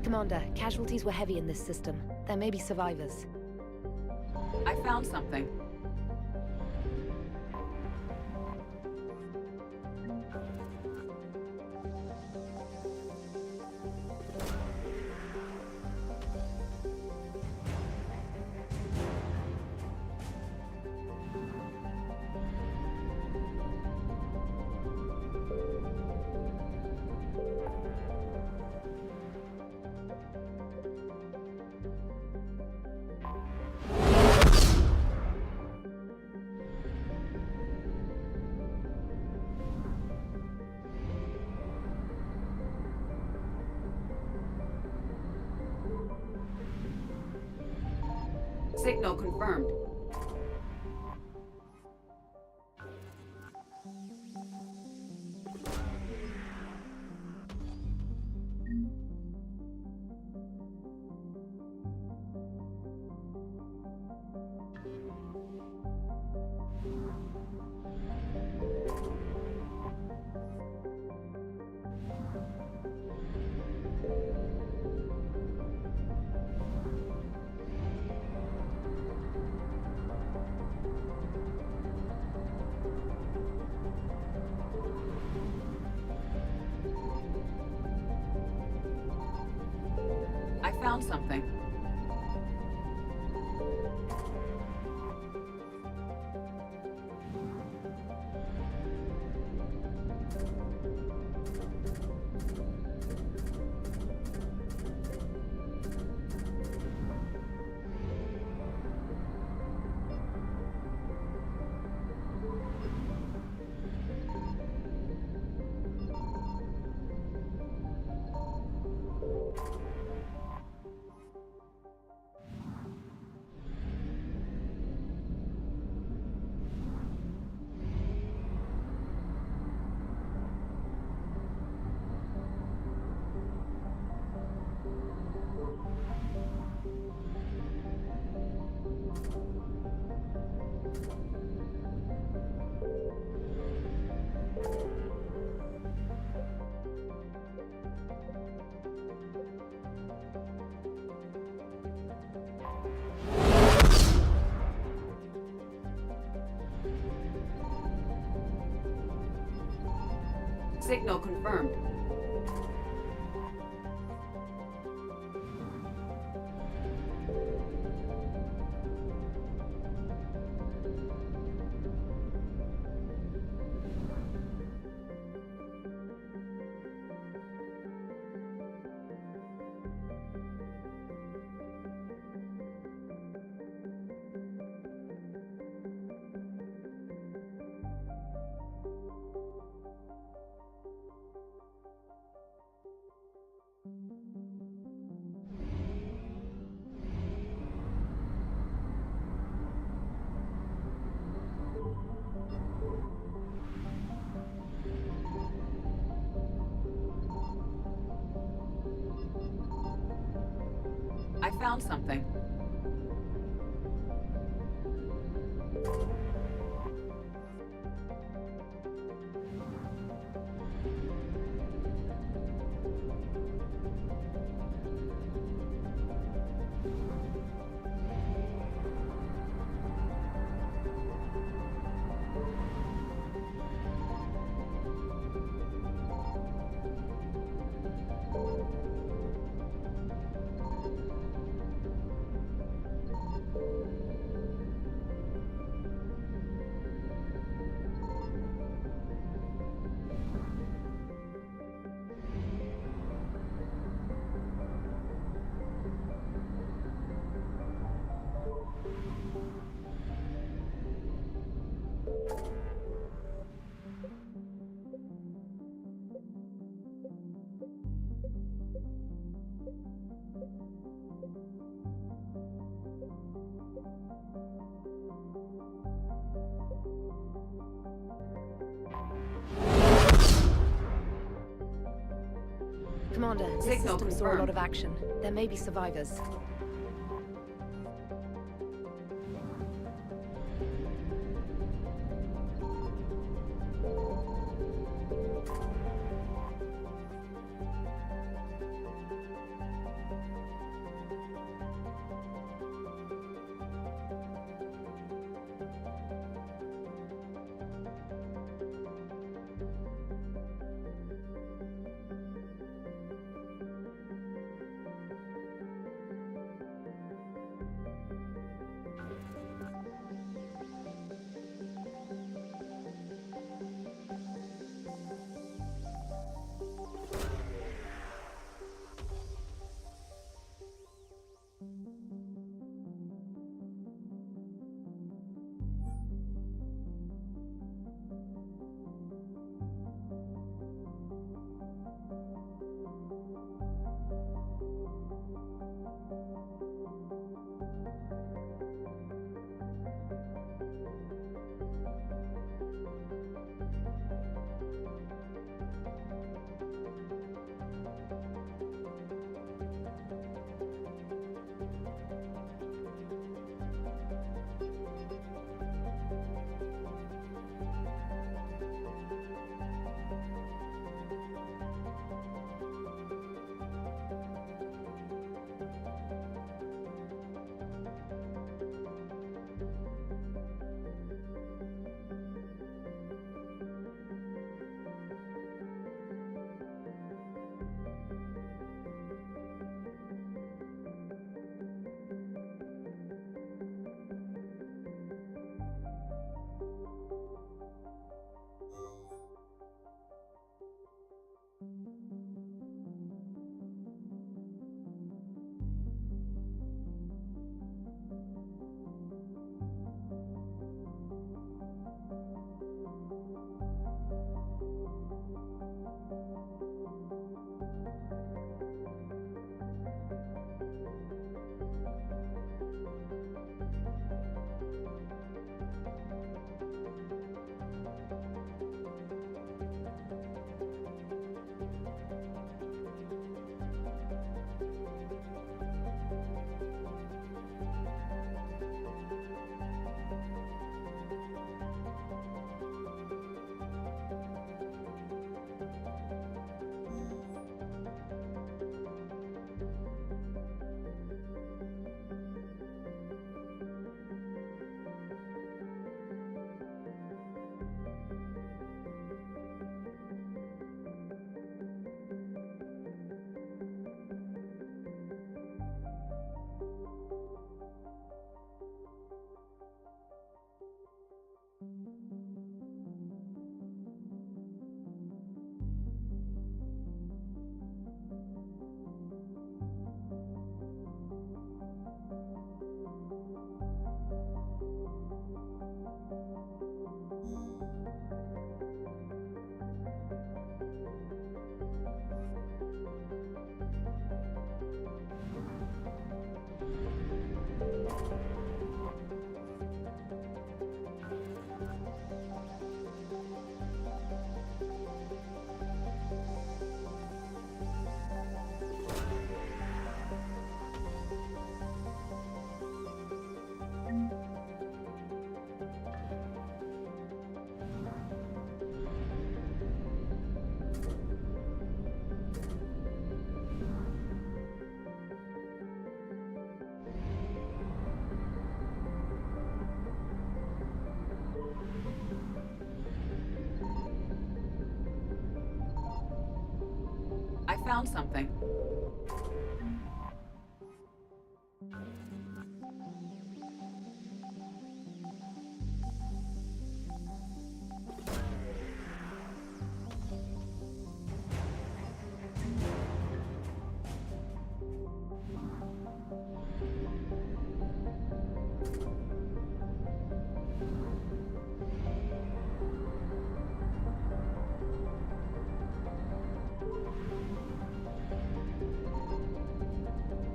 Commander, casualties were heavy in this system. There may be survivors. I found something. Signal confirmed. I found something. Signal confirmed. I found something. Commander, this Signal system saw a lot confirmed. of action. There may be survivors. found something.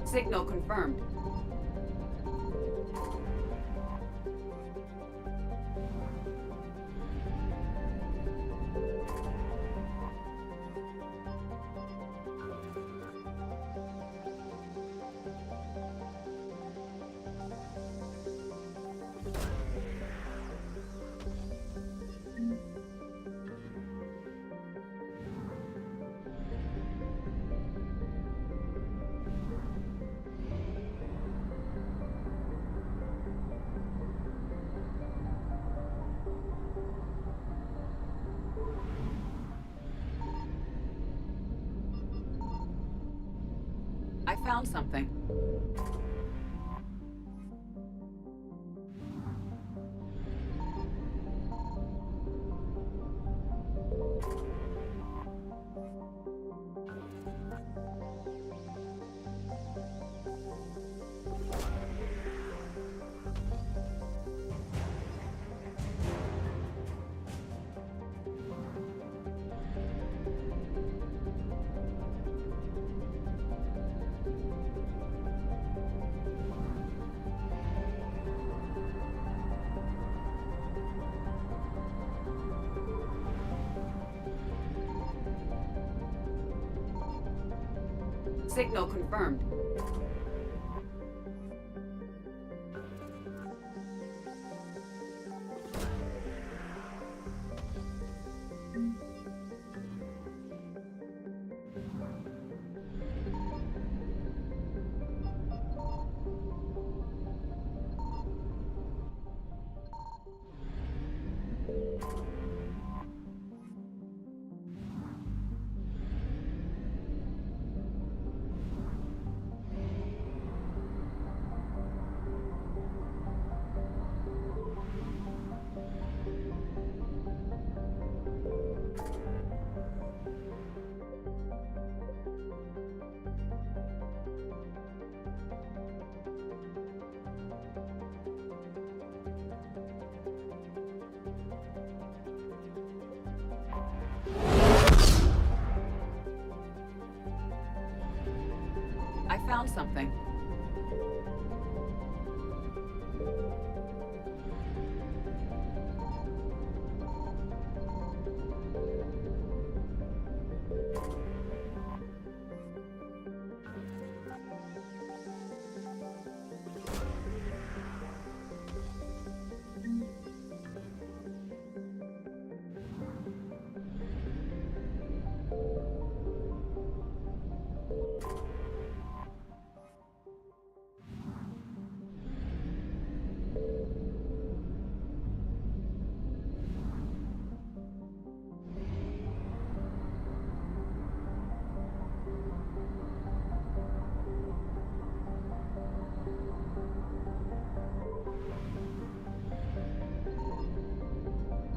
Signal confirmed. I found something. Signal confirmed. I found something.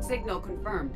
Signal confirmed.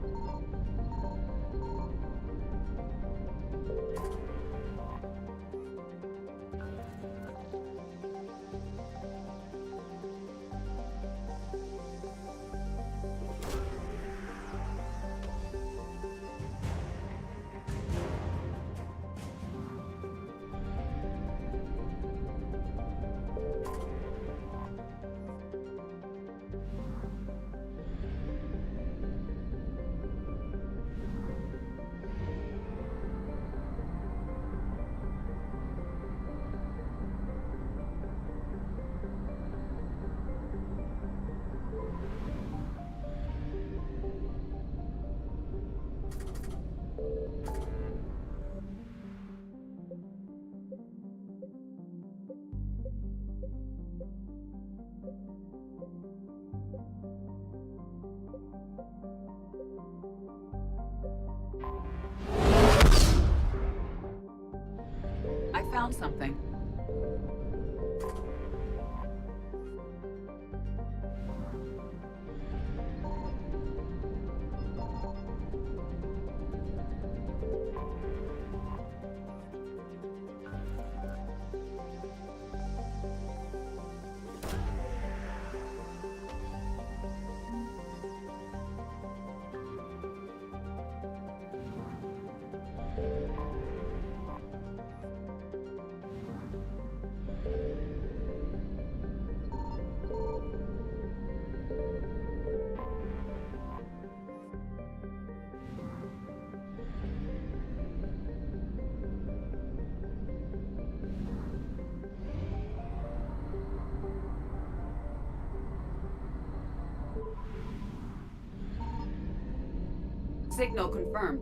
found something. Signal confirmed.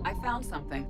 I found something.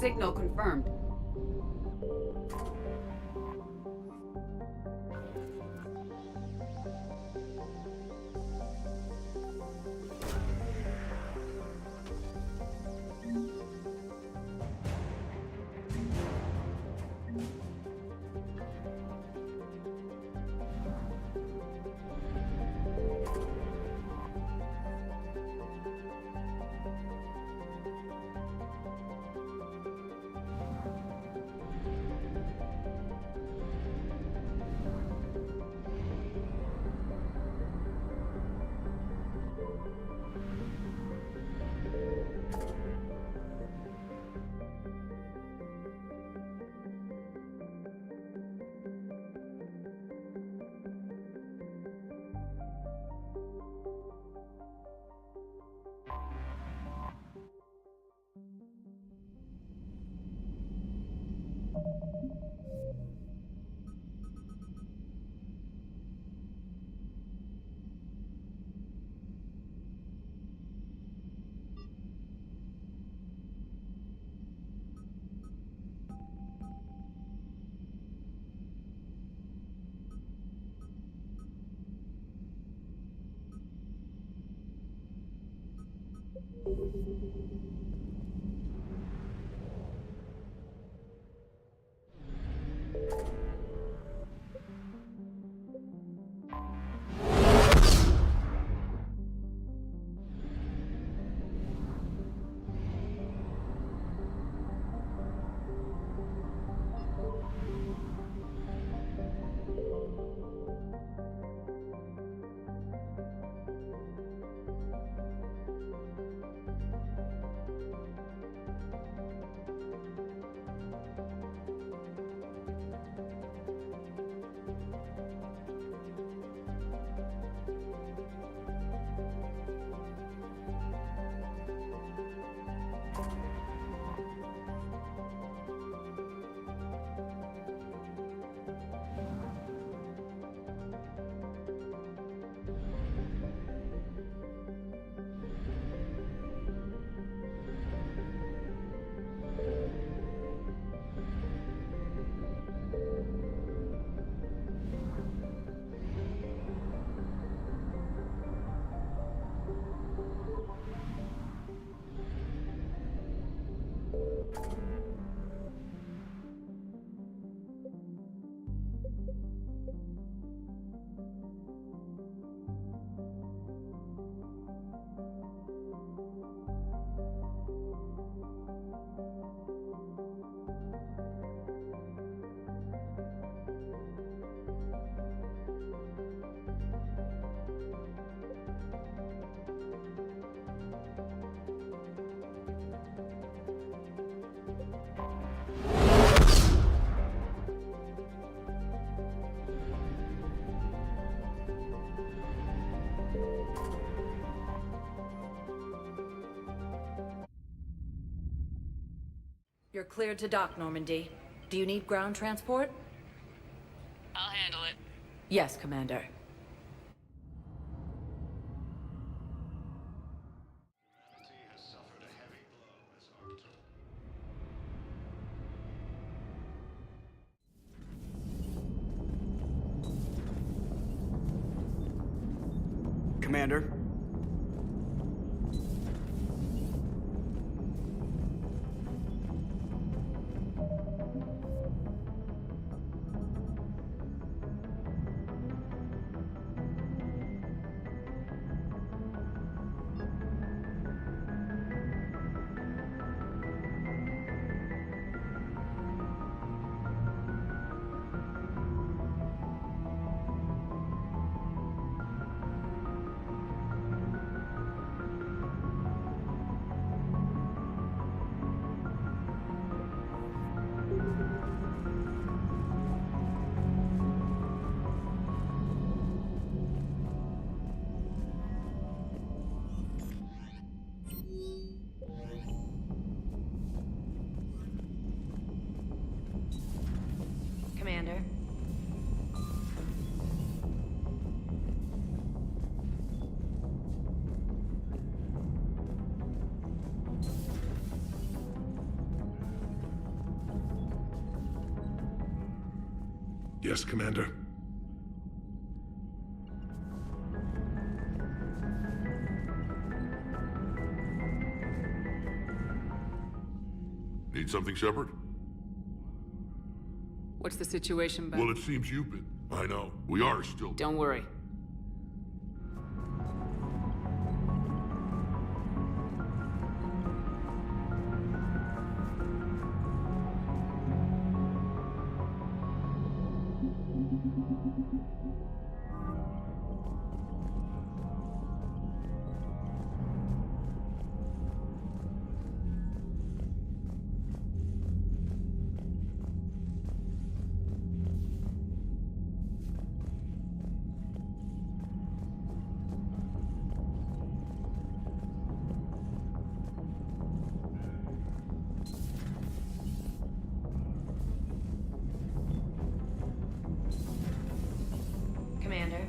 Signal confirmed. You're cleared to dock, Normandy. Do you need ground transport? I'll handle it. Yes, Commander. Commander? Yes, Commander. Need something, Shepard? What's the situation, Ben? Well, it seems you've been. I know. We are still. Don't worry. Commander.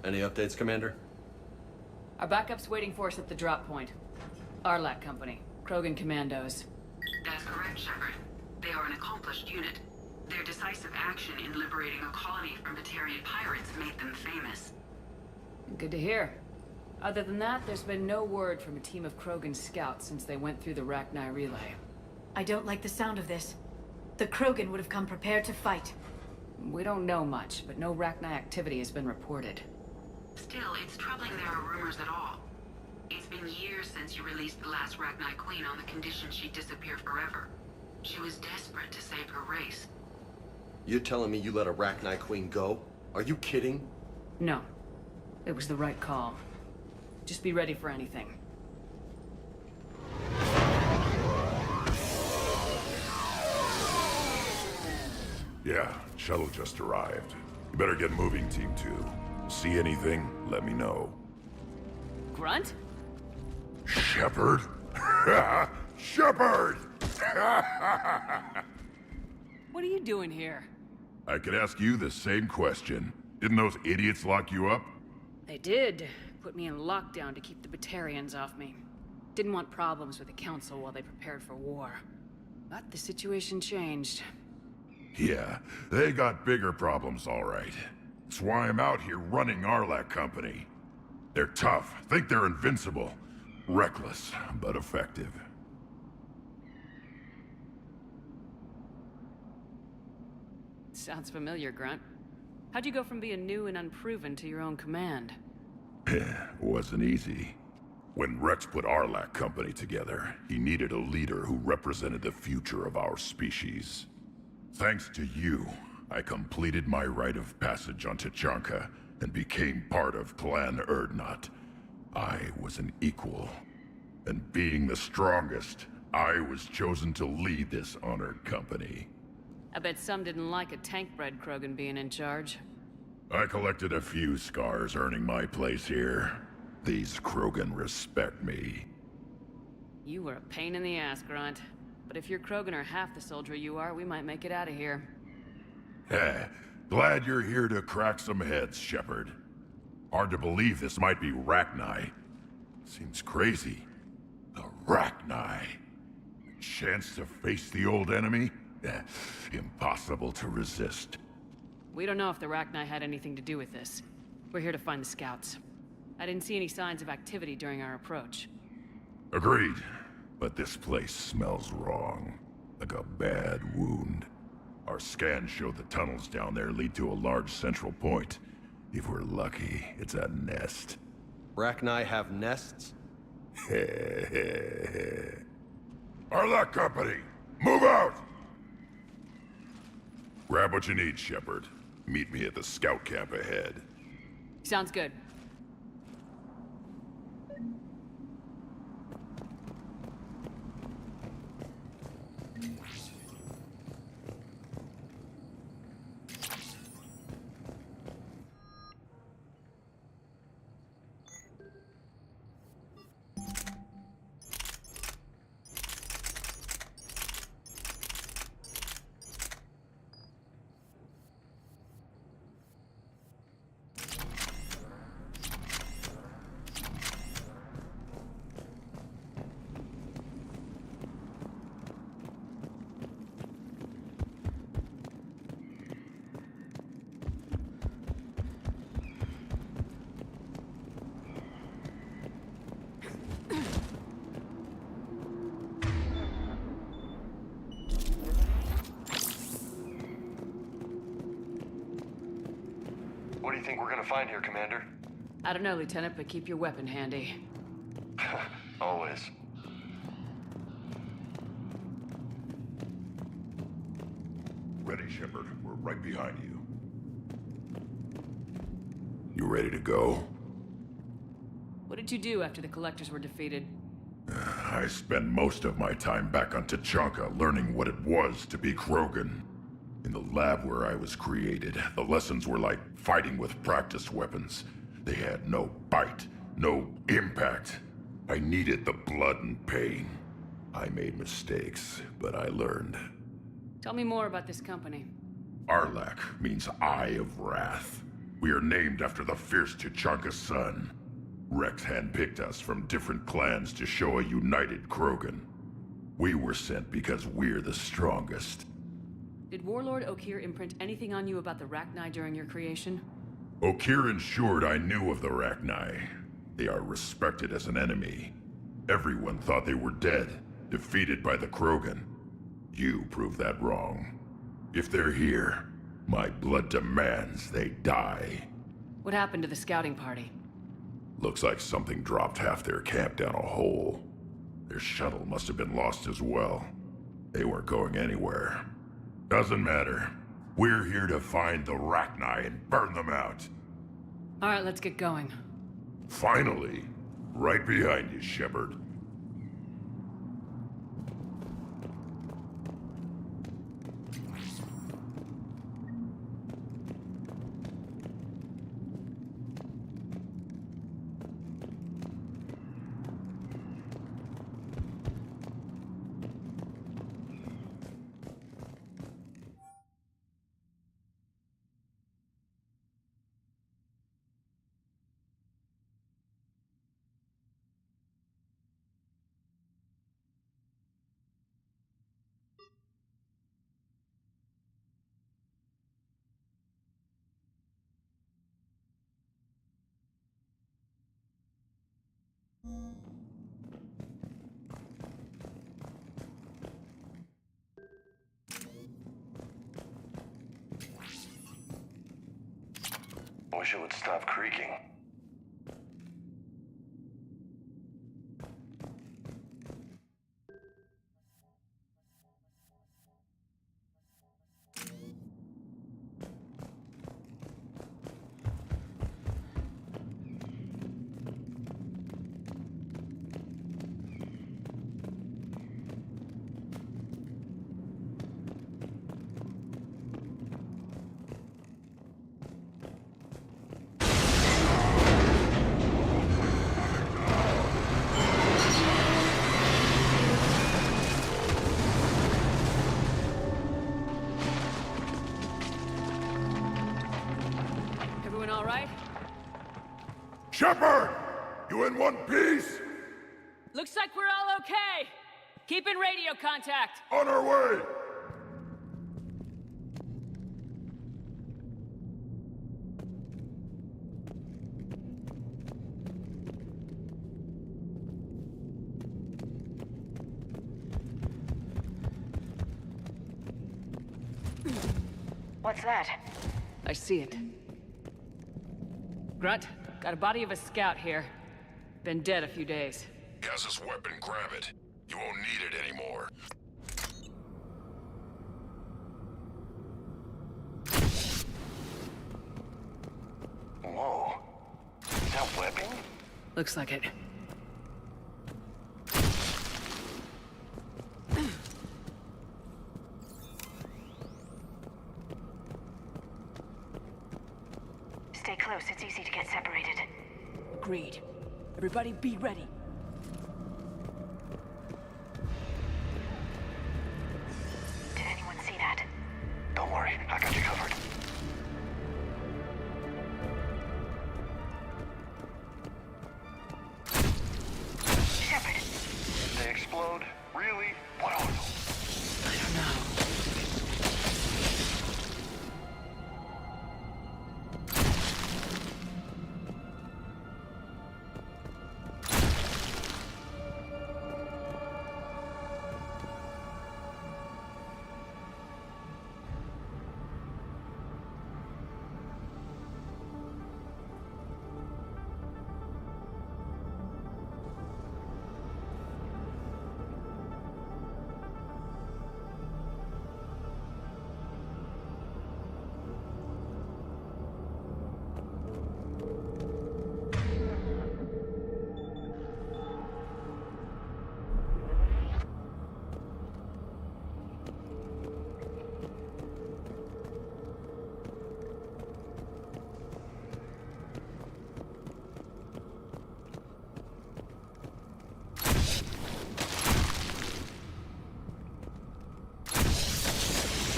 Any updates, Commander? Our backup's waiting for us at the drop point. Arlac Company. Krogan Commandos. That's correct, Shepard. They are an accomplished unit. Their decisive action in liberating a colony from Batarian pirates made them famous. Good to hear. Other than that, there's been no word from a team of Krogan scouts since they went through the Rachni relay. I don't like the sound of this. The Krogan would have come prepared to fight. We don't know much, but no Rachni activity has been reported. Still, it's troubling there are rumors at all. It's been years since you released the last Rachni Queen on the condition she'd disappear forever. She was desperate to save her race. You're telling me you let a Rachni Queen go? Are you kidding? No. It was the right call. Just be ready for anything. Yeah, shuttle just arrived. You better get moving, Team 2. See anything, let me know. Grunt? Shepard? Shepard! What are you doing here? I could ask you the same question. Didn't those idiots lock you up? They did. Put me in lockdown to keep the Batarians off me. Didn't want problems with the Council while they prepared for war. But the situation changed. Yeah, they got bigger problems, all right. That's why I'm out here running Arlac Company. They're tough, think they're invincible. Reckless, but effective. Sounds familiar, Grunt. How'd you go from being new and unproven to your own command? Wasn't easy. When Rex put Arlac Company together, he needed a leader who represented the future of our species. Thanks to you, I completed my rite of passage on Tuchanka and became part of Clan Urdnot. I was an equal. And being the strongest, I was chosen to lead this honored company. I bet some didn't like a tank-bred Krogan being in charge. I collected a few scars earning my place here. These Krogan respect me. You were a pain in the ass, Grunt. But if your Krogan are half the soldier you are, we might make it out of here. Glad you're here to crack some heads, Shepard. Hard to believe this might be Rachni. Seems crazy. The Rachni. A chance to face the old enemy? Impossible to resist. We don't know if the Rachni had anything to do with this. We're here to find the scouts. I didn't see any signs of activity during our approach. Agreed. But this place smells wrong. Like a bad wound. Our scans show the tunnels down there lead to a large central point. If we're lucky, it's a nest. Rachni have nests? Arlac Company, move out! Grab what you need, Shepard. Meet me at the scout camp ahead. Sounds good. What do you think we're gonna find here, Commander? I don't know, Lieutenant, but keep your weapon handy. Always. Ready, Shepard. We're right behind you. You ready to go? What did you do after the Collectors were defeated? I spent most of my time back on Tuchanka learning what it was to be Krogan. In the lab where I was created, the lessons were like fighting with practice weapons. They had no bite, no impact. I needed the blood and pain. I made mistakes, but I learned. Tell me more about this company. Arlac means Eye of Wrath. We are named after the fierce Tuchanka son. Rex handpicked us from different clans to show a united Krogan. We were sent because we're the strongest. Did Warlord Okeer imprint anything on you about the Rachni during your creation? Okeer ensured I knew of the Rachni. They are respected as an enemy. Everyone thought they were dead, defeated by the Krogan. You proved that wrong. If they're here, my blood demands they die. What happened to the scouting party? Looks like something dropped half their camp down a hole. Their shuttle must have been lost as well. They weren't going anywhere. Doesn't matter. We're here to find the Rachni and burn them out. Alright, let's get going. Finally. Right behind you, Shepard. Wish it would stop creaking. Shepard! You in one piece? Looks like we're all okay! Keep in radio contact! On our way! What's that? I see it. Grunt, got a body of a scout here. Been dead a few days. He has his weapon, grab it. You won't need it anymore. Whoa. Is that webbing? Looks like it. Stay close, it's easy to get separated. Agreed. Everybody be ready. Did anyone see that? Don't worry, I got you covered. Shepard. They explode? Really? What are those? I don't know.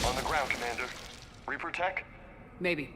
On the ground, Commander. Reaper tech? Maybe.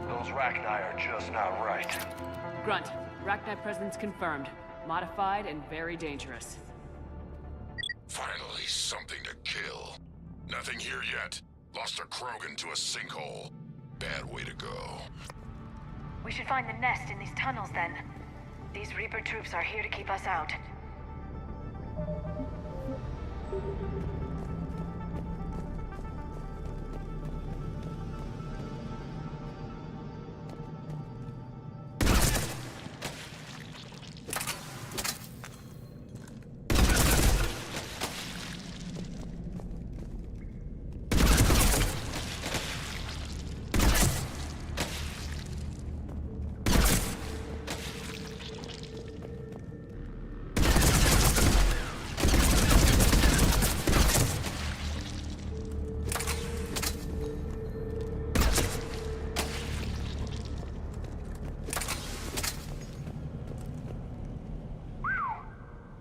Those Rachni are just not right. Grunt, Rachni presence confirmed. Modified and very dangerous. Finally, something to kill. Nothing here yet. Lost a Krogan to a sinkhole. Bad way to go. We should find the nest in these tunnels then. These Reaper troops are here to keep us out.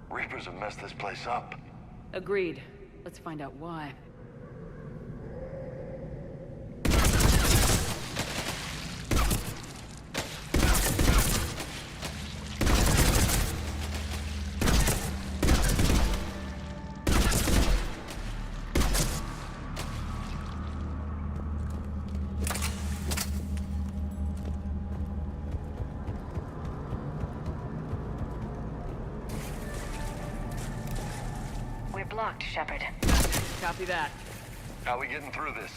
Reapers have messed this place up. Agreed. Let's find out why. We're blocked, Shepard. Copy that. How we getting through this?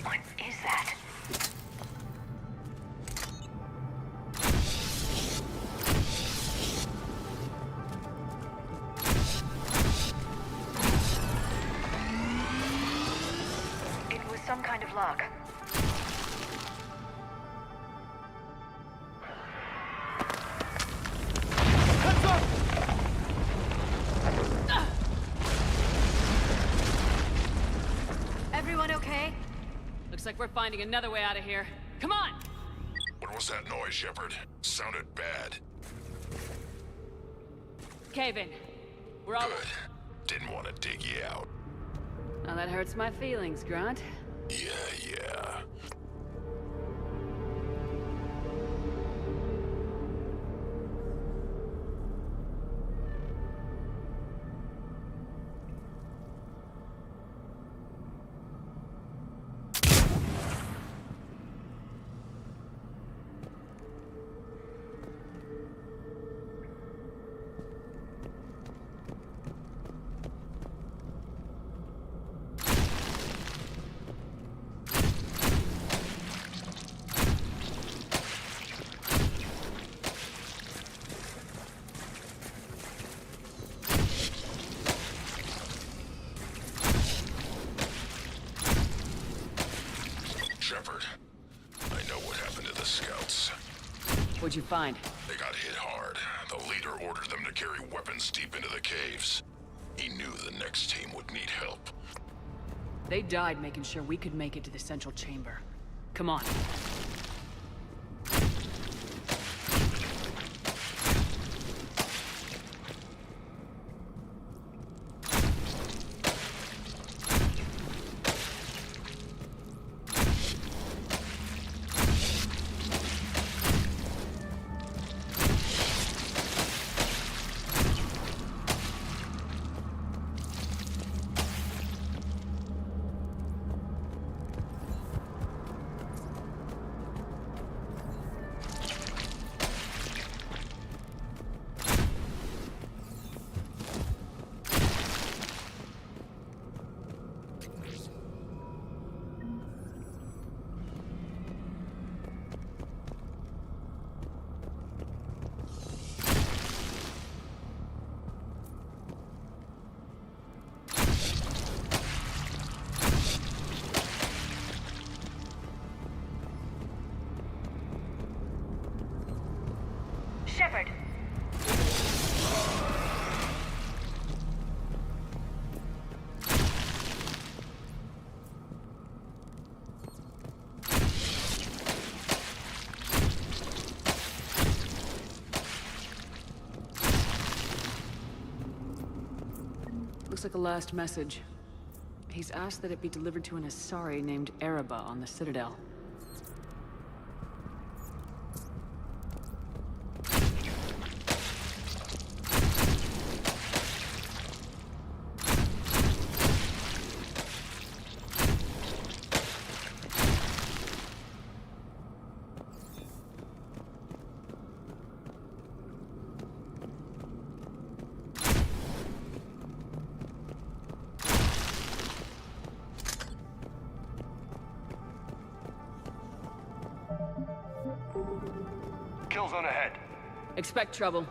What is that? It was some kind of lock. Everyone okay? Looks like we're finding another way out of here. Come on! What was that noise, Shepard? Sounded bad. Cave in. We're all... Good. Didn't want to dig you out. Now that hurts my feelings, Grunt. Yeah. Shepard, I know what happened to the scouts. What'd you find? They got hit hard. The leader ordered them to carry weapons deep into the caves. He knew the next team would need help. They died making sure we could make it to the central chamber. Come on. like a last message. He's asked that it be delivered to an Asari named Ereba on the Citadel. Kill zone ahead. Expect trouble.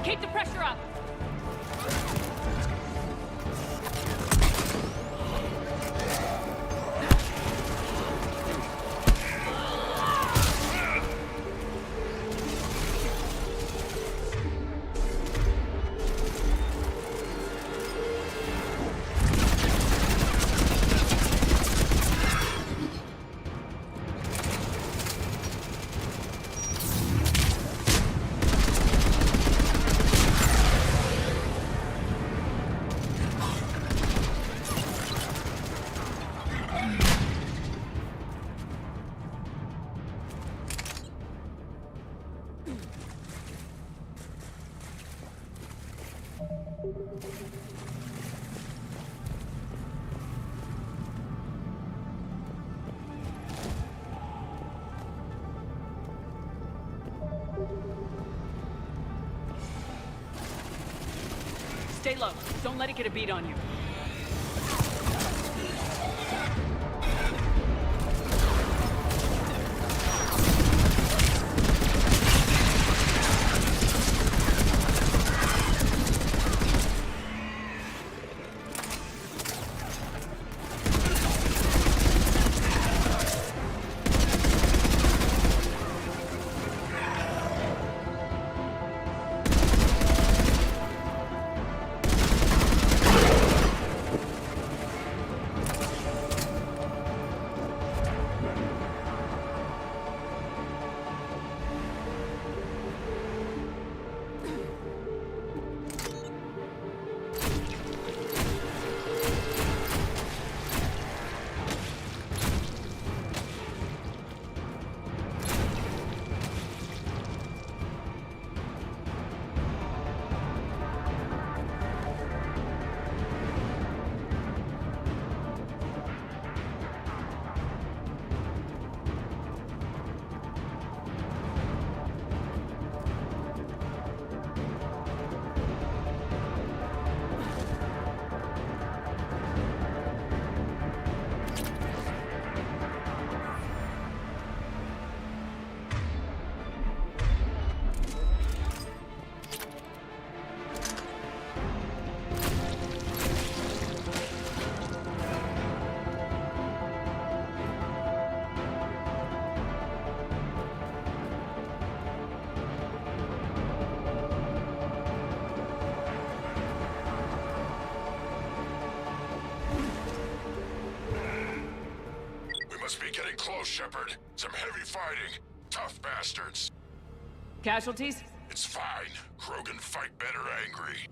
Keep the pressure up! Stay low. Don't let it get a beat on you. Must be getting close, Shepard. Some heavy fighting. Tough bastards. Casualties? It's fine. Krogan fight better angry.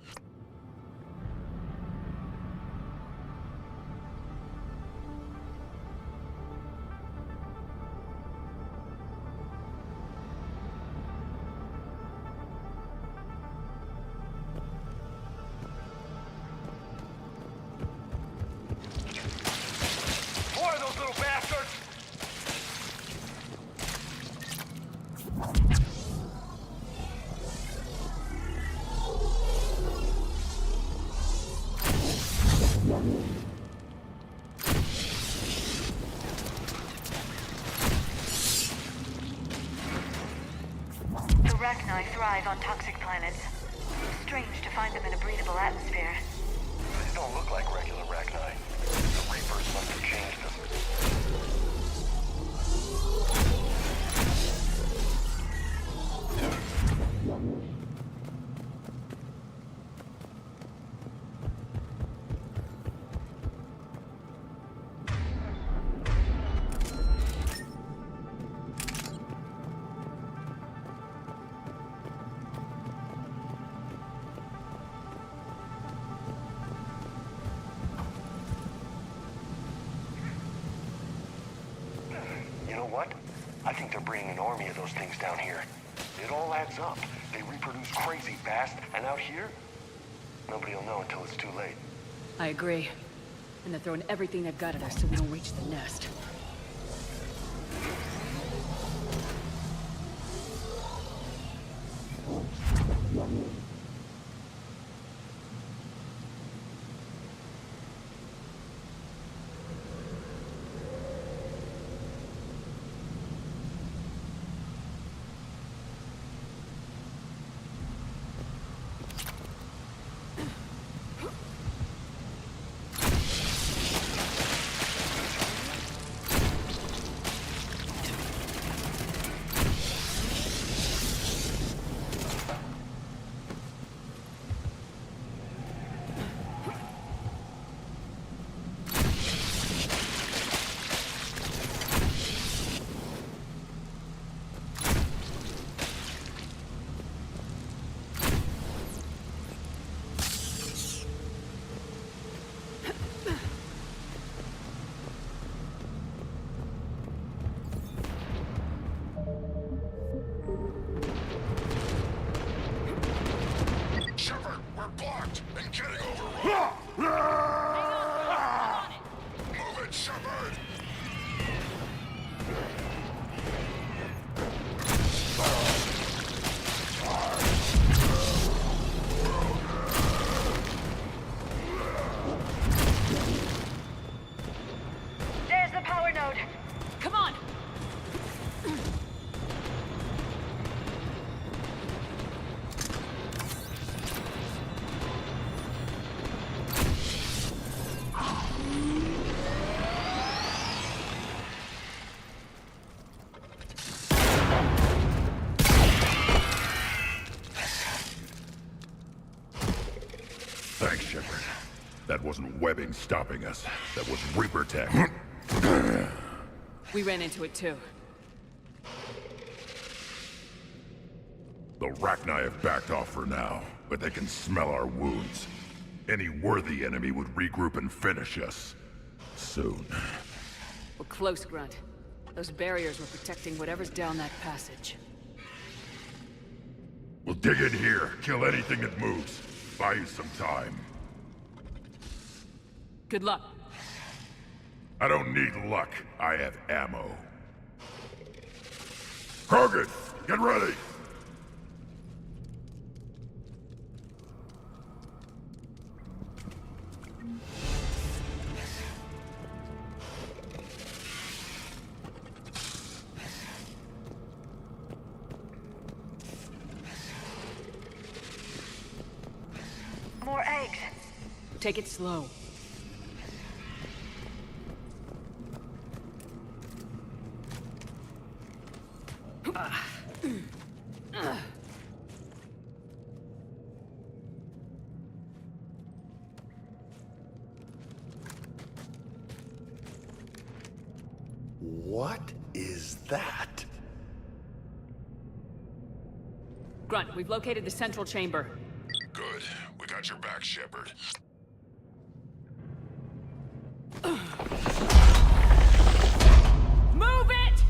More of those little bastards! Rachni thrive on toxic planets. Strange to find them in a breathable atmosphere. These don't look like regular Rachni. The Reapers must have changed them. You know what? I think they're bringing an army of those things down here. It all adds up. They reproduce crazy fast, and out here, nobody will know until it's too late. I agree. And they're throwing everything they've got at us so we don't reach the nest. Shepard, we're blocked and getting overrun. Move it, Shepard! There's the power node. Come on! Thanks, Shepard. That wasn't webbing stopping us. That was Reaper tech. We ran into it too. The Rachni have backed off for now, but they can smell our wounds. Any worthy enemy would regroup and finish us. Soon. We're close, Grunt. Those barriers were protecting whatever's down that passage. We'll dig in here, kill anything that moves. Buy you some time. Good luck. I don't need luck. I have ammo. Krogan, get ready! More eggs. Take it slow. What is that? Grunt, we've located the central chamber. Good. We got your back, Shepard. Move it!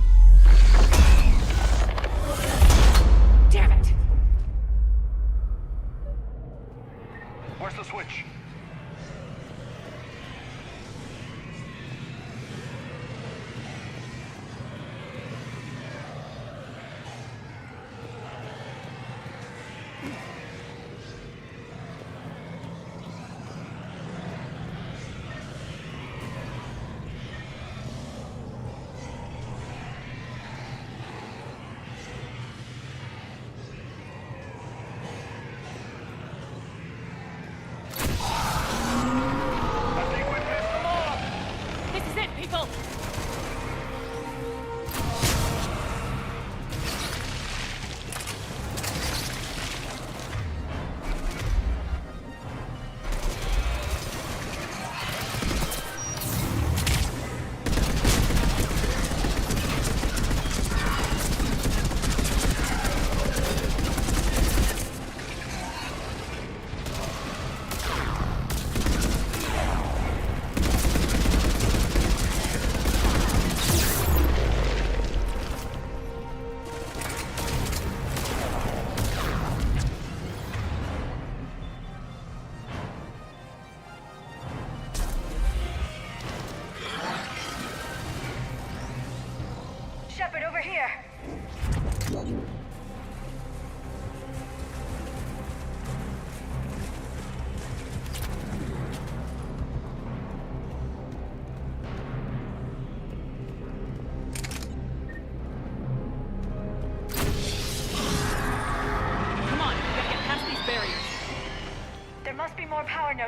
Damn it! Where's the switch?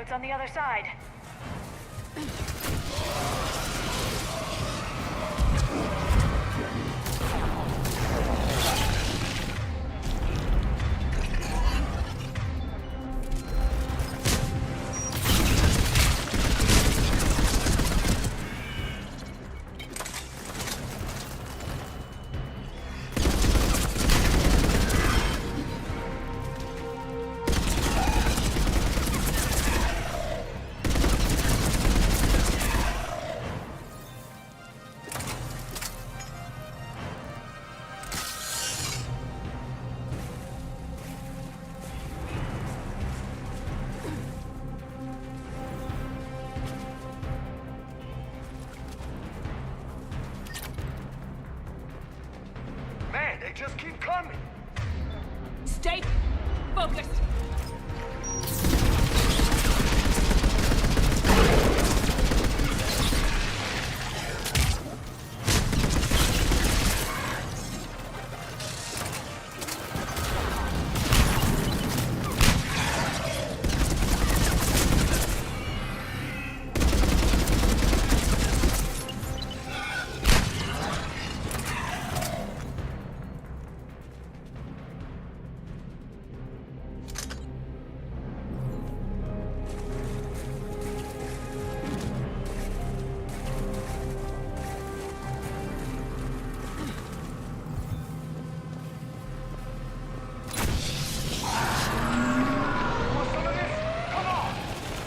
it's on the other side. Man, they just keep coming. Stay focused.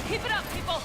Keep it up, people!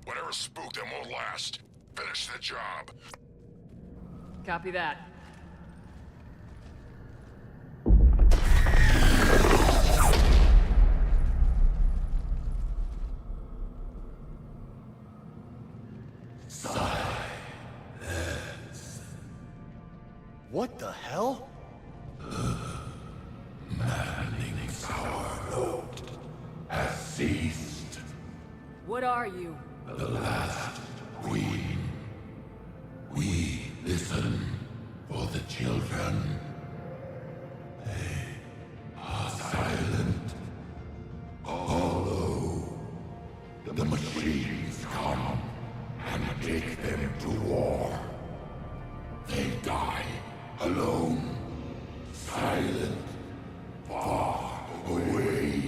Whatever spooked them won't last. Finish the job. Copy that. What the hell? Maddening's our note has ceased. What are you? The last queen. We listen for the children. They are silent. Although the machines come and take them to war, they die alone, silent, far away.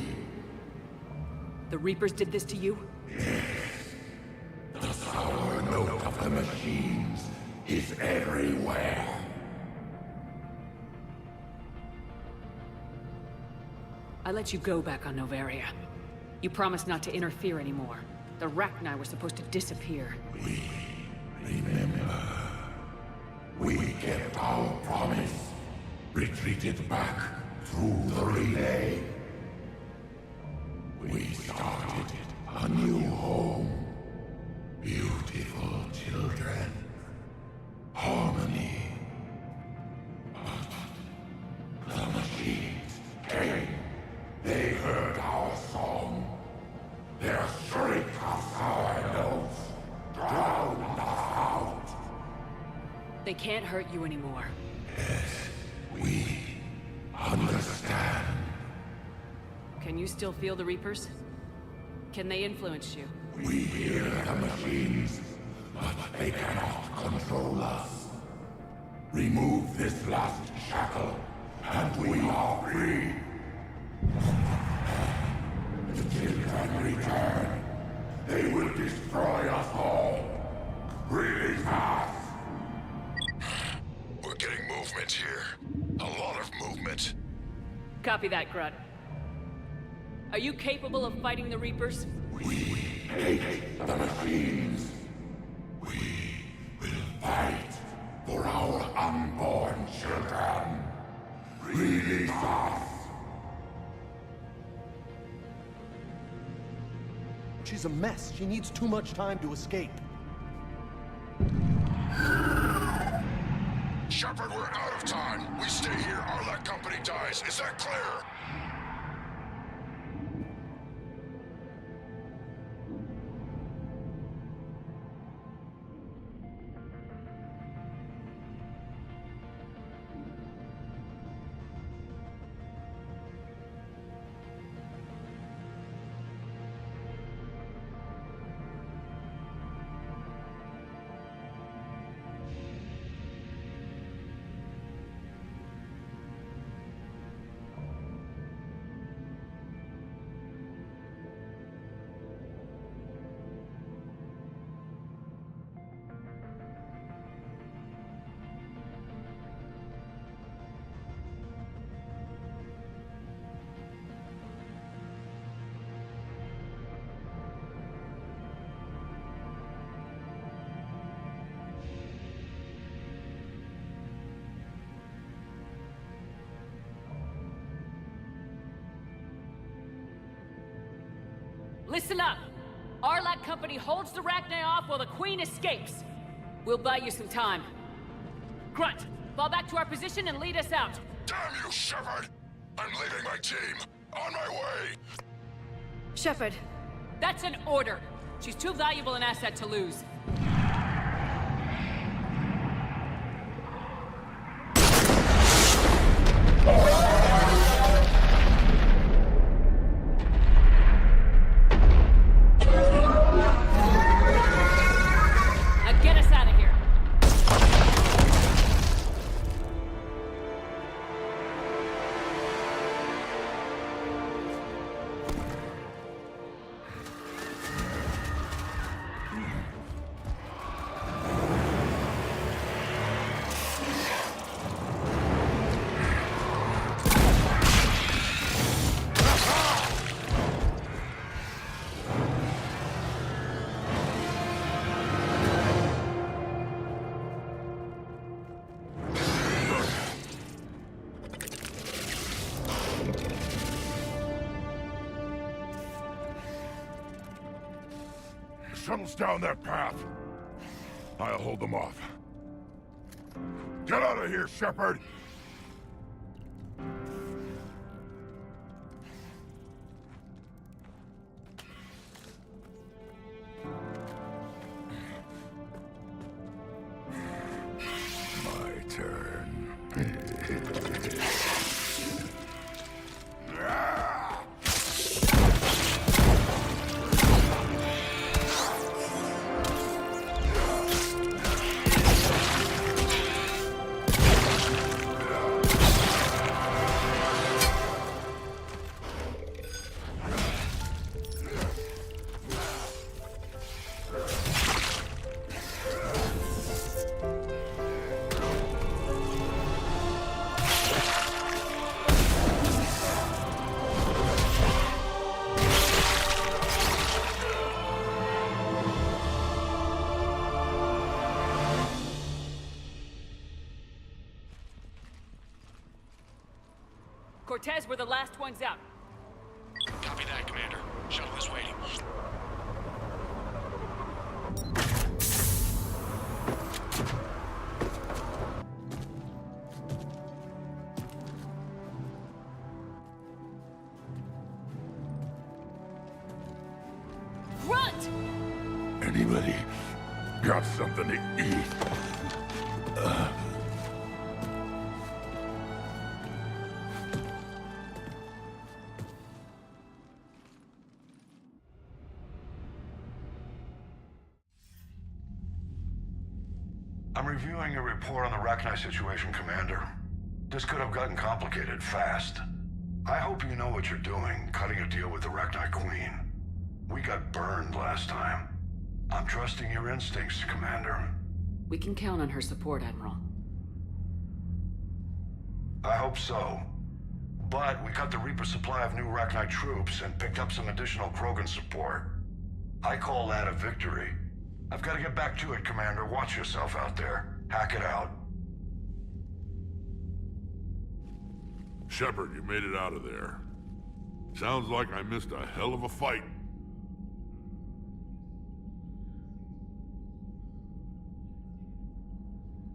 The Reapers did this to you? Yes. The sour note of the machines is everywhere. I let you go back on Noveria. You promised not to interfere anymore. The Rachni were supposed to disappear. We remember. We kept our promise. Retreated back through the relay. We started a new home. They can't hurt you anymore. We understand. Can you still feel the Reapers? Can they influence you? We hear the machines, but they cannot control us. Remove this last shackle, and we are free. The children return. They will destroy us all. Release us! We're getting movement here. A lot of movement. Copy that, Grunt. Are you capable of fighting the Reapers? We hate the machines. We will fight for our unborn children. Release us! She's a mess. She needs too much time to escape. Shepard, we're out of time. We stay here, Arlec Company dies. Is that clear? Listen up! Arlec Company holds the Rachni off while the Queen escapes. We'll buy you some time. Grunt, fall back to our position and lead us out. Damn you, Shepard! I'm leaving my team. On my way! Shepard. That's an order. She's too valuable an asset to lose. Shuttle's down that path. I'll hold them off. Get out of here, Shepard! My turn. Cortez, we're the last ones out. Copy that, Commander. Shuttle is waiting. Grunt! Anybody got something to eat? I'm reviewing your report on the Rachni situation, Commander. This could have gotten complicated fast. I hope you know what you're doing, cutting a deal with the Rachni Queen. We got burned last time. I'm trusting your instincts, Commander. We can count on her support, Admiral. I hope so. But we cut the Reaper supply of new Rachni troops and picked up some additional Krogan support. I call that a victory. I've got to get back to it, Commander. Watch yourself out there. Hack it out. Shepard, you made it out of there. Sounds like I missed a hell of a fight.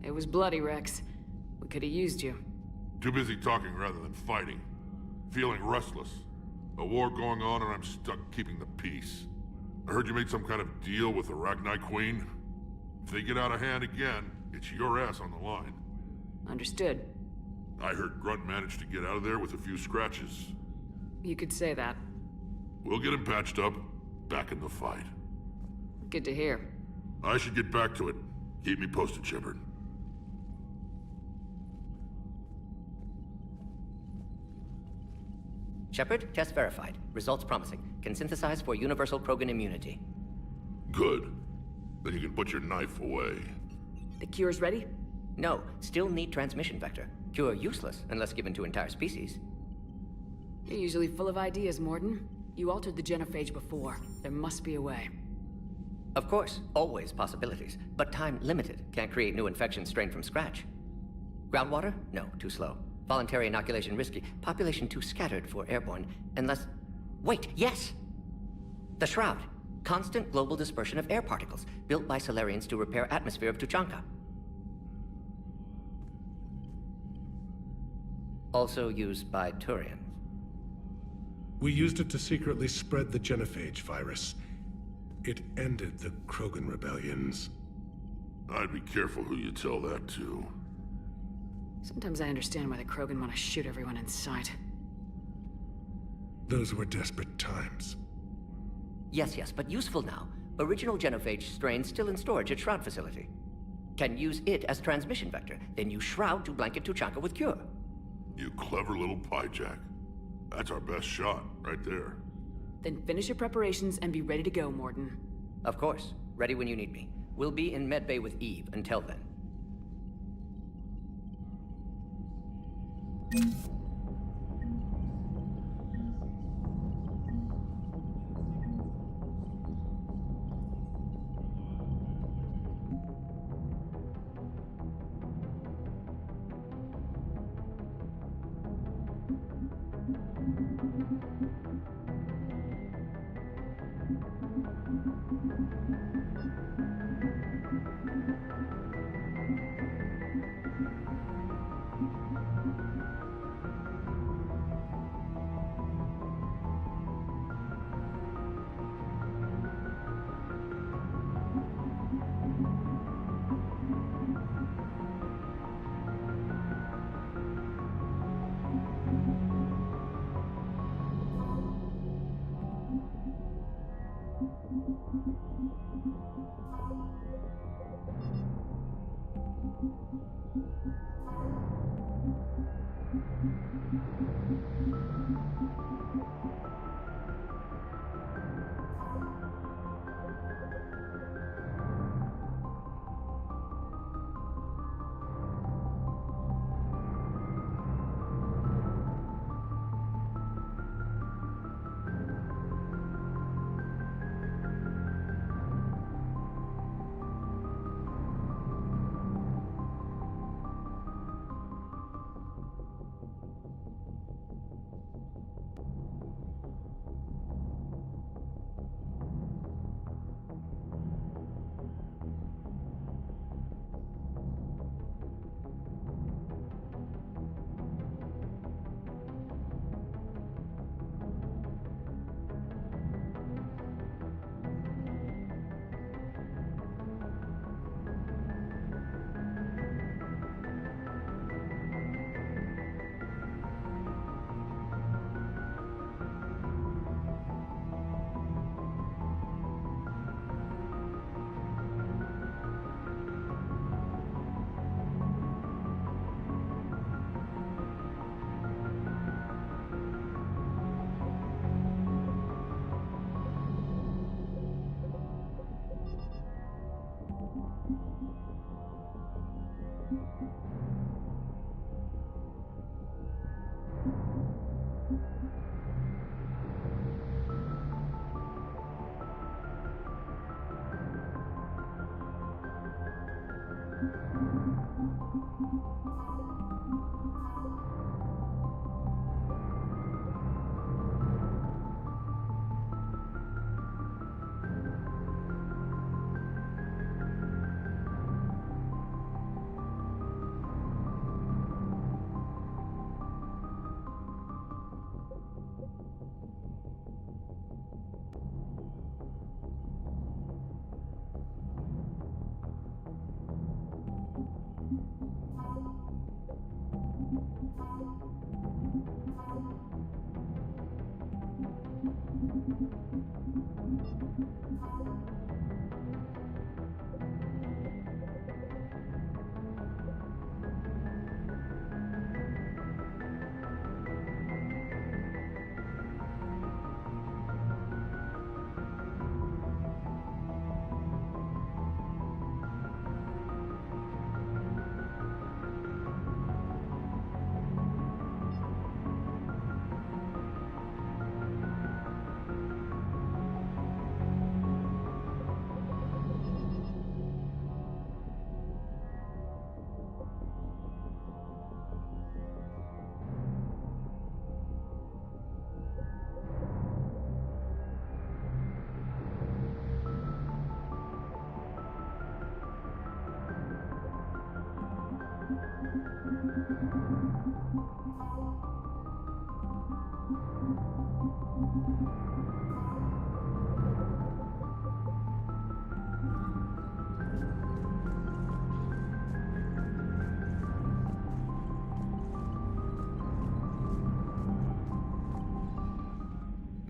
It was bloody, Rex. We could have used you. Too busy talking rather than fighting. Feeling restless. A war going on and I'm stuck keeping the peace. I heard you made some kind of deal with the Rachni Queen. If they get out of hand again, it's your ass on the line. Understood. I heard Grunt managed to get out of there with a few scratches. You could say that. We'll get him patched up, back in the fight. Good to hear. I should get back to it. Keep me posted, Shepard. Shepard, test verified. Results promising. Can synthesize for universal Krogan immunity. Good. Then you can put your knife away. The cure's ready? No, still need transmission vector. Cure useless unless given to entire species. You're usually full of ideas, Mordin. You altered the genophage before. There must be a way. Of course, always possibilities, but time limited. Can't create new infections strain from scratch. Groundwater? No, too slow. Voluntary inoculation risky. Population too scattered for airborne, unless... Wait, yes! The Shroud. Constant global dispersion of air particles, built by Solarians to repair atmosphere of Tuchanka. Also used by Turians. We used it to secretly spread the genophage virus. It ended the Krogan rebellions. I'd be careful who you tell that to. Sometimes I understand why the Krogan want to shoot everyone in sight. Those were desperate times. Yes, but useful now. Original genophage strain still in storage at Shroud facility. Can use it as transmission vector, then use Shroud to blanket Tuchanka with cure. You clever little pyjak. That's our best shot, right there. Then finish your preparations and be ready to go, Mordin. Of course. Ready when you need me. We'll be in medbay with Eve until then.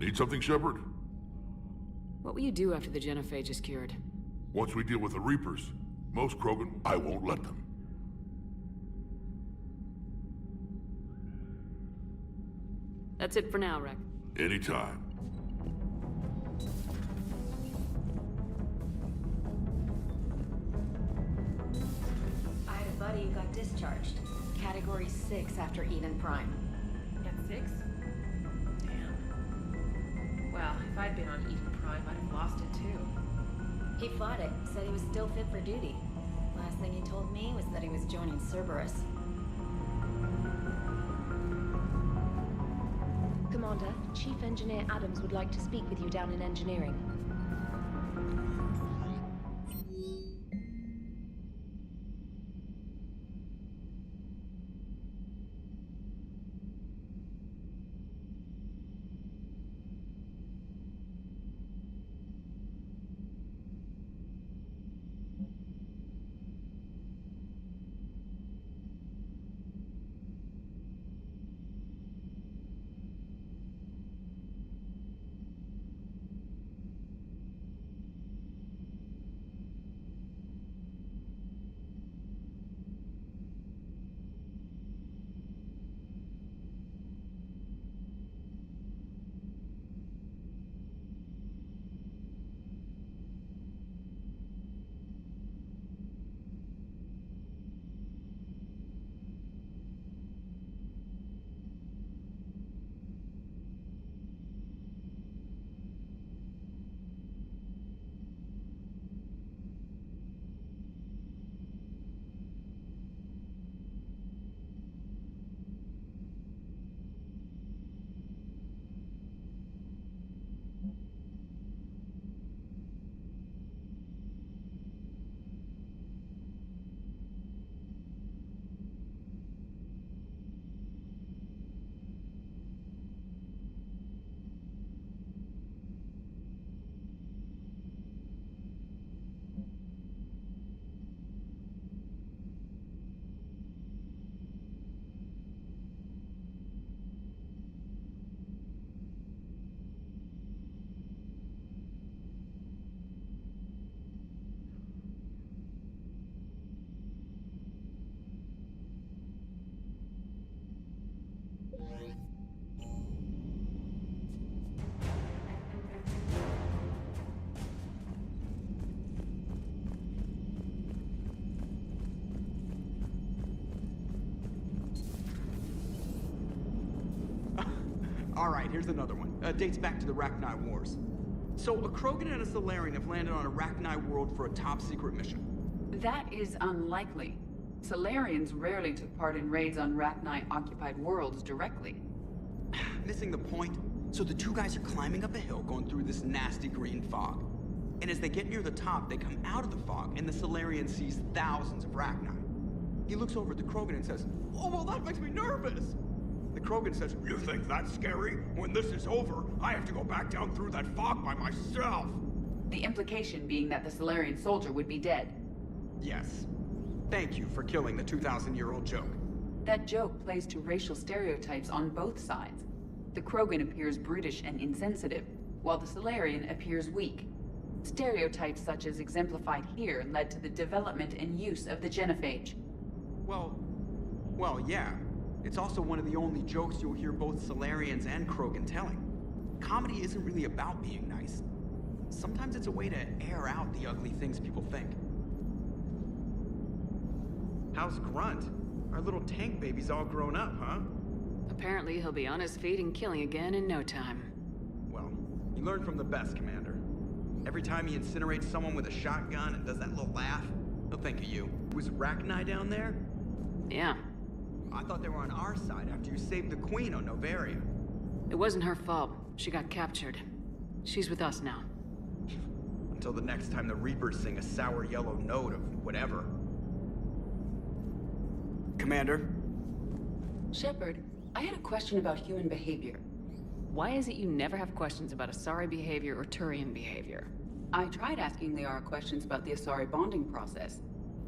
Need something, Shepard? What will you do after the genophage is cured? Once we deal with the Reapers, most Krogan, I won't let them. That's it for now, Wreck. Anytime. I had a buddy who got discharged. Category 6 after Eden Prime. At 6? Damn. Well, if I'd been on Eden Prime, I'd have lost it too. He fought it, said he was still fit for duty. Last thing he told me was that he was joining Cerberus. Commander, Chief Engineer Adams would like to speak with you down in engineering. Alright, here's another one. Dates back to the Rachni Wars. So, a Krogan and a Salarian have landed on a Rachni world for a top-secret mission. That is unlikely. Solarians rarely took part in raids on Rachni-occupied worlds directly. Missing the point? So the two guys are climbing up a hill going through this nasty green fog. And as they get near the top, they come out of the fog, and the Solarian sees thousands of Rachni. He looks over at the Krogan and says, "Oh, well, that makes me nervous!" The Krogan says, "You think that's scary? When this is over, I have to go back down through that fog by myself!" The implication being that the Solarian soldier would be dead. Yes. Thank you for killing the 2,000-year-old joke. That joke plays to racial stereotypes on both sides. The Krogan appears brutish and insensitive, while the Solarian appears weak. Stereotypes such as exemplified here led to the development and use of the genophage. Well, yeah. It's also one of the only jokes you'll hear both Solarians and Krogan telling. Comedy isn't really about being nice. Sometimes it's a way to air out the ugly things people think. How's Grunt? Our little tank baby's all grown up, huh? Apparently he'll be on his feet and killing again in no time. Well, you learn from the best, Commander. Every time he incinerates someone with a shotgun and does that little laugh, he'll think of you. Was Rachni down there? Yeah. I thought they were on our side after you saved the Queen on Noveria. It wasn't her fault. She got captured. She's with us now. Until the next time the Reapers sing a sour yellow note of whatever. Commander? Shepard, I had a question about human behavior. Why is it you never have questions about Asari behavior or Turian behavior? I tried asking Liara questions about the Asari bonding process.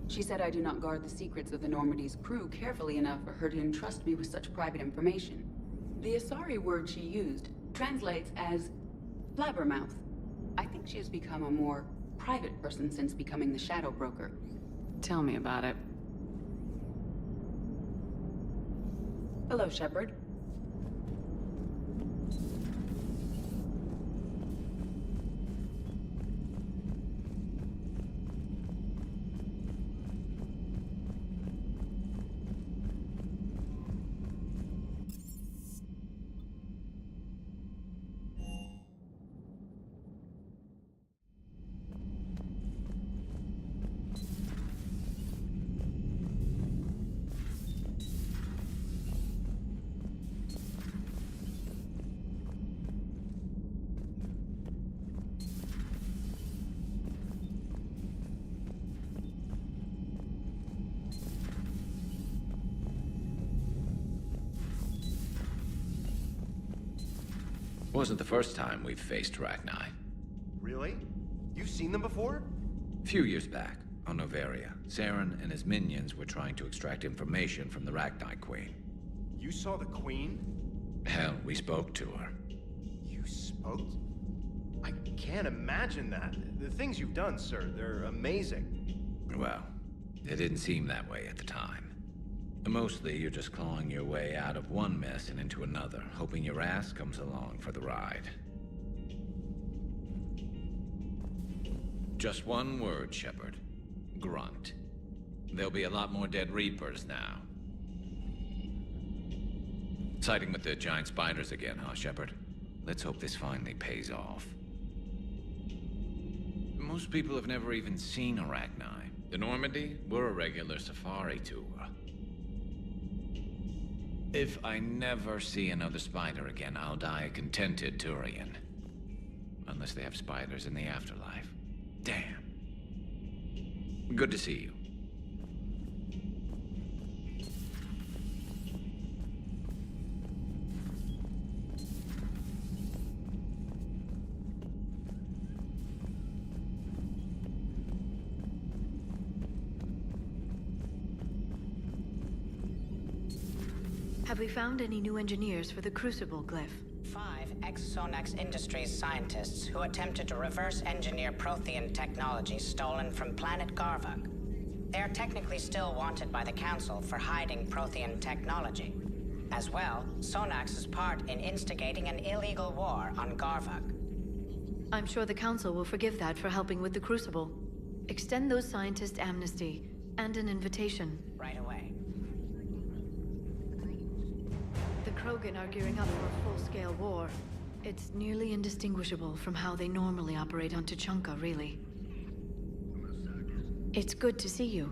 She said I do not guard the secrets of the Normandy's crew carefully enough for her to entrust me with such private information. The Asari word she used translates as blabbermouth. I think she has become a more private person since becoming the Shadow Broker. Tell me about it. Hello, Shepard. Wasn't the first time we've faced Rachni. Really? You've seen them before? A few years back, on Noveria, Saren and his minions were trying to extract information from the Rachni Queen. You saw the Queen? Hell, we spoke to her. You spoke? I can't imagine that. The things you've done, sir, they're amazing. Well, it didn't seem that way at the time. Mostly, you're just clawing your way out of one mess and into another, hoping your ass comes along for the ride. Just one word, Shepard. Grunt. There'll be a lot more dead Reapers now. Siding with the giant spiders again, huh, Shepard? Let's hope this finally pays off. Most people have never even seen Arachni. The Normandy, we're a regular safari tour. If I never see another spider again, I'll die a contented Turian. Unless they have spiders in the afterlife. Damn. Good to see you. Have we found any new engineers for the Crucible glyph? 5 ex-Sonax Industries scientists who attempted to reverse engineer Prothean technology stolen from planet Garvug. They are technically still wanted by the Council for hiding Prothean technology. As well, Sonax's part in instigating an illegal war on Garvug. I'm sure the Council will forgive that for helping with the Crucible. Extend those scientists amnesty and an invitation. Right away. The Krogan are gearing up for a full-scale war. It's nearly indistinguishable from how they normally operate on Tuchanka, really. It's good to see you.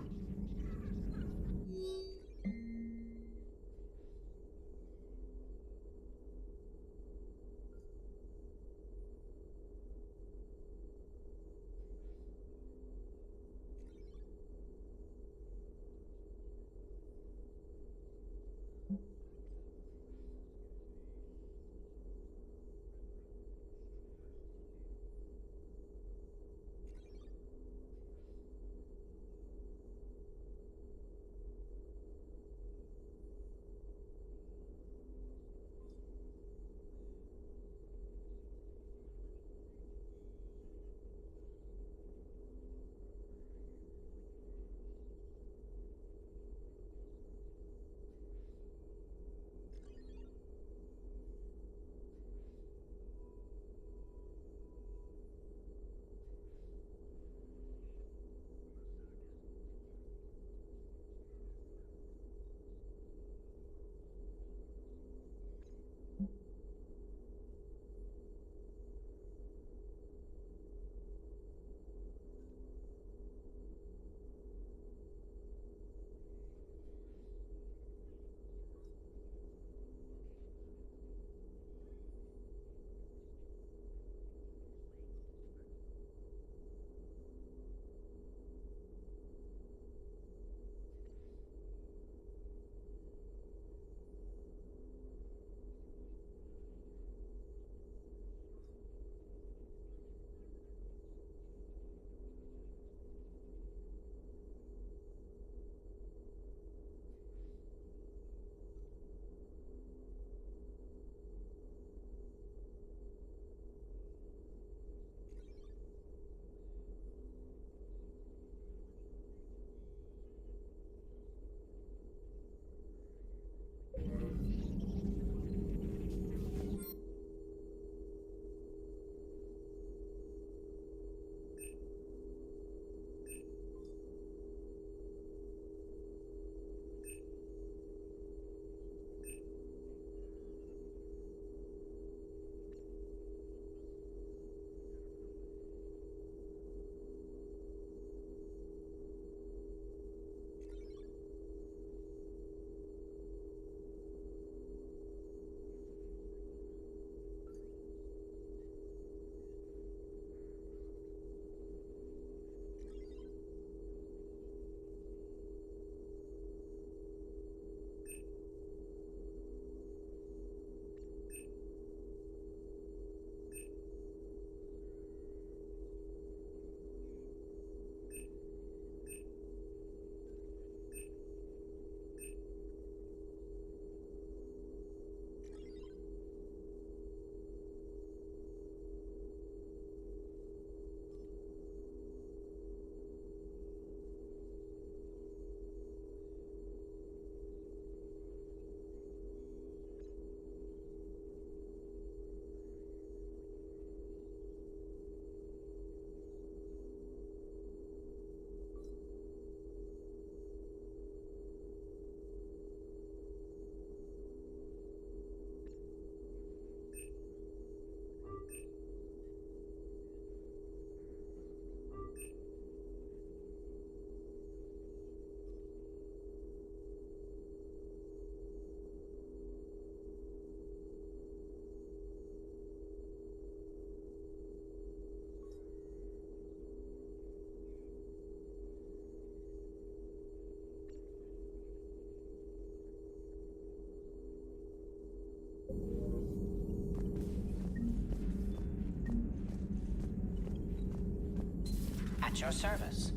At your service.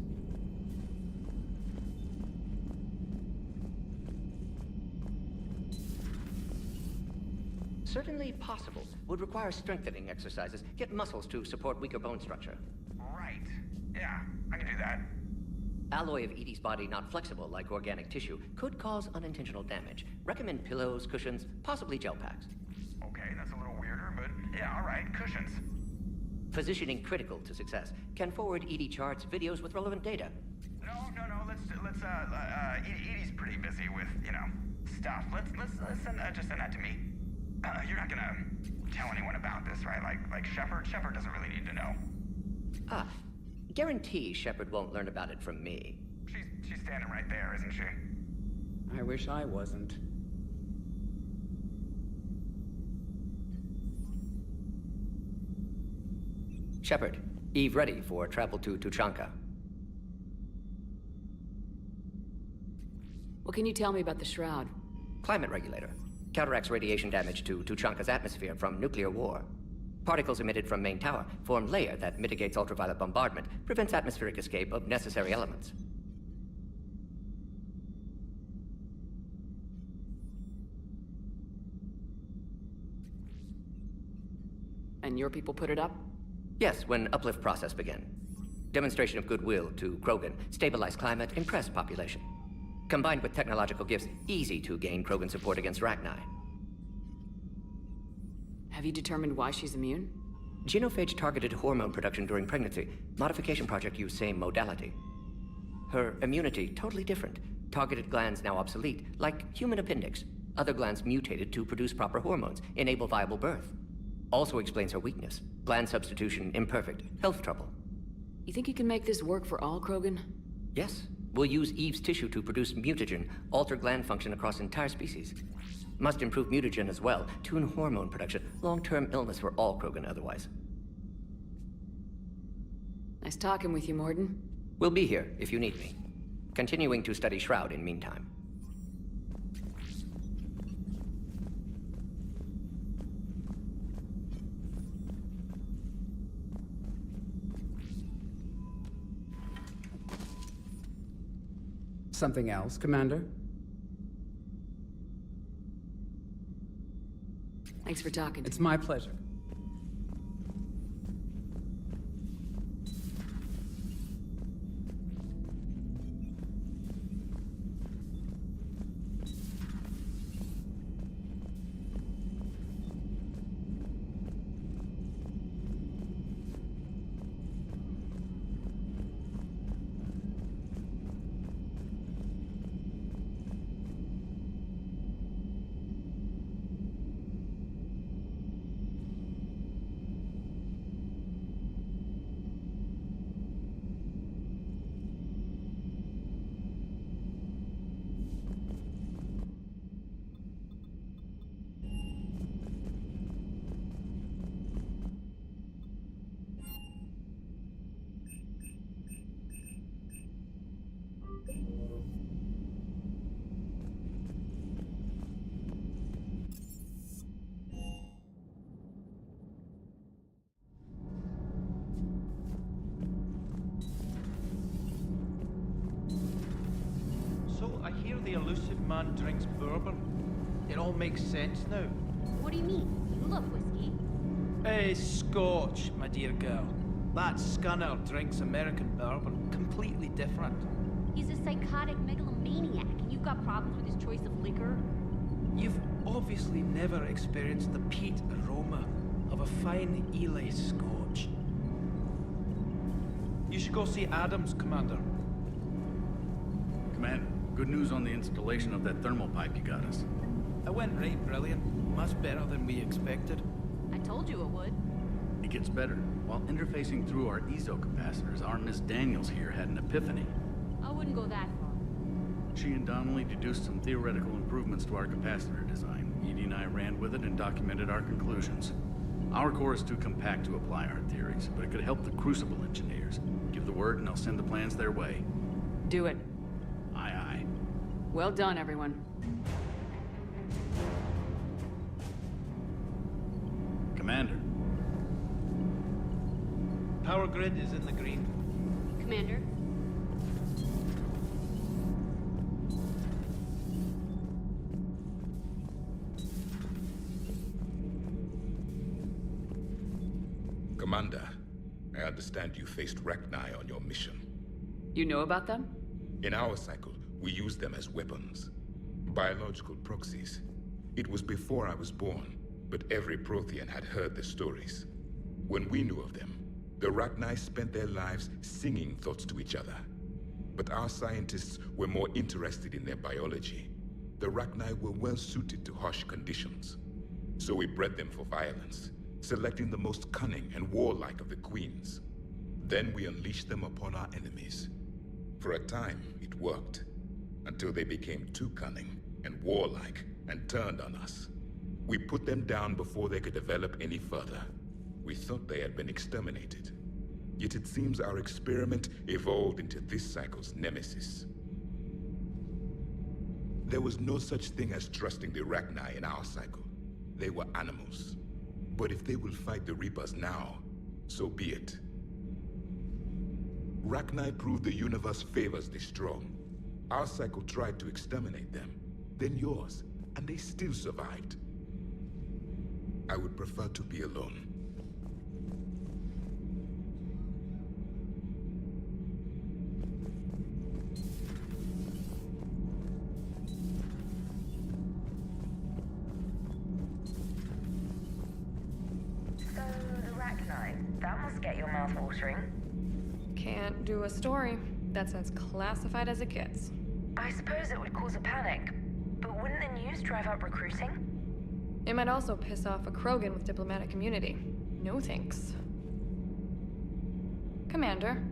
Certainly possible. Would require strengthening exercises. Get muscles to support weaker bone structure. Right. Yeah, I can do that. Alloy of Edie's body not flexible like organic tissue could cause unintentional damage. Recommend pillows, cushions, possibly gel packs. Okay, that's a little weirder, but yeah, all right, cushions. Positioning critical to success. Can forward Edie charts, videos with relevant data. No, let's Edie's pretty busy with, stuff. Let's just send that to me. You're not gonna tell anyone about this, right? Like Shepard doesn't really need to know. Guarantee Shepard won't learn about it from me. She's standing right there, isn't she? I wish I wasn't. Shepard, Eve ready for travel to Tuchanka. What can you tell me about the Shroud? Climate regulator. Counteracts radiation damage to Tuchanka's atmosphere from nuclear war. Particles emitted from main tower form layer that mitigates ultraviolet bombardment, prevents atmospheric escape of necessary elements. And your people put it up? Yes, when uplift process began. Demonstration of goodwill to Krogan, stabilize climate, impress population. Combined with technological gifts, easy to gain Krogan support against Rachni. Have you determined why she's immune? Genophage targeted hormone production during pregnancy. Modification project used same modality. Her immunity totally different. Targeted glands now obsolete, like human appendix. Other glands mutated to produce proper hormones, enable viable birth. Also explains her weakness. Gland substitution imperfect. Health trouble. You think you can make this work for all Krogan? Yes. We'll use Eve's tissue to produce mutagen, alter gland function across entire species. Must improve mutagen as well, tune hormone production. Long-term illness for all Krogan otherwise. Nice talking with you, Mordin. We'll be here if you need me. Continuing to study Shroud in meantime. Something else, Commander? Thanks for talking to me. It's my pleasure. I hear the elusive man drinks bourbon. It all makes sense now. What do you mean? You love whiskey. Scotch, my dear girl. That scunner drinks American bourbon. Completely different. He's a psychotic megalomaniac, and you've got problems with his choice of liquor? You've obviously never experienced the peat aroma of a fine Ely Scotch. You should go see Adams, Commander. Commander, good news on the installation of that thermal pipe you got us. It went right brilliant. Much better than we expected. I told you it would. It gets better. While interfacing through our EZO capacitors, our Miss Daniels here had an epiphany. I wouldn't go that far. She and Donnelly deduced some theoretical improvements to our capacitor design. Edie and I ran with it and documented our conclusions. Our core is too compact to apply our theories, but it could help the Crucible engineers. Give the word and I'll send the plans their way. Do it. Aye, aye. Well done, everyone. Commander. Power grid is in the green. Commander? Commander, I understand you faced Rachni on your mission. You know about them? In our cycle, we use them as weapons. Biological proxies. It was before I was born, but every Prothean had heard the stories. When we knew of them, the Rachni spent their lives singing thoughts to each other. But our scientists were more interested in their biology. The Rachni were well suited to harsh conditions. So we bred them for violence, selecting the most cunning and warlike of the queens. Then we unleashed them upon our enemies. For a time, it worked. Until they became too cunning and warlike and turned on us. We put them down before they could develop any further. We thought they had been exterminated. Yet it seems our experiment evolved into this cycle's nemesis. There was no such thing as trusting the Rachni in our cycle. They were animals. But if they will fight the Reapers now, so be it. Rachni proved the universe favors the strong. Our cycle tried to exterminate them, then yours, and they still survived. I would prefer to be alone. So, the Rachni, that must get your mouth watering. Can't do a story. That's as classified as it gets. I suppose it would cause a panic, but wouldn't the news drive up recruiting? It might also piss off a Krogan with diplomatic immunity. No thanks. Commander.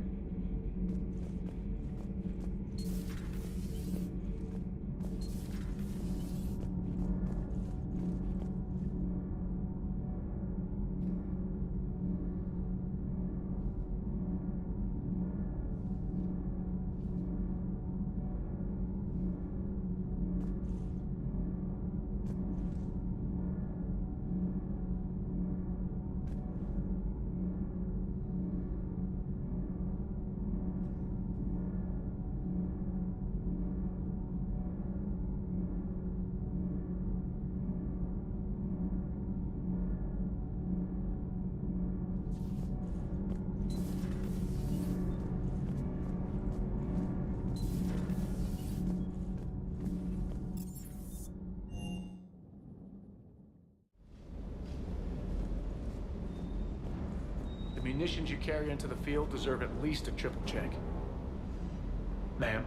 The munitions you carry into the field deserve at least a triple check. Ma'am?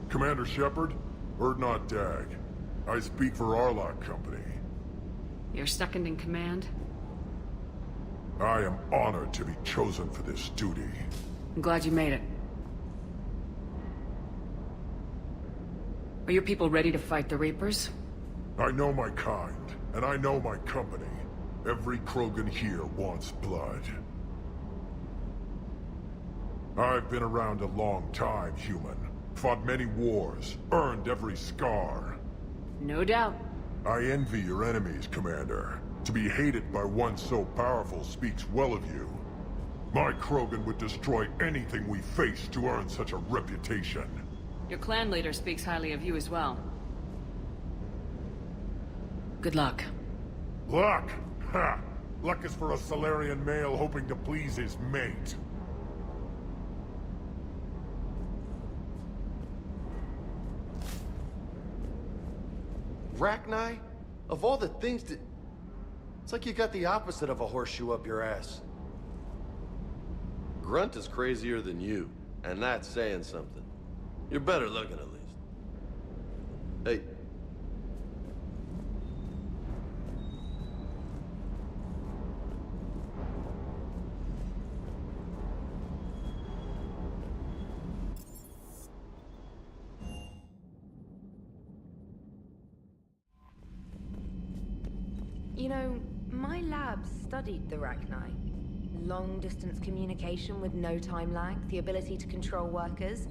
Commander Shepard, Urdnot Dag. I speak for Arlock Company. You're second in command? I am honored to be chosen for this duty. I'm glad you made it. Are your people ready to fight the Reapers? I know my kind, and I know my company. Every Krogan here wants blood. I've been around a long time, human. Fought many wars, earned every scar. No doubt. I envy your enemies, Commander. To be hated by one so powerful speaks well of you. My Krogan would destroy anything we face to earn such a reputation. Your clan leader speaks highly of you as well. Good luck. Luck? Ha! Luck is for a Salarian male hoping to please his mate. Rachni? Of all the things that... It's like you got the opposite of a horseshoe up your ass. Grunt is crazier than you, and that's saying something. You're better looking, at least. Hey. You know, my lab studied the Rachni. Long-distance communication with no time lag, the ability to control workers,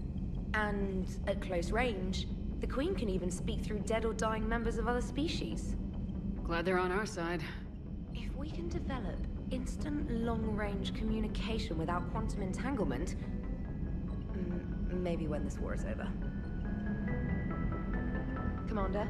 and at close range, the Queen can even speak through dead or dying members of other species. Glad they're on our side. If we can develop instant long-range communication without quantum entanglement, maybe when this war is over. Commander?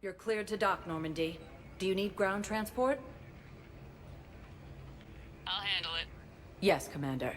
You're cleared to dock, Normandy. Do you need ground transport? I'll handle it. Yes, Commander.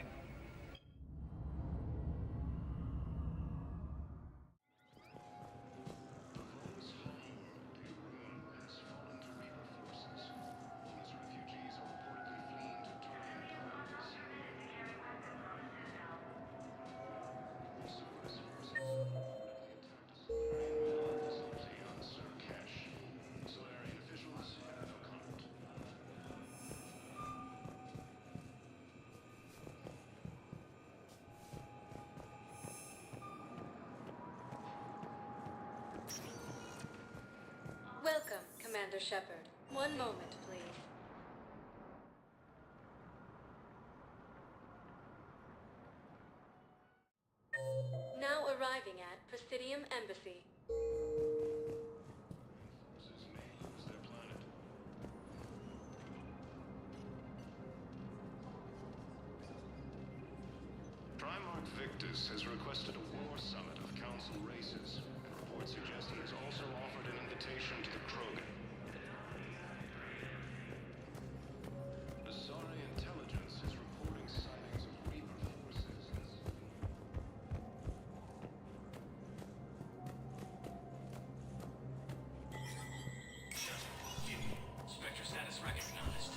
Welcome, Commander Shepard. One moment, please. Now arriving at Presidium Embassy. Primarch Victus has requested a war summit of Council races. Reports suggest he has also offered an invitation to the Krogan. Asari intelligence is reporting sightings of Reaper forces. Spectre status recognized.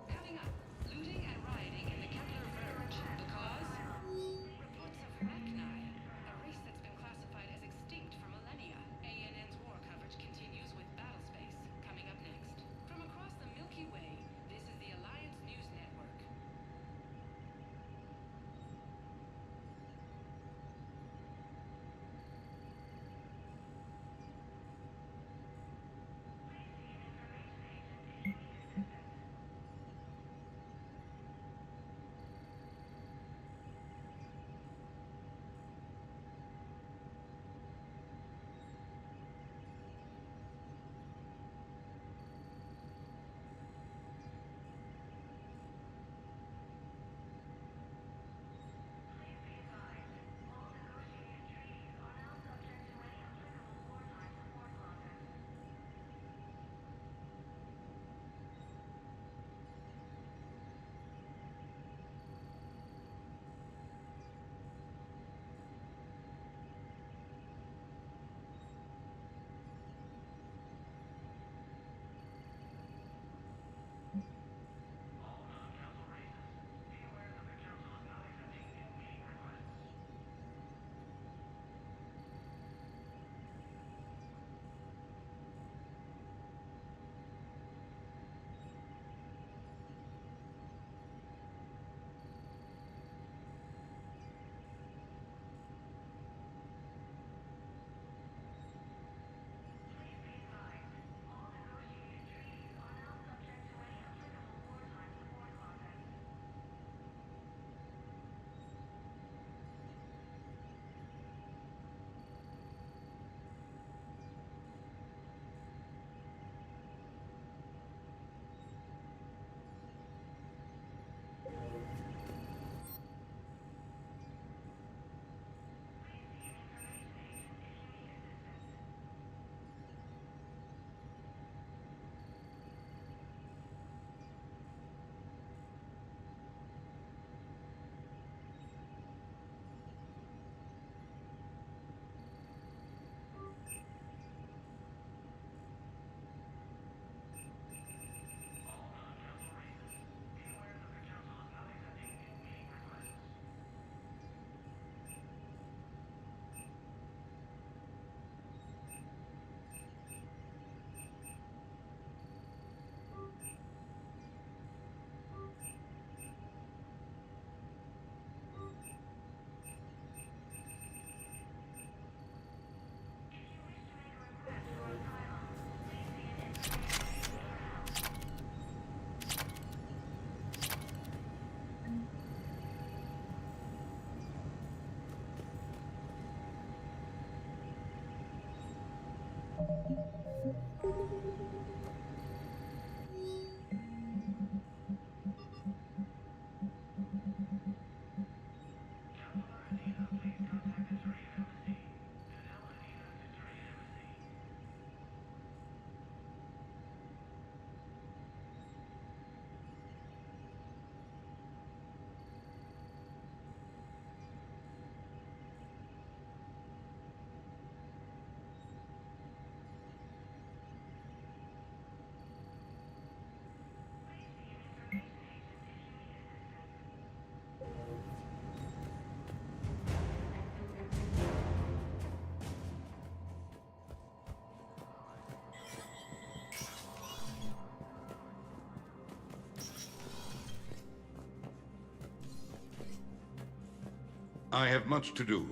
Coming up, looting and rioting in the Kepler Verge. The cause? Reports of Rachni, a race that's been classified as extinct for millennia. ANN's war coverage continues with Battlespace, coming up next. From across the Milky Way, this is the Alliance News Network. I have much to do.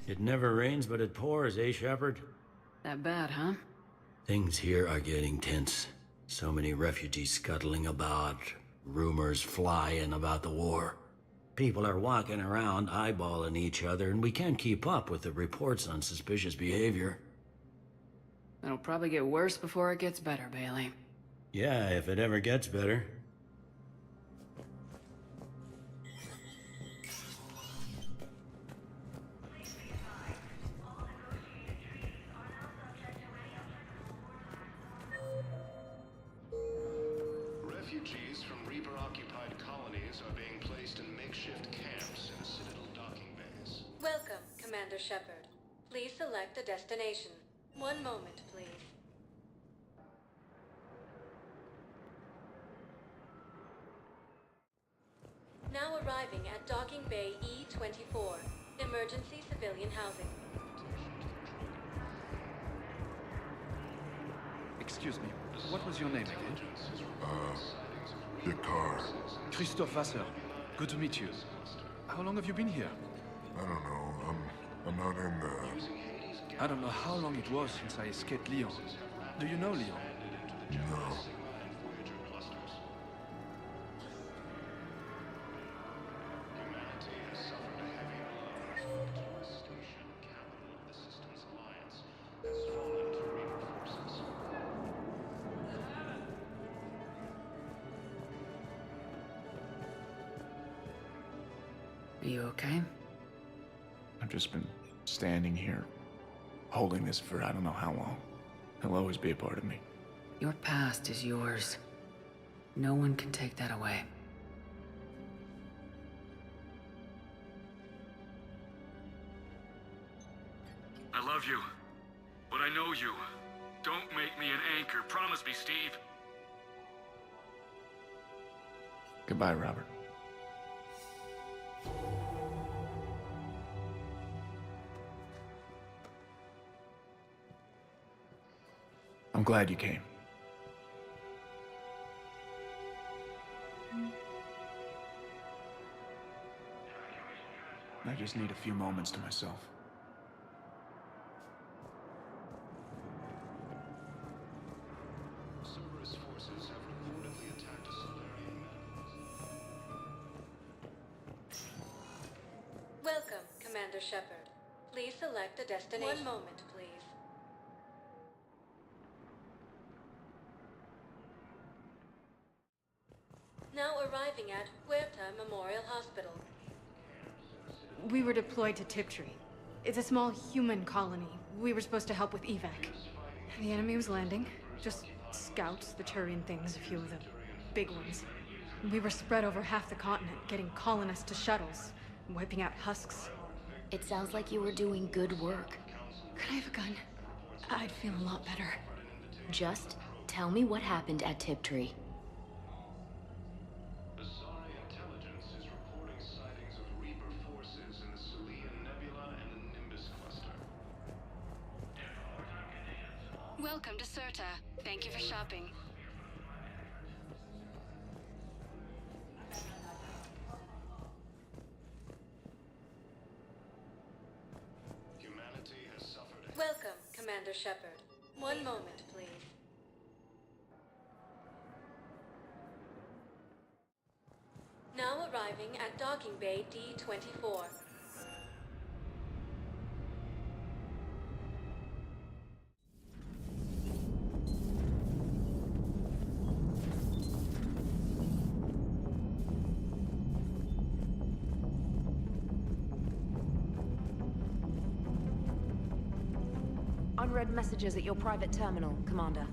It never rains, but it pours, eh, Shepard? That bad, huh? Things here are getting tense. So many refugees scuttling about, rumors flying about the war. People are walking around eyeballing each other, and we can't keep up with the reports on suspicious behavior. It'll probably get worse before it gets better, Bailey. Yeah, if it ever gets better. Refugees from Reaper-occupied colonies are being placed in makeshift camps in Citadel docking bays. Welcome, Commander Shepard. Please select a destination. One moment, please. Now arriving at Docking Bay E-24. Emergency civilian housing. Excuse me, what was your name again? Dakar. Christophe Vasseur. Good to meet you. How long have you been here? I don't know. I'm not in the... I don't know how long it was since I escaped Lyon. Do you know Lyon? No. Are you okay? I've just been standing here, holding this for I don't know how long. He'll always be a part of me. Your past is yours. No one can take that away. I love you, but I know you. Don't make me an anchor. Promise me, Steve. Goodbye, Robert. I'm glad you came. I just need a few moments to myself. Cerberus forces have reportedly attacked a Solarian. Welcome, Commander Shepard. Please select a destination. One moment, please. Now arriving at Huerta Memorial Hospital. We were deployed to Tiptree. It's a small human colony. We were supposed to help with evac. The enemy was landing. Just scouts, the Turian things, a few of the big ones. We were spread over half the continent, getting colonists to shuttles, wiping out husks. It sounds like you were doing good work. Could I have a gun? I'd feel a lot better. Just tell me what happened at Tiptree. Asari intelligence is reporting sightings of Reaper forces in the Selian Nebula and the Nimbus cluster. Welcome to Serta. Thank you for shopping. Humanity has suffered a... Welcome, Commander Shepard. One moment, please. Now arriving at Docking Bay D-24. Unread messages at your private terminal, Commander.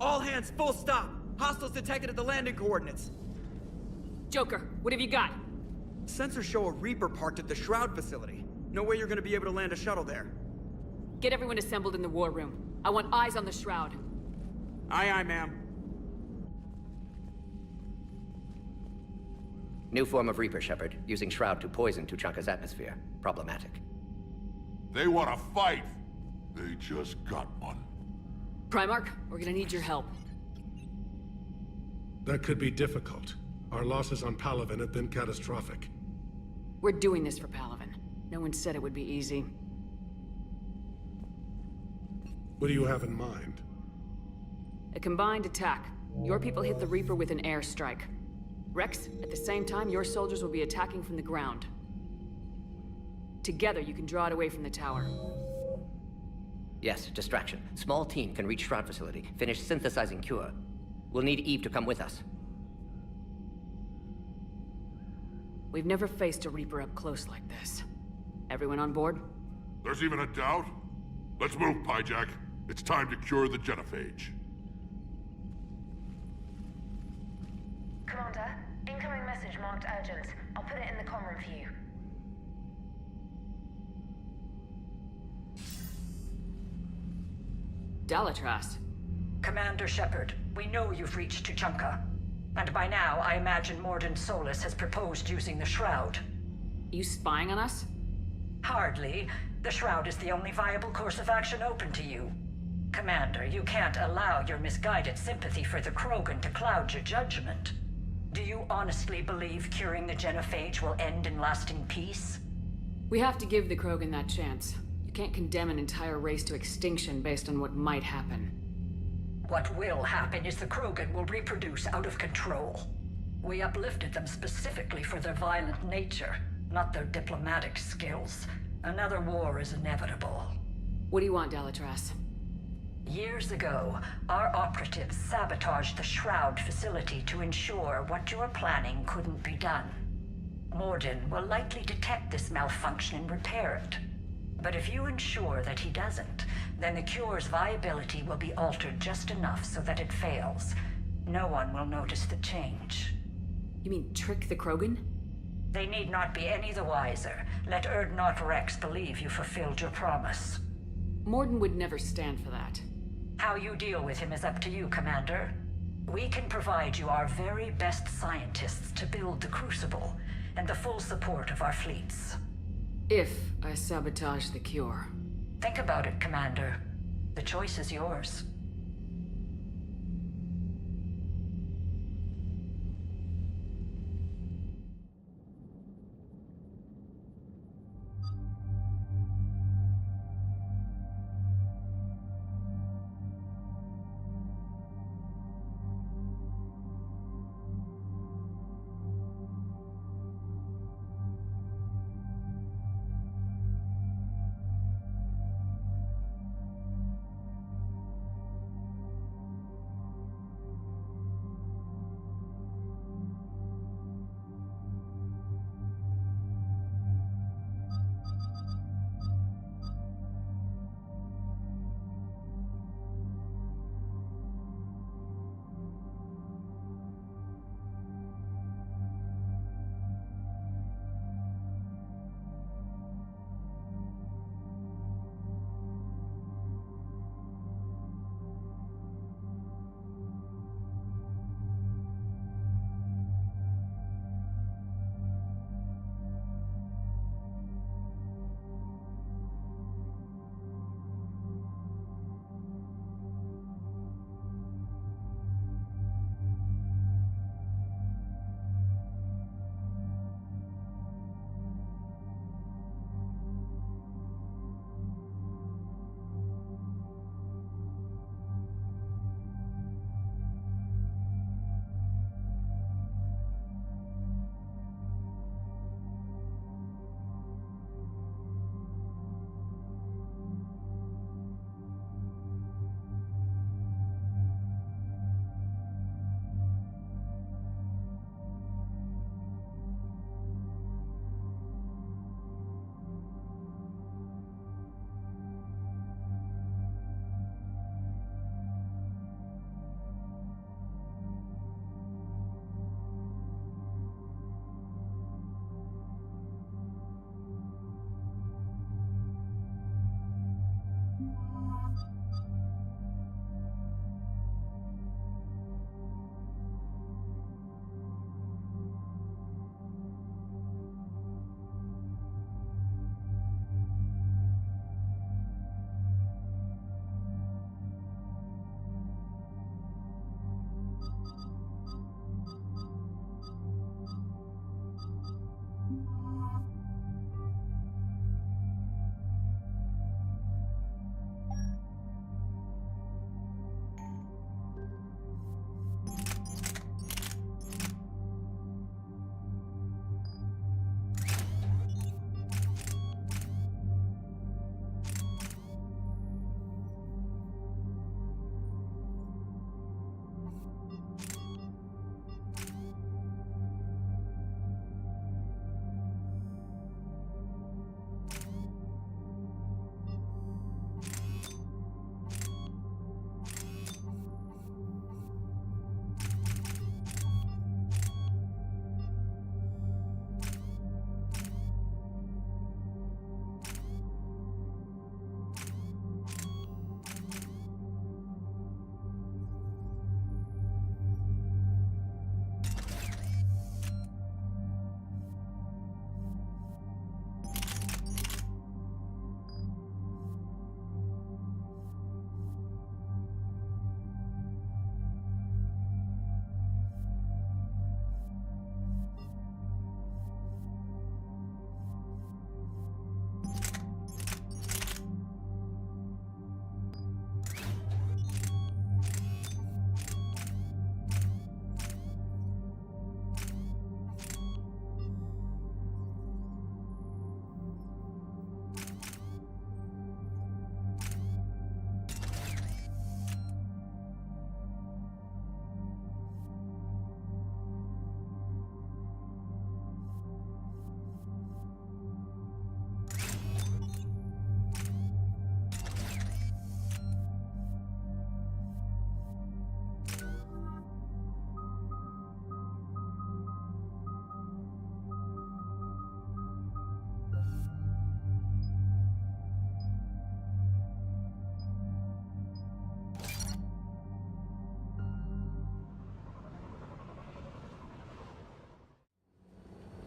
All hands, full stop! Hostiles detected at the landing coordinates. Joker, what have you got? Sensors show a Reaper parked at the Shroud facility. No way you're gonna be able to land a shuttle there. Get everyone assembled in the war room. I want eyes on the Shroud. Aye, aye, ma'am. New form of Reaper, Shepard. Using Shroud to poison Tuchanka's atmosphere. Problematic. They want to fight! They just got one. Primarch, we're gonna need your help. That could be difficult. Our losses on Palaven have been catastrophic. We're doing this for Palaven. No one said it would be easy. What do you have in mind? A combined attack. Your people hit the Reaper with an airstrike. Rex, at the same time, your soldiers will be attacking from the ground. Together, you can draw it away from the tower. Yes, distraction. Small team can reach Shroud facility. Finish synthesizing cure. We'll need Eve to come with us. We've never faced a Reaper up close like this. Everyone on board? There's even a doubt? Let's move, Pyjak. It's time to cure the genophage. Commander, incoming message marked urgent. I'll put it in the comm room for you. Dalatras. Commander Shepard, we know you've reached Tuchanka. And by now, I imagine Mordin Solus has proposed using the Shroud. You spying on us? Hardly. The Shroud is the only viable course of action open to you. Commander, you can't allow your misguided sympathy for the Krogan to cloud your judgment. Do you honestly believe curing the genophage will end in lasting peace? We have to give the Krogan that chance. You can't condemn an entire race to extinction based on what might happen. What will happen is the Krogan will reproduce out of control. We uplifted them specifically for their violent nature, not their diplomatic skills. Another war is inevitable. What do you want, Dalatras? Years ago, our operatives sabotaged the Shroud facility to ensure what you were planning couldn't be done. Mordin will likely detect this malfunction and repair it. But if you ensure that he doesn't, then the cure's viability will be altered just enough so that it fails. No one will notice the change. You mean trick the Krogan? They need not be any the wiser. Let Urdnot Rex believe you fulfilled your promise. Mordin would never stand for that. How you deal with him is up to you, Commander. We can provide you our very best scientists to build the Crucible, and the full support of our fleets. If I sabotage the cure. Think about it, Commander. The choice is yours.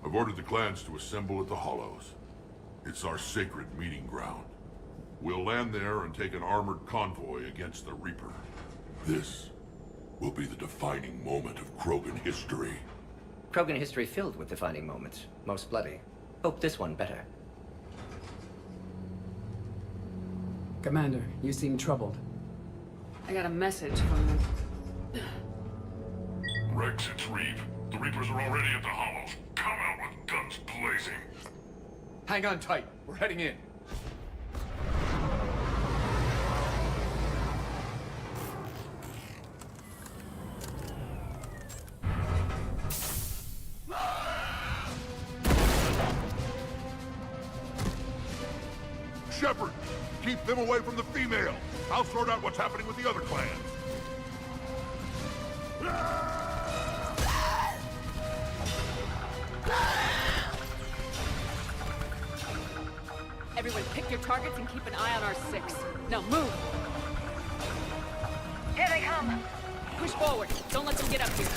I've ordered the clans to assemble at the Hollows. It's our sacred meeting ground. We'll land there and take an armored convoy against the Reaper. This will be the defining moment of Krogan history. Krogan history filled with defining moments. Most bloody. Hope this one better. Commander, you seem troubled. I got a message from them. Rex, it's Reeve. The Reapers are already at the Hollows. Come out with guns blazing. Hang on tight. We're heading in. Shepard, keep them away from the female. I'll sort out what's happening with the other clans. Everyone pick your targets and keep an eye on our 6. Now move! Here they come! Push forward. Don't let them get up here.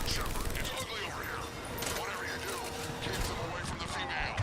Shepard, it's ugly over here. Whatever you do, keep them away from the female.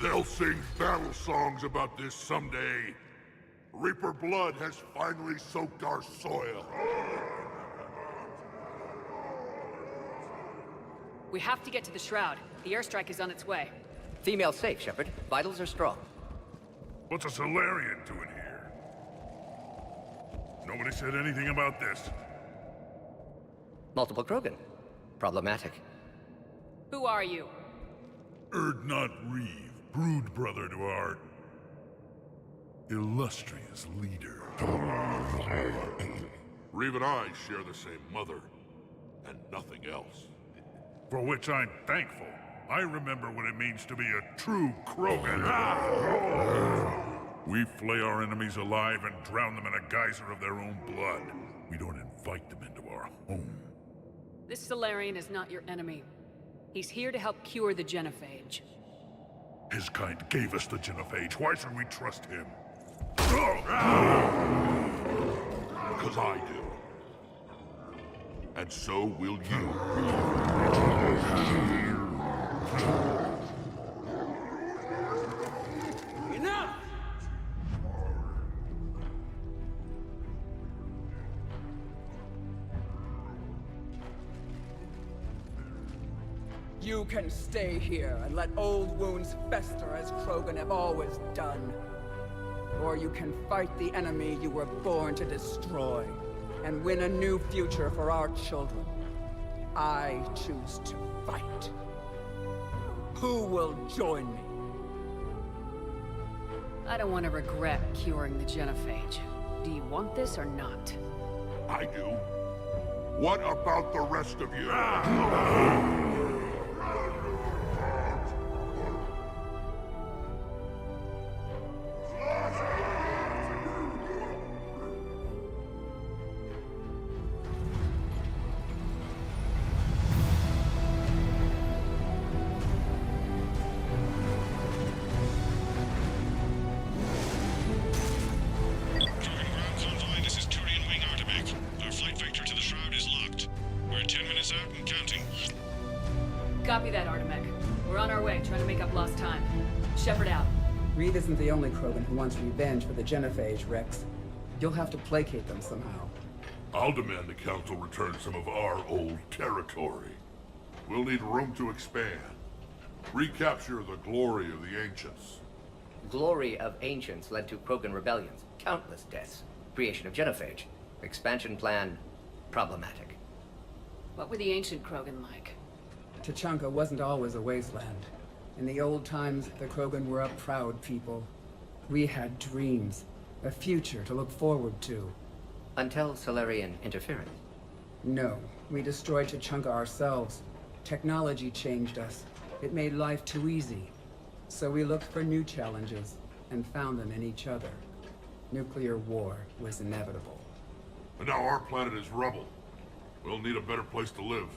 They'll sing battle songs about this someday. Reaper blood has finally soaked our soil. We have to get to the Shroud. The airstrike is on its way. Female safe, Shepard. Vitals are strong. What's a Solarian doing here? Nobody said anything about this. Multiple Krogan. Problematic. Who are you? Urdnot Reeve, brood brother to our illustrious leader. Reeve and I share the same mother, and nothing else. For which I'm thankful. I remember what it means to be a true Krogan. We flay our enemies alive and drown them in a geyser of their own blood. We don't invite them into our home. This Solarian is not your enemy. He's here to help cure the Genophage. His kind gave us the Genophage. Why should we trust him? Because I do. And so will you. Enough! You can stay here and let old wounds fester as Krogan have always done. Or you can fight the enemy you were born to destroy, and win a new future for our children. I choose to fight. Who will join me? I don't want to regret curing the Genophage. Do you want this or not? I do. What about the rest of you? Copy that, Artemek. We're on our way, trying to make up lost time. Shepard out. Reeve isn't the only Krogan who wants revenge for the Genophage, Rex. You'll have to placate them somehow. I'll demand the Council return some of our old territory. We'll need room to expand. Recapture the glory of the Ancients. Glory of Ancients led to Krogan rebellions, countless deaths, creation of Genophage. Expansion plan, problematic. What were the ancient Krogan like? Tuchanka wasn't always a wasteland. In the old times, the Krogan were a proud people. We had dreams, a future to look forward to. Until Solarian interference. No, we destroyed Tuchanka ourselves. Technology changed us. It made life too easy. So we looked for new challenges, and found them in each other. Nuclear war was inevitable. And now our planet is rubble. We'll need a better place to live.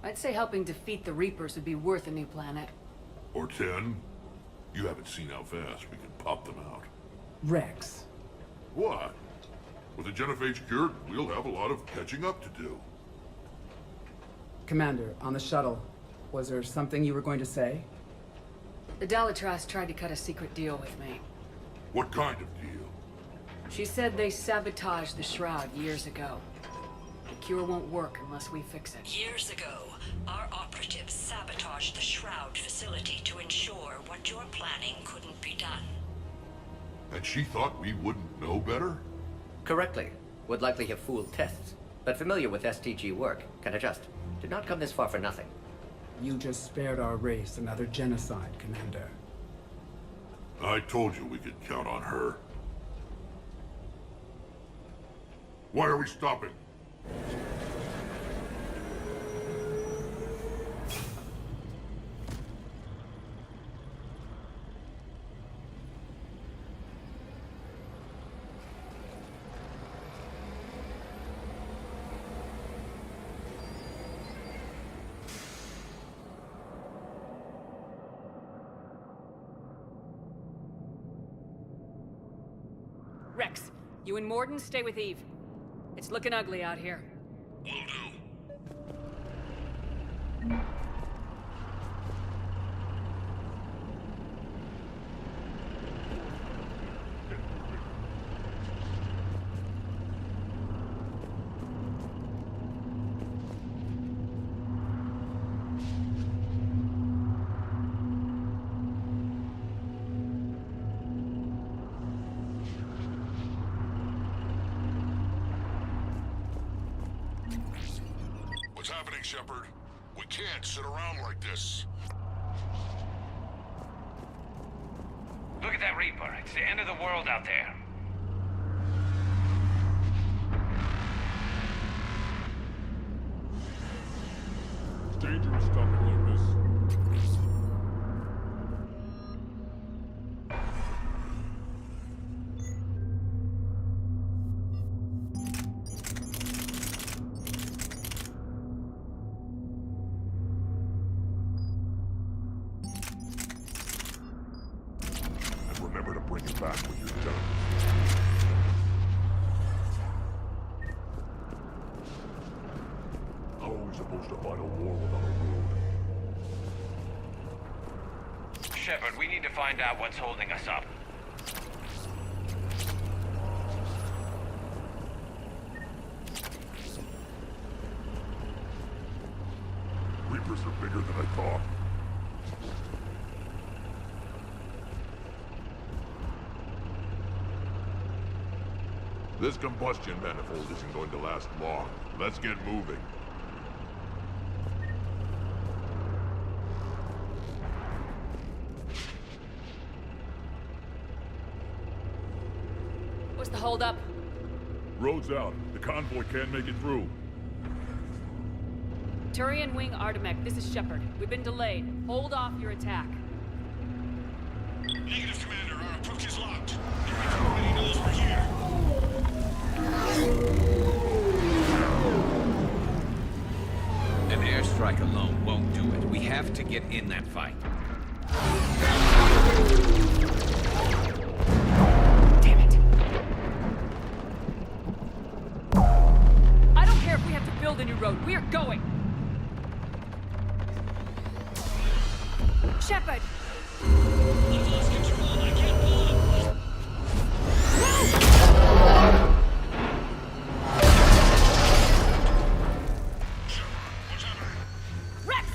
I'd say helping defeat the Reapers would be worth a new planet. Or 10. You haven't seen how fast we can pop them out. Rex. What? With the Genophage cured, we'll have a lot of catching up to do. Commander, on the shuttle, was there something you were going to say? The Dalatrass tried to cut a secret deal with me. What kind of deal? She said they sabotaged the Shroud years ago. The cure won't work unless we fix it. Years ago, our operatives sabotaged the Shroud facility to ensure what you're planning couldn't be done. And she thought we wouldn't know better? Correctly. Would likely have fooled tests. But familiar with STG work, can adjust. Did not come this far for nothing. You just spared our race another genocide, Commander. I told you we could count on her. Why are we stopping? Rex, you and Mordin stay with Eve. It's looking ugly out here. Will do. What's happening, Shepard? We can't sit around like this. Look at that Reaper. It's the end of the world out there. It's dangerous stopping like this. Remember to bring it back when you're done. How are we supposed to fight a war without a road? Shepard, we need to find out what's holding us up. Reapers are bigger than I thought. This combustion manifold isn't going to last long. Let's get moving. What's the holdup? Road's out. The convoy can't make it through. Turian Wing Artemek, this is Shepard. We've been delayed. Hold off your attack. Negative, Commander. Our approach is locked. The Reaper already knows we're here. An airstrike alone won't do it. We have to get in that fight. Damn it! I don't care if we have to build a new road. We are going! Shepard! I've lost control. I can't pull up. Rex!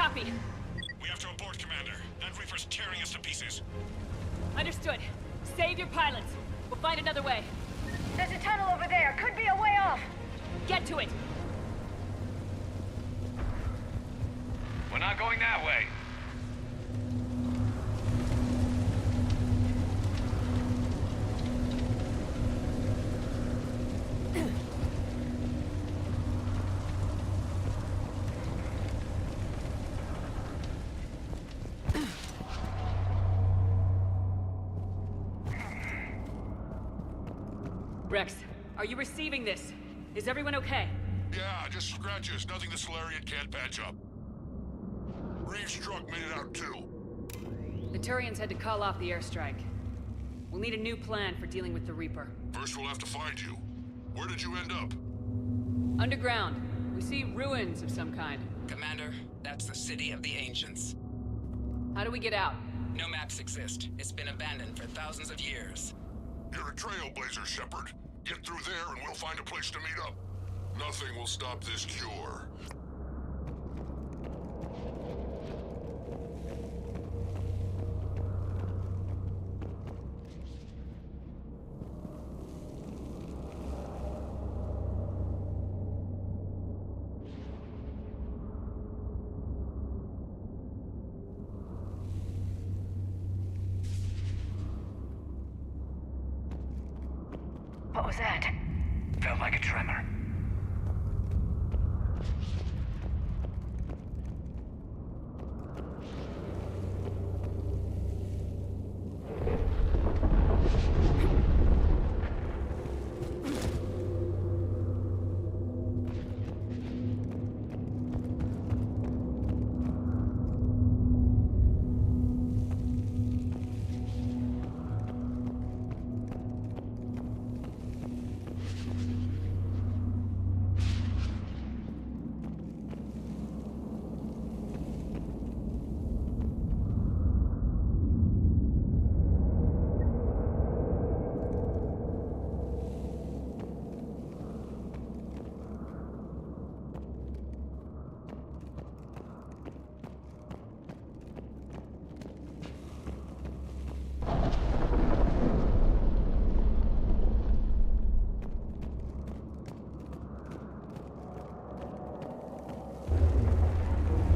Copy. We have to abort, Commander. That Reaper's tearing us to pieces. Understood. Save your pilots. We'll find another way. There's a tunnel over there. Could be a way off. Get to it. We're not going that way. Rex, are you receiving this? Is everyone okay? Yeah, just scratches. Nothing the Solarian can't patch up. Reeves' truck made it out too. The Turians had to call off the airstrike. We'll need a new plan for dealing with the Reaper. First we'll have to find you. Where did you end up? Underground. We see ruins of some kind. Commander, that's the City of the Ancients. How do we get out? No maps exist. It's been abandoned for thousands of years. You're a trailblazer, Shepard. Get through there and we'll find a place to meet up. Nothing will stop this cure. What was that? Felt like a tremor.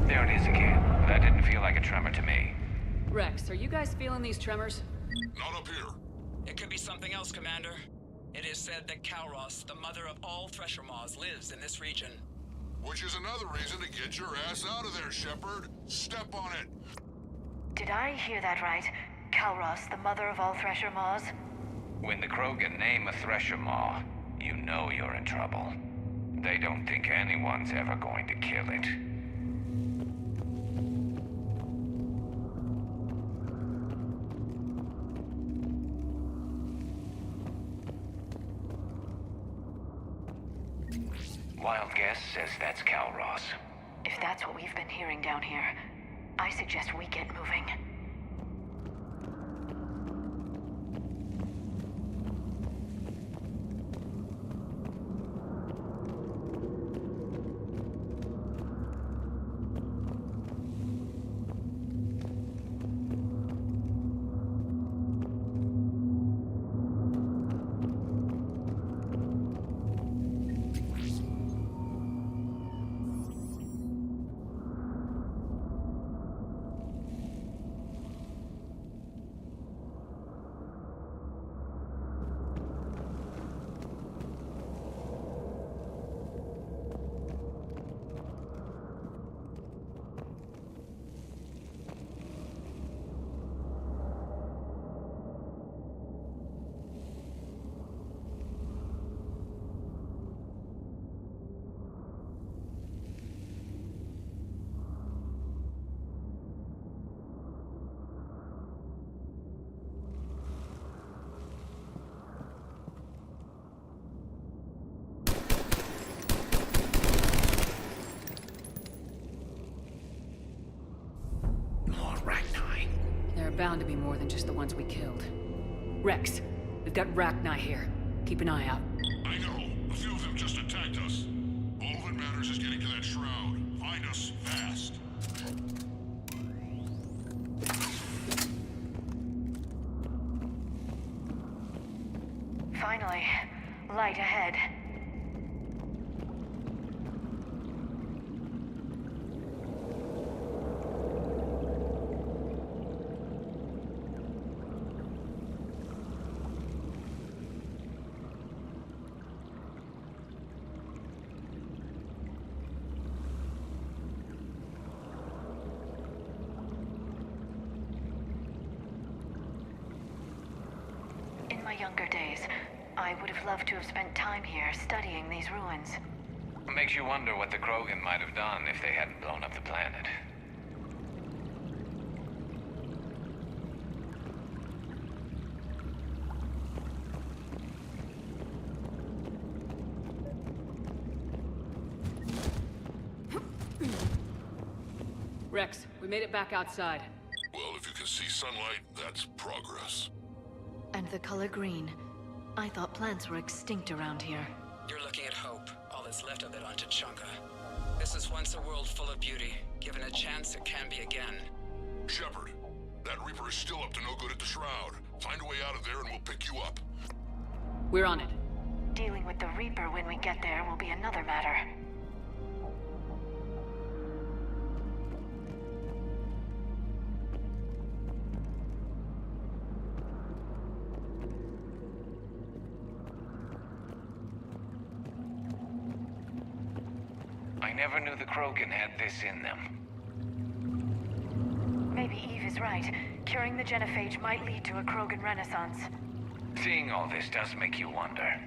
There it is again. That didn't feel like a tremor to me. Rex, are you guys feeling these tremors? Not up here. It could be something else, Commander. It is said that Kalros, the mother of all Thresher Maws, lives in this region. Which is another reason to get your ass out of there, Shepard. Step on it. Did I hear that right? Kalros, the mother of all Thresher Maws? When the Krogan name a Thresher Maw, you know you're in trouble. They don't think anyone's ever going to kill it. Wild guess says that's Kalros. If that's what we've been hearing down here, I suggest we get moving. Bound to be more than just the ones we killed. Rex, we've got Rachni here. Keep an eye out. I know. A few of them just attacked us. All that matters is getting to that shroud. Find us fast. Finally, light ahead. In my younger days, I would have loved to have spent time here studying these ruins. Makes you wonder what the Krogan might have done if they hadn't blown up the planet. Rex, we made it back outside. Well, if you can see sunlight, that's progress. And the color green. I thought plants were extinct around here. You're looking at hope, all that's left of it on Tuchanka. This is once a world full of beauty. Given a chance, it can be again. Shepard, that Reaper is still up to no good at the Shroud. Find a way out of there and we'll pick you up. We're on it. Dealing with the Reaper when we get there will be another matter. I never knew the Krogan had this in them. Maybe Eve is right. Curing the genophage might lead to a Krogan renaissance. Seeing all this does make you wonder.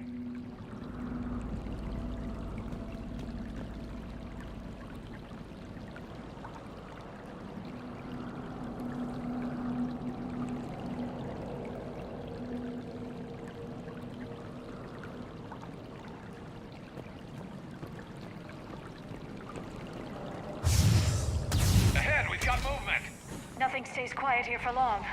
Ahead, we've got movement! Nothing stays quiet here for long.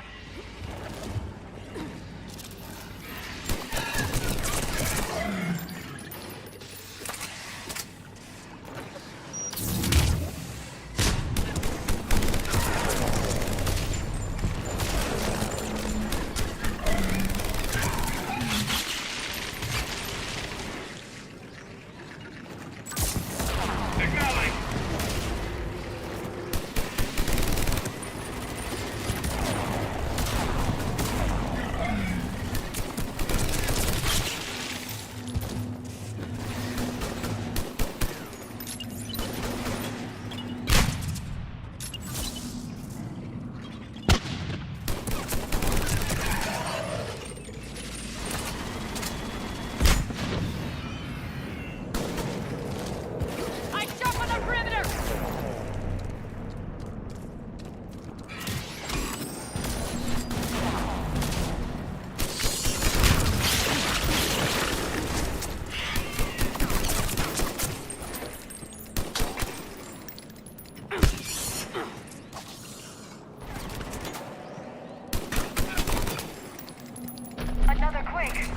Another quake.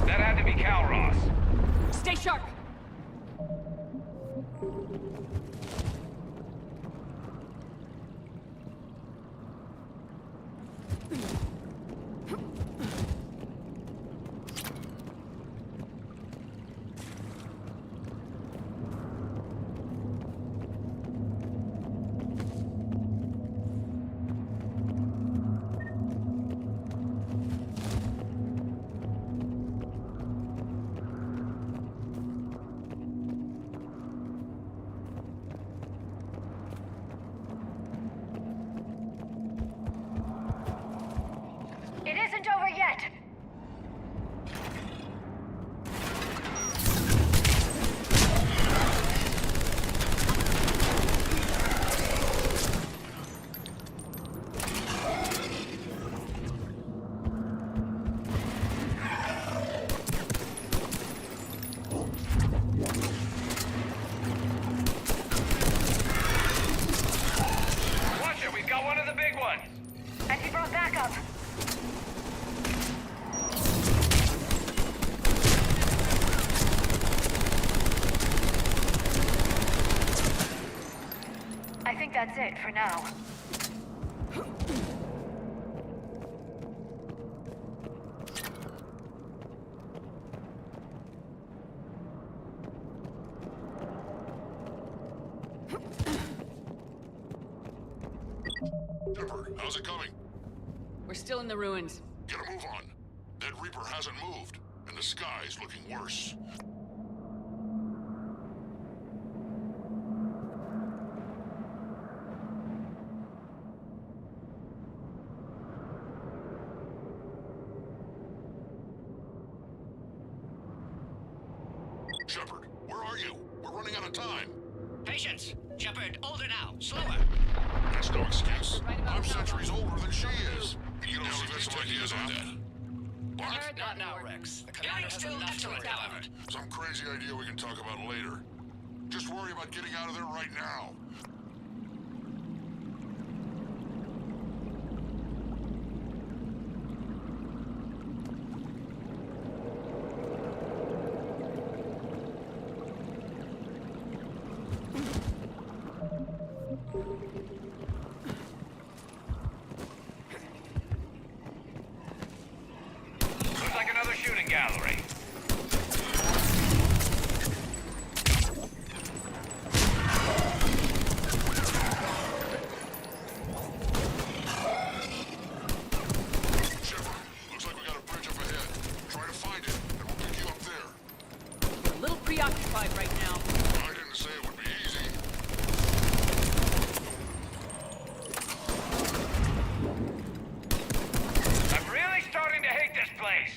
That had to be Calros. Stay sharp! that's it for now. Shepard, how's it coming? We're still in the ruins. Get a move on. That Reaper hasn't moved, and the sky's looking worse. Shepard, where are you? We're running out of time. Patience! Shepard, older now. Slower. That's no excuse. I'm centuries older than she is. And you don't seem to some ideas on that. What? Not now, Rex. The commander has enough to recover. Some crazy idea we can talk about later. Just worry about getting out of there right now. Looks like another shooting gallery. Shepard, looks like we got a bridge up ahead. Try to find it, and we'll pick you up there. We're a little preoccupied right now. I didn't say it would be easy. I'm really starting to hate this place.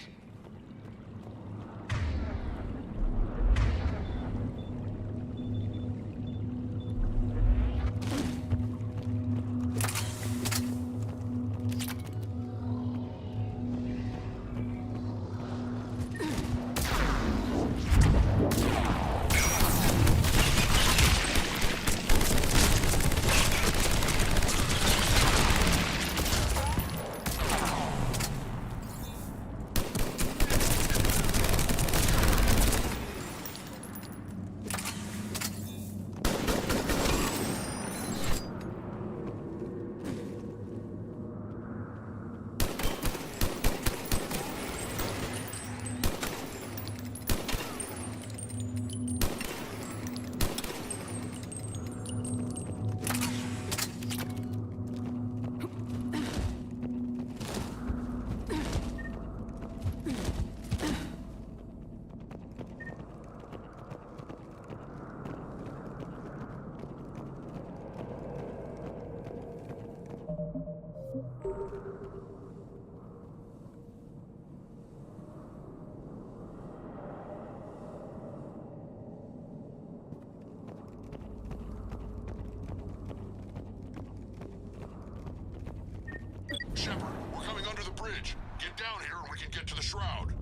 Shepard, we're coming under the bridge. Get down here and we can get to the shroud.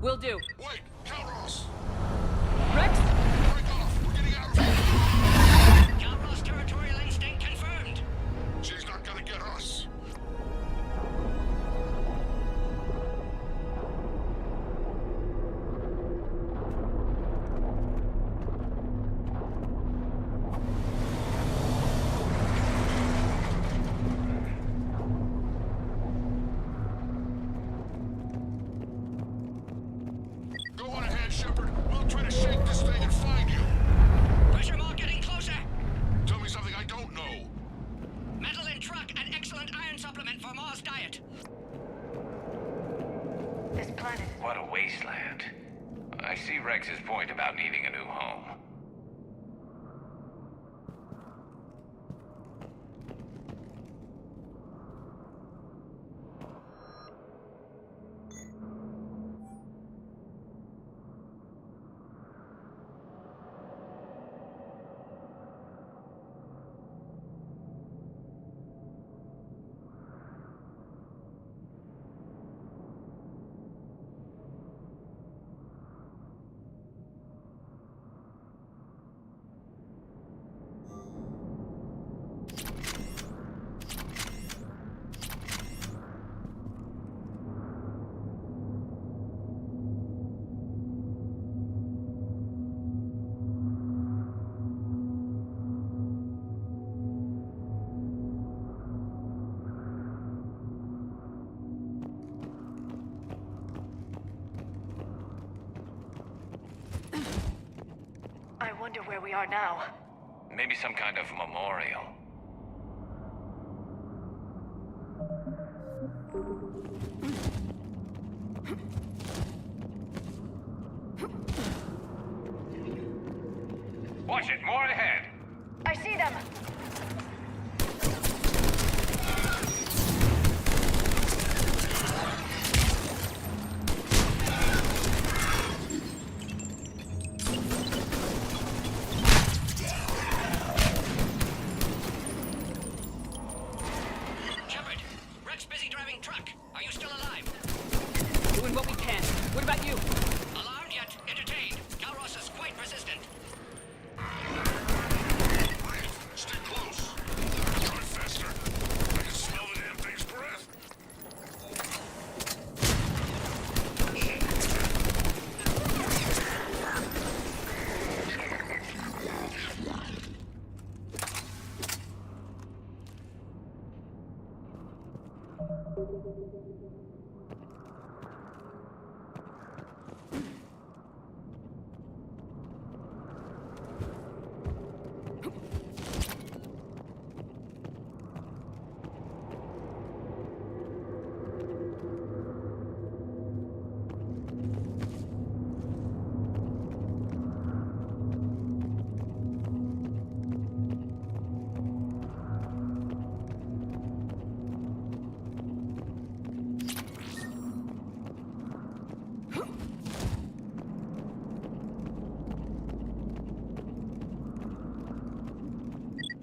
Will do. Wait, Calros! Rex? Break off! We're getting out of here! Calros territorial instinct confirmed. She's not gonna get us. Go on ahead, Shepard. We'll try to shake this thing and find you. Pressure mark getting closer. Tell me something I don't know. Metal in truck and excellent iron supplement for Mars diet. This planet. What a wasteland. I see Rex's point about needing a new home. wonder where we are now. Maybe some kind of memorial. Watch it, more ahead. I see them! Shepard, Rex busy driving truck. Are you still alive? Doing what we can. What about you? Alarmed yet entertained. Calros is quite persistent. Stay close. Drive faster. I can smell the damn thing's breath.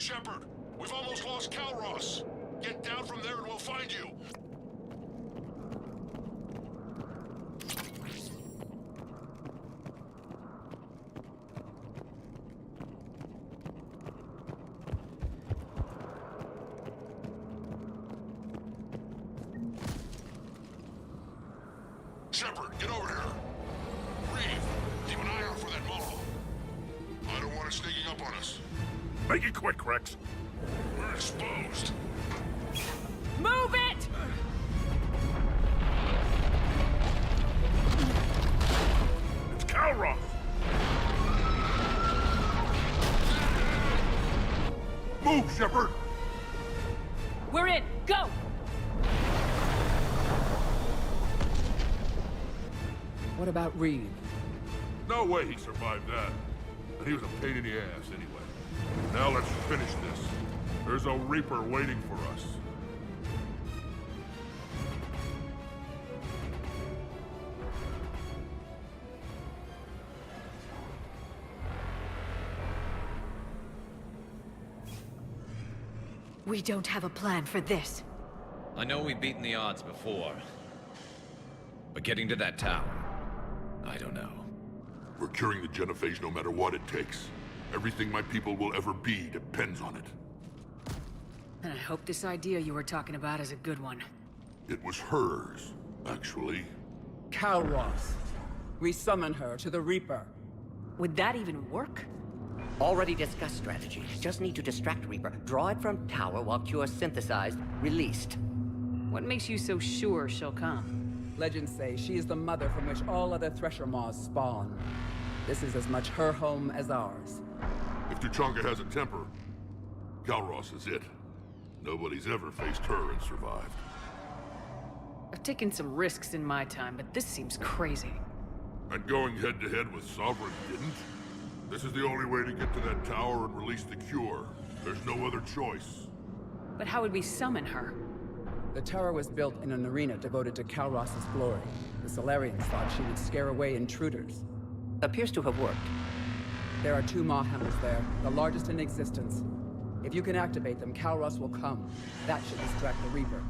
Shepard, we've almost lost Calros. Get down from there and we'll find you. Shepard, get over here. Reeve, keep an eye out for that Maw. I don't want it sneaking up on us. Make it quick, Rex. We're exposed. Move it! It's Calros! Move, Shepard! We're in. Go! What about Reeve? No way he survived that. And he was a pain in the ass anyway. Now let's finish this. There's a Reaper waiting for us. We don't have a plan for this. I know we've beaten the odds before. But getting to that tower, I don't know. We're curing the genophage no matter what it takes. Everything my people will ever be depends on it. And I hope this idea you were talking about is a good one. It was hers, actually. Calros. We summon her to the Reaper. Would that even work? Already discussed strategy. Just need to distract Reaper. Draw it from tower while Cure synthesized, released. What makes you so sure she'll come? Legends say she is the mother from which all other Thresher Maws spawn. This is as much her home as ours. If Tuchanka has a temper, Calros is it. Nobody's ever faced her and survived. I've taken some risks in my time, but this seems crazy. And going head-to-head with Sovereign didn't? This is the only way to get to that tower and release the Cure. There's no other choice. But how would we summon her? The tower was built in an arena devoted to Calros' glory. The Solarians thought she would scare away intruders. Appears to have worked. There are 2 Maw hammers there, the largest in existence. If you can activate them, Calros will come. That should distract the Reaper.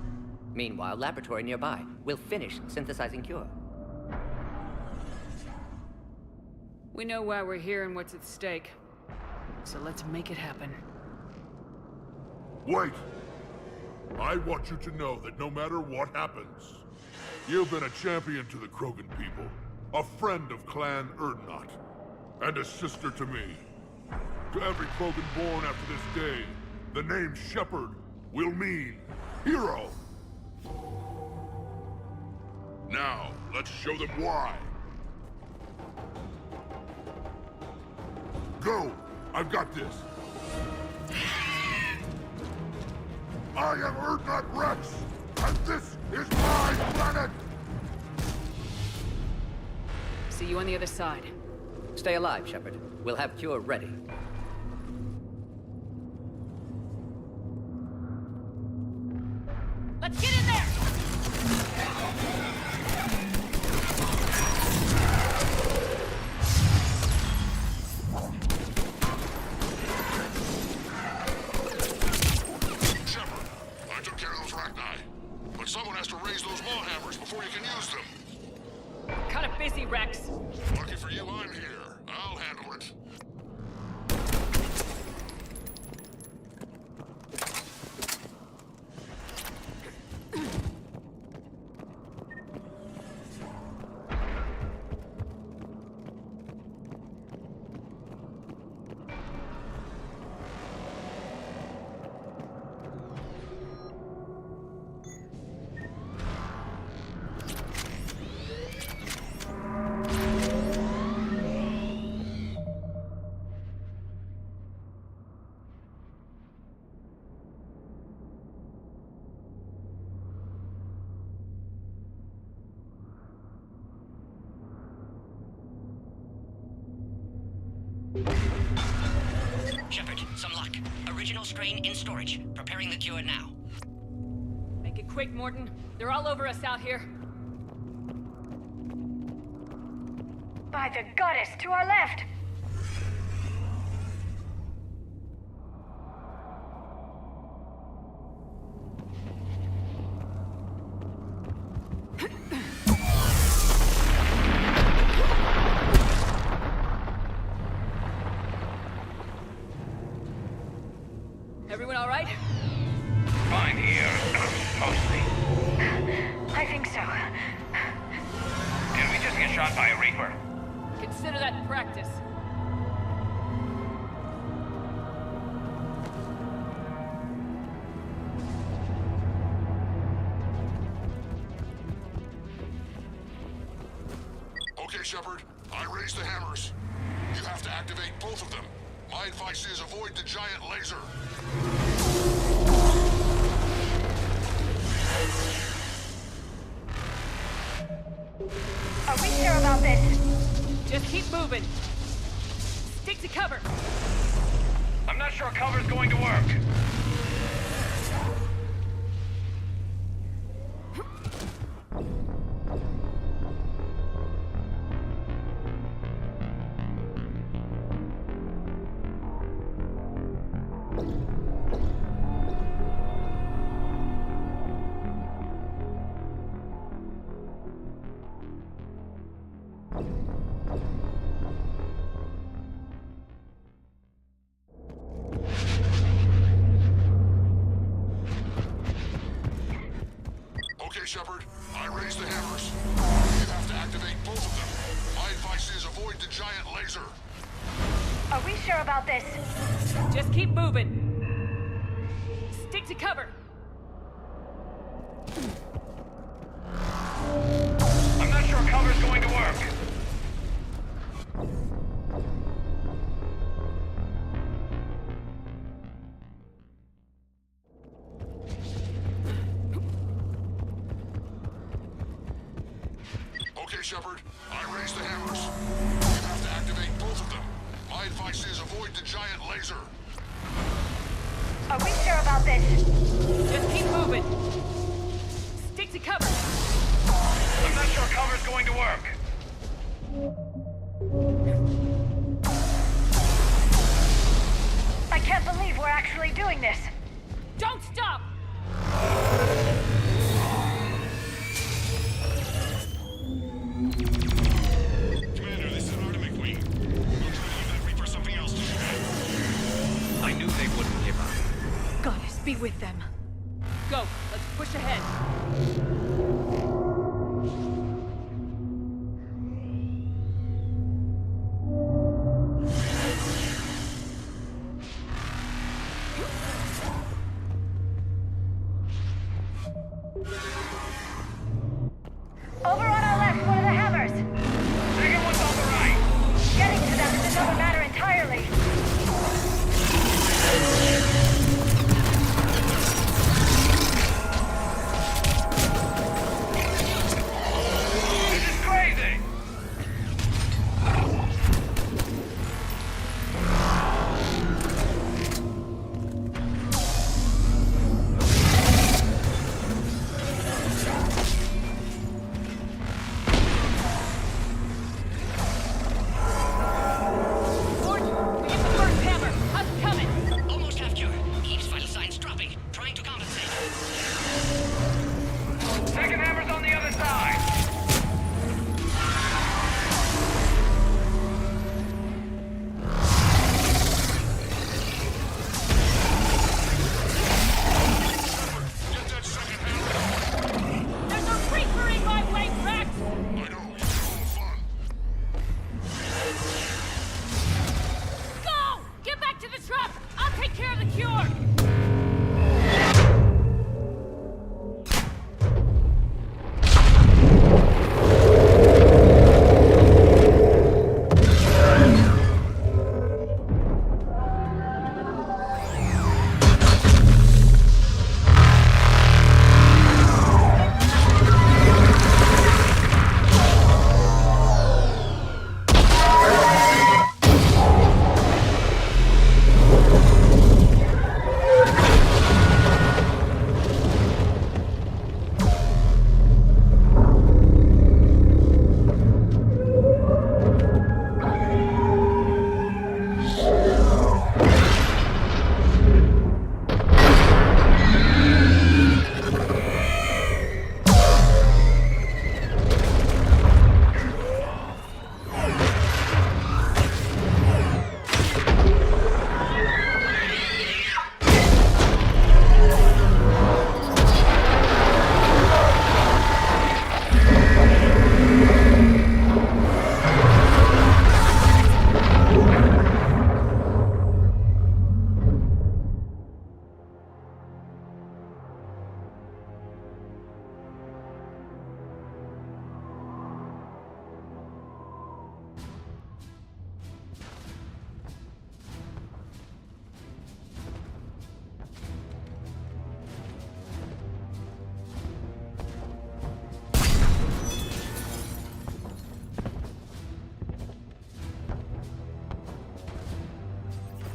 Meanwhile, laboratory nearby. We'll finish synthesizing Cure. We know why we're here and what's at stake. So let's make it happen. Wait! I want you to know that no matter what happens, you've been a champion to the Krogan people, a friend of Clan Urdnot, and a sister to me. To every Krogan born after this day, the name Shepard will mean hero. Now, let's show them why. Go! I've got this. I am Urdnot Rex, and this is my planet! See you on the other side. Stay alive, Shepard. We'll have cure ready. Let's get in there! Shepard, I took care of those Rachni. But someone has to raise those maw hammers before you can use them. Kind of busy, Rex. Lucky for you, I'm here. I'll handle it. Shepard, some luck. Original strain in storage. Preparing the cure now. Make it quick, Morton. They're all over us out here. By the goddess, to our left! Everyone all right? Fine here. Mostly. I think so. Did we just get shot by a Reaper? Consider that practice. Okay, Shepard. I raised the hammers. You have to activate both of them. My advice is avoid the giant laser. Are we sure about this? Just keep moving. Stick to cover. I'm not sure cover's going to work. Okay, Shepard. I raised the hammers. You have to activate both of them. My advice is avoid the giant laser. Are we sure about this? Just keep moving. Stick to cover. I'm not sure cover's going to work. Okay, Shepard. I raised the hammers. You have to activate both of them. My advice is avoid the giant laser. Are we sure about this? Just keep moving. Stick to cover. I'm not sure cover's going to work. I can't believe we're actually doing this. Don't stop! Commander, this is Artemis Queen. We'll try to give that Reaper something else to shoot at. I knew they wouldn't give up. Goddess, be with them. Go. Let's push ahead. Over on our left, one of the hammers. Second one's on the right. Getting to them is another matter entirely.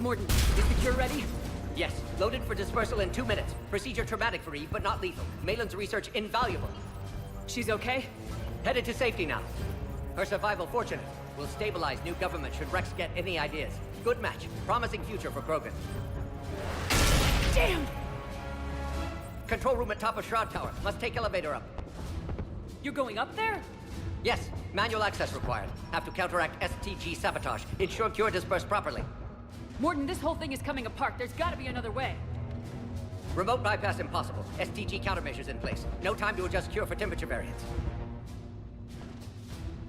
Mordin, is the cure ready? Yes, loaded for dispersal in 2 minutes. Procedure traumatic for Eve, but not lethal. Malin's research invaluable. She's okay? Headed to safety now. Her survival fortunate. Will stabilize new government should Rex get any ideas. Good match. Promising future for Krogan. Damn! Control room at top of Shroud Tower. Must take elevator up. You're going up there? Yes, manual access required. Have to counteract STG sabotage. Ensure cure dispersed properly. Mordin, this whole thing is coming apart. There's gotta be another way. Remote bypass impossible. STG countermeasures in place. No time to adjust cure for temperature variance.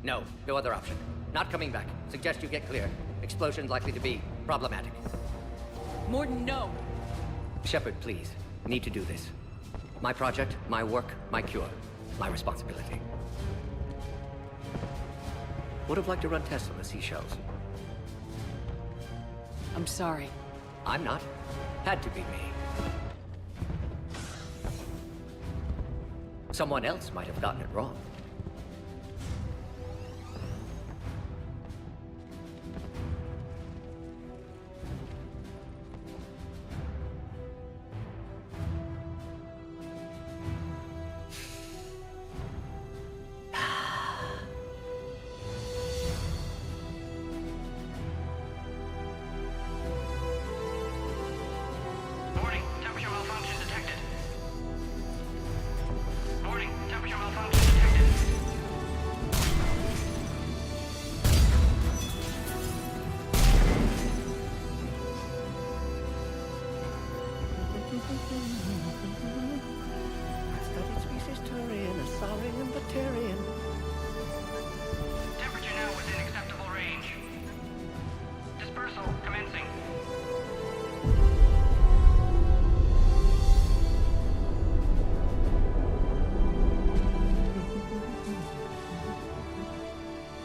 No other option. Not coming back. Suggest you get clear. Explosion likely to be problematic. Mordin, no. Shepard, please. Need to do this. My project, my work, my cure. My responsibility. Would have liked to run tests on the seashells. I'm sorry. I'm not. Had to be me. Someone else might have gotten it wrong. Warning, temperature malfunction detected. Warning, temperature malfunction detected. Studied species Turian, a Saurian, Batarian. Temperature now within acceptable range. Dispersal commencing.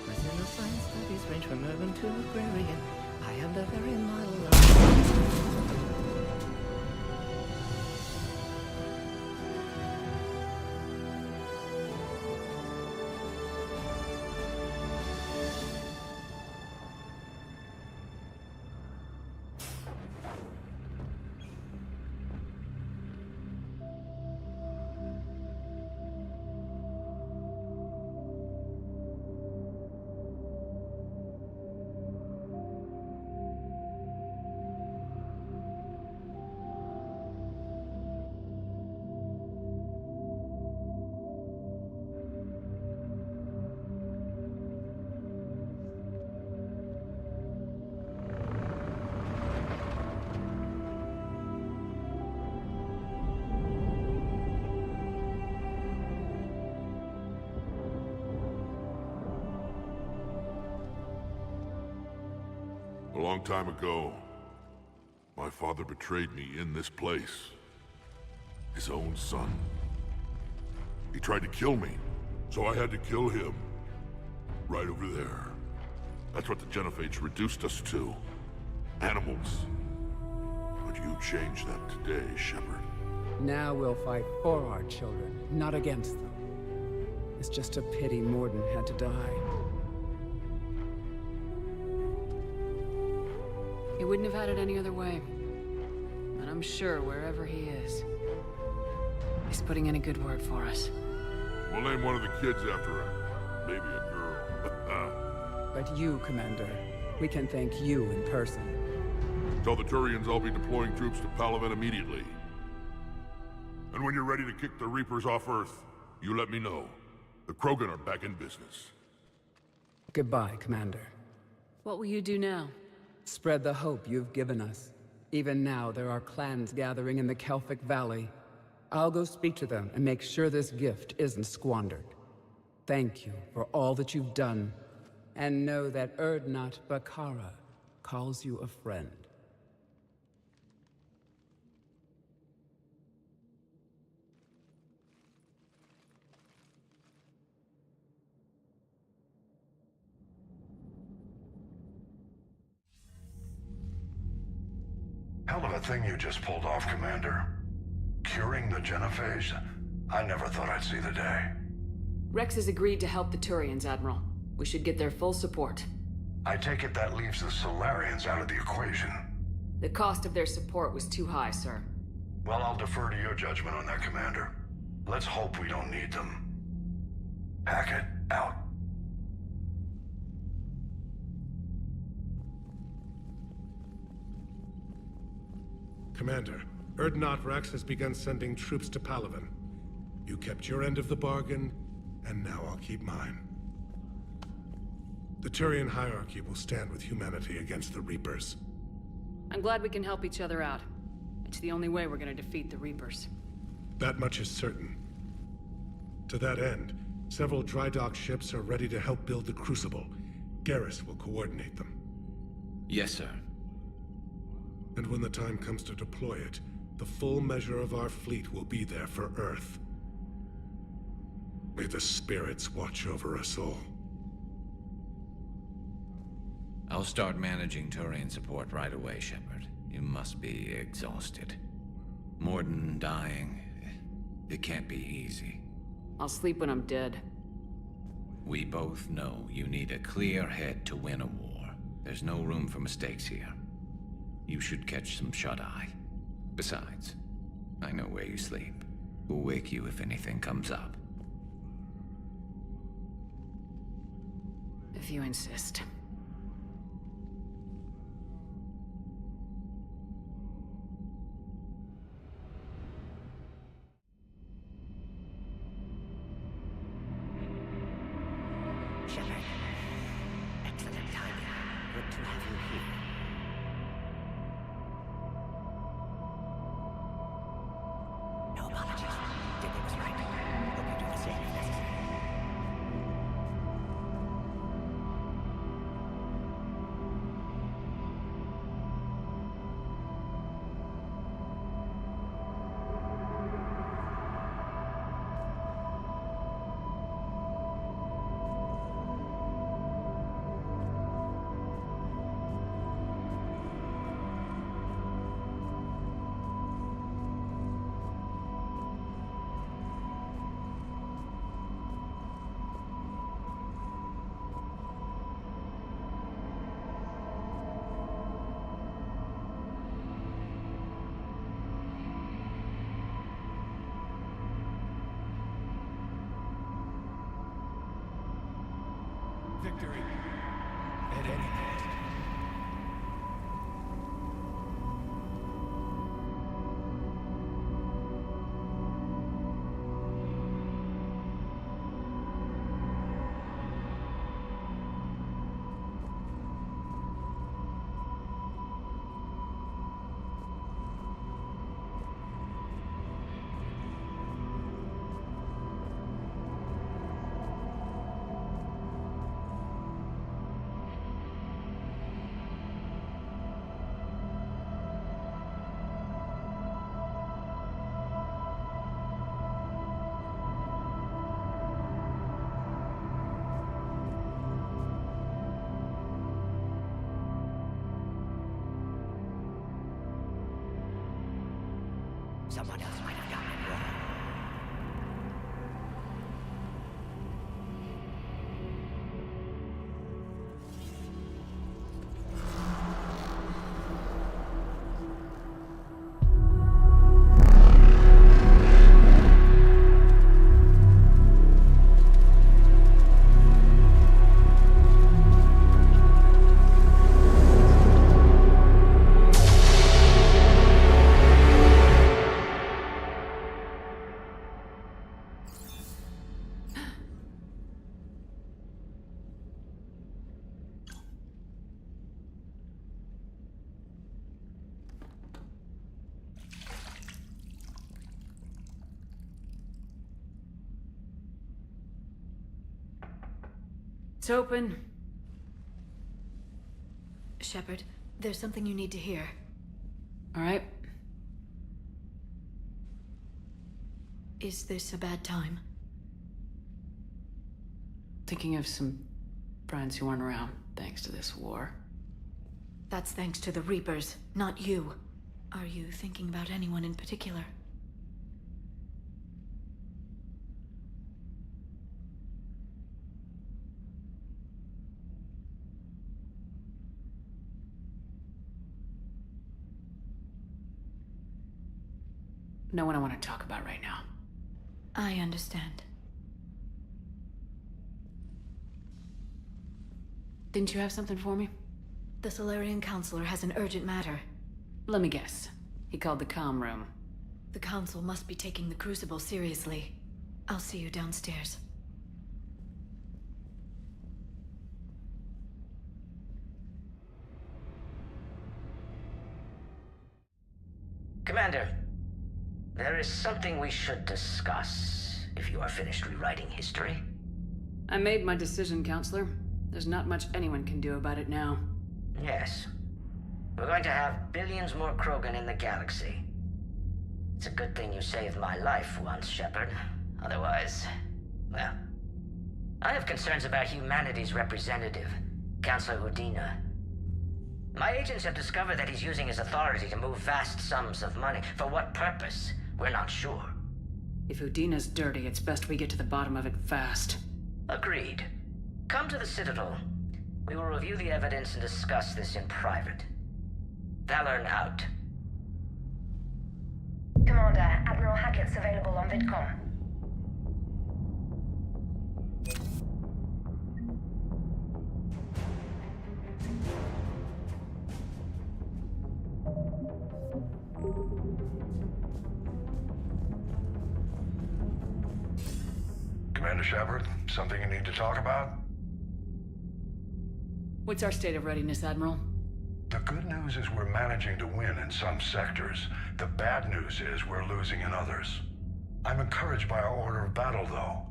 Brazilian science studies range from urban to agrarian. I am the very model A long time ago, my father betrayed me in this place. His own son. He tried to kill me, so I had to kill him. Right over there. That's what the Genophage reduced us to. Animals. But you changed that today, Shepard. Now we'll fight for our children, not against them. It's just a pity Mordin had to die. He wouldn't have had it any other way. And I'm sure wherever he is, he's putting in a good word for us. We'll name one of the kids after him. Maybe a girl. But you, Commander, we can thank you in person. Tell the Turians I'll be deploying troops to Palaven immediately. And when you're ready to kick the Reapers off Earth, you let me know. The Krogan are back in business. Goodbye, Commander. What will you do now? Spread the hope you've given us. Even now, there are clans gathering in the Kelphic Valley. I'll go speak to them and make sure this gift isn't squandered. Thank you for all that you've done, and know that Urdnot Bakara calls you a friend. Hell of a thing you just pulled off, Commander. Curing the Genophage? I never thought I'd see the day. Rex has agreed to help the Turians, Admiral. We should get their full support. I take it that leaves the Solarians out of the equation. The cost of their support was too high, sir. Well, I'll defer to your judgment on that, Commander. Let's hope we don't need them. Hackett, out. Commander, Urdnot Rex has begun sending troops to Palaven. You kept your end of the bargain, and now I'll keep mine. The Turian hierarchy will stand with humanity against the Reapers. I'm glad we can help each other out. It's the only way we're gonna defeat the Reapers. That much is certain. To that end, several dry dock ships are ready to help build the Crucible. Garrus will coordinate them. Yes, sir. And when the time comes to deploy it, the full measure of our fleet will be there for Earth. May the spirits watch over us all. I'll start managing Turian support right away, Shepard. You must be exhausted. Mordin dying, it can't be easy. I'll sleep when I'm dead. We both know you need a clear head to win a war. There's no room for mistakes here. You should catch some shut-eye. Besides, I know where you sleep. We'll wake you if anything comes up. If you insist. Shepard. Excellent timing. Good to have you here. No apologies. Digger was right. Hope you do the same if necessary. Victory. At any cost. Someone else might have gotten it wrong. It's open. Shepard, there's something you need to hear. All right. Is this a bad time? Thinking of some friends who aren't around thanks to this war. That's thanks to the Reapers, not you. Are you thinking about anyone in particular? No one I want to talk about right now. I understand. Didn't you have something for me? The Solarian Counselor has an urgent matter. Let me guess. He called the comm room. The Council must be taking the Crucible seriously. I'll see you downstairs. Commander, there is something we should discuss, if you are finished rewriting history. I made my decision, Counselor. There's not much anyone can do about it now. Yes. We're going to have billions more Krogan in the galaxy. It's a good thing you saved my life once, Shepard. Otherwise, well... I have concerns about humanity's representative, Councilor Udina. My agents have discovered that he's using his authority to move vast sums of money. For what purpose? We're not sure. If Udina's dirty, it's best we get to the bottom of it fast. Agreed. Come to the Citadel. We will review the evidence and discuss this in private. Valorn out. Commander, Admiral Hackett's available on VidCom. Commander Shepard, something you need to talk about? What's our state of readiness, Admiral? The good news is we're managing to win in some sectors. The bad news is we're losing in others. I'm encouraged by our order of battle, though.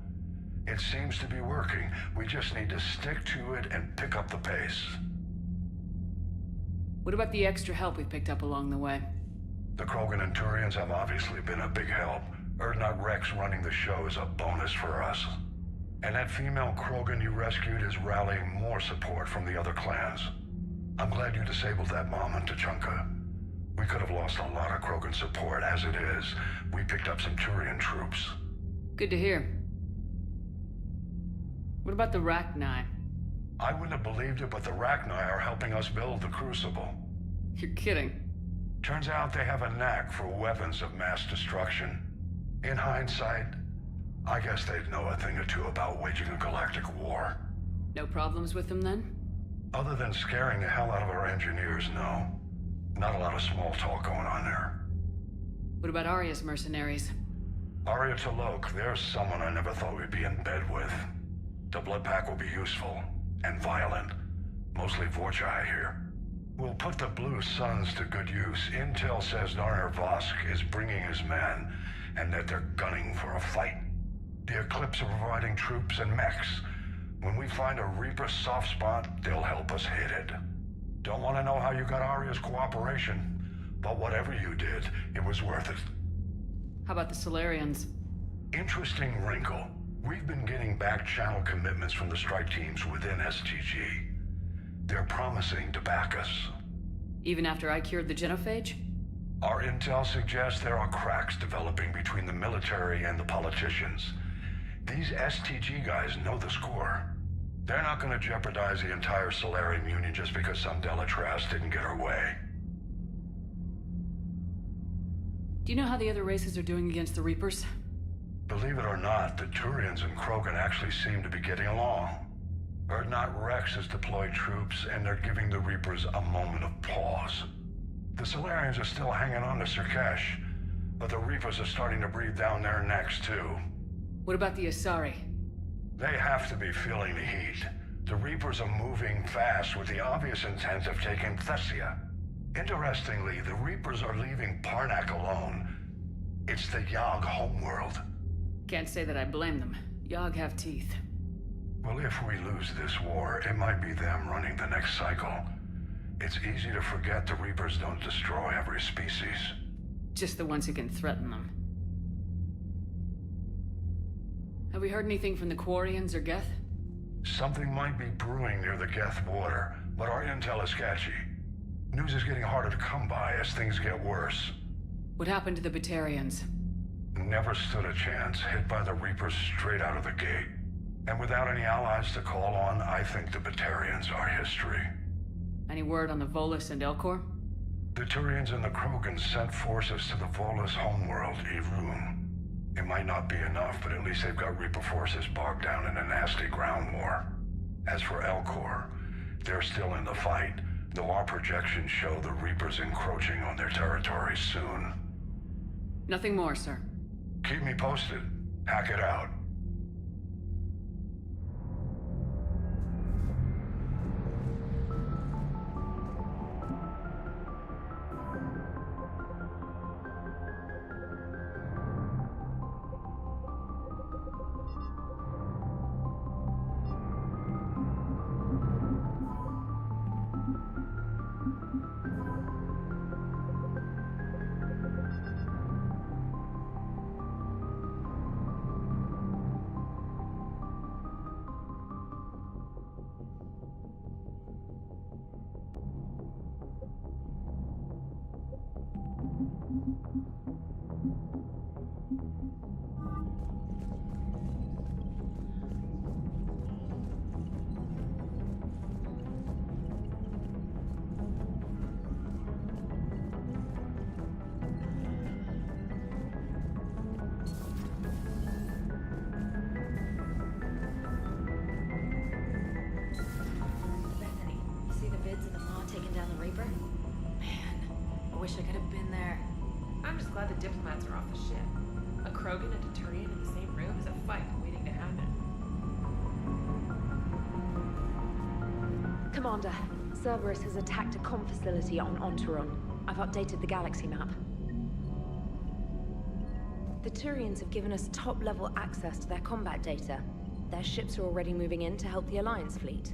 It seems to be working. We just need to stick to it and pick up the pace. What about the extra help we picked up along the way? The Krogan and Turians have obviously been a big help. Urdnot Rex running the show is a bonus for us. And that female Krogan you rescued is rallying more support from the other clans. I'm glad you disabled that mom in Tuchanka. We could have lost a lot of Krogan support. As it is, we picked up some Turian troops. Good to hear. What about the Rachni? I wouldn't have believed it, but the Rachni are helping us build the Crucible. You're kidding. Turns out they have a knack for weapons of mass destruction. In hindsight, I guess they'd know a thing or two about waging a galactic war. No problems with them, then? Other than scaring the hell out of our engineers, no. Not a lot of small talk going on there. What about Aria's mercenaries? Aria T'Loak, there's someone I never thought we'd be in bed with. The blood pack will be useful, and violent. Mostly Vorcha, I hear. We'll put the Blue Suns to good use. Intel says Narner Vosk is bringing his men, and that they're gunning for a fight. The Eclipse are providing troops and mechs. When we find a Reaper soft spot, they'll help us hit it. Don't want to know how you got Aria's cooperation, but whatever you did, it was worth it. How about the Solarians? Interesting wrinkle. We've been getting back-channel commitments from the strike teams within STG. They're promising to back us. Even after I cured the genophage? Our intel suggests there are cracks developing between the military and the politicians. These STG guys know the score. They're not going to jeopardize the entire Solarian Union just because some Delatras didn't get her way. Do you know how the other races are doing against the Reapers? Believe it or not, the Turians and Krogan actually seem to be getting along. Urdnot Rex has deployed troops, and they're giving the Reapers a moment of pause. The Solarians are still hanging on to Surkesh, but the Reapers are starting to breathe down their necks, too. What about the Asari? They have to be feeling the heat. The Reapers are moving fast with the obvious intent of taking Thessia. Interestingly, the Reapers are leaving Parnak alone. It's the Yogg homeworld. Can't say that I blame them. Yogg have teeth. Well, if we lose this war, it might be them running the next cycle. It's easy to forget the Reapers don't destroy every species. Just the ones who can threaten them. Have we heard anything from the Quarians or Geth? Something might be brewing near the Geth border, but our intel is sketchy. News is getting harder to come by as things get worse. What happened to the Batarians? Never stood a chance, hit by the Reapers straight out of the gate. And without any allies to call on, I think the Batarians are history. Any word on the Volus and Elcor? The Turians and the Krogan sent forces to the Volus homeworld, Irun. It might not be enough, but at least they've got Reaper forces bogged down in a nasty ground war. As for Elcor, they're still in the fight, though our projections show the Reapers encroaching on their territory soon. Nothing more, sir. Keep me posted. Hack it out. I'm just glad the diplomats are off the ship. A Krogan and a Turian in the same room is a fight waiting to happen. Commander, Cerberus has attacked a comm facility on Ontaron. I've updated the galaxy map. The Turians have given us top-level access to their combat data. Their ships are already moving in to help the Alliance fleet.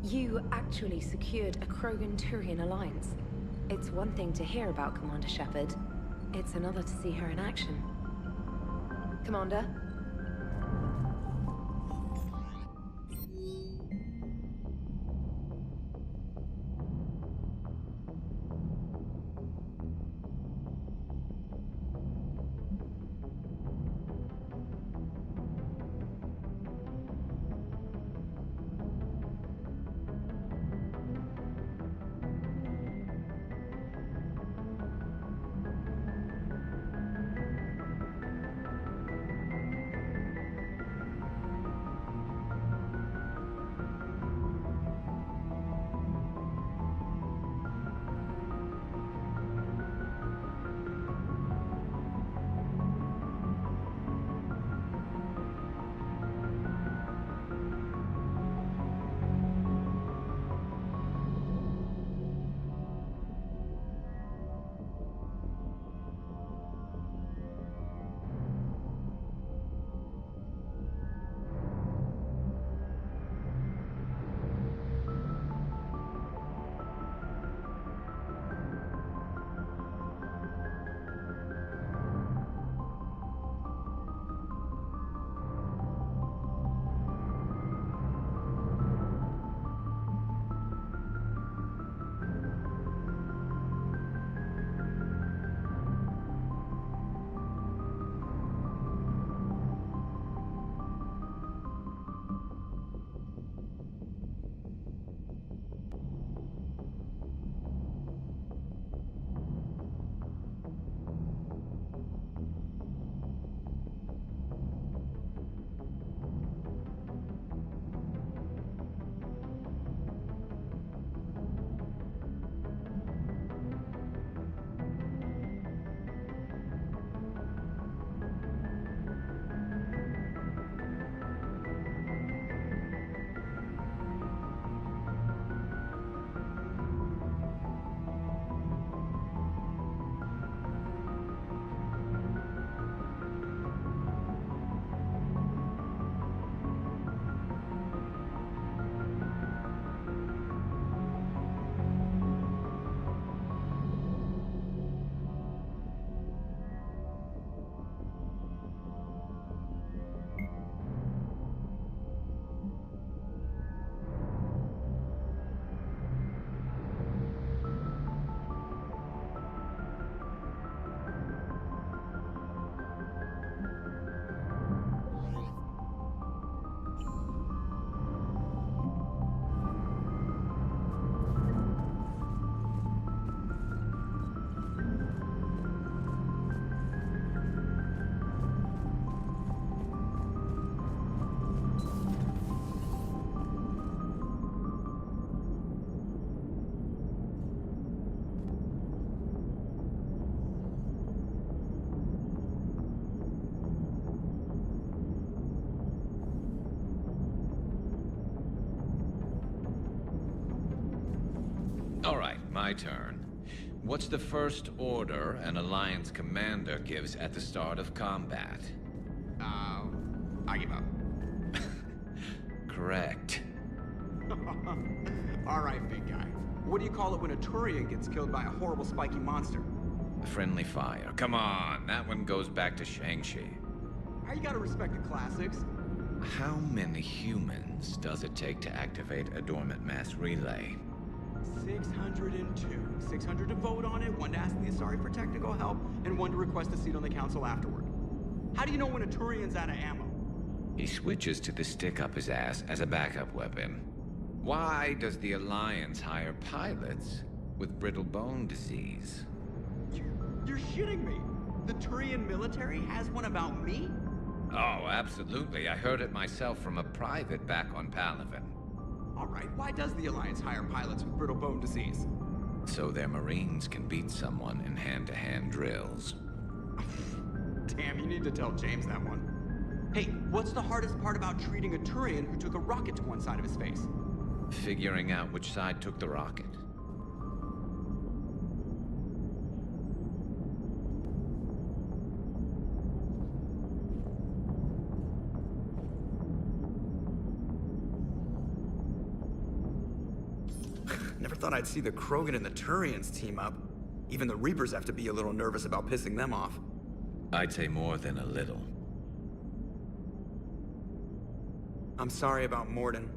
You actually secured a Krogan-Turian alliance. It's one thing to hear about Commander Shepard. It's another to see her in action. Commander? All right, my turn. What's the first order an Alliance commander gives at the start of combat? I give up. Correct. All right, big guy. What do you call it when a Turian gets killed by a horrible spiky monster? Friendly fire. Come on, that one goes back to Shang-Chi. How you gotta respect the classics? How many humans does it take to activate a dormant mass relay? 602. 600 to vote on it, 1 to ask the Asari for technical help, and 1 to request a seat on the council afterward. How do you know when a Turian's out of ammo? He switches to the stick up his ass as a backup weapon. Why does the Alliance hire pilots with brittle bone disease? You're shitting me. The Turian military has one about me? Oh, absolutely. I heard it myself from a private back on Palaven. All right, why does the Alliance hire pilots with brittle bone disease? So their Marines can beat someone in hand-to-hand drills. Damn, you need to tell James that one. Hey, what's the hardest part about treating a Turian who took a rocket to one side of his face? Figuring out which side took the rocket. Never thought I'd see the Krogan and the Turians team up. Even the Reapers have to be a little nervous about pissing them off. I'd say more than a little. I'm sorry about Mordin.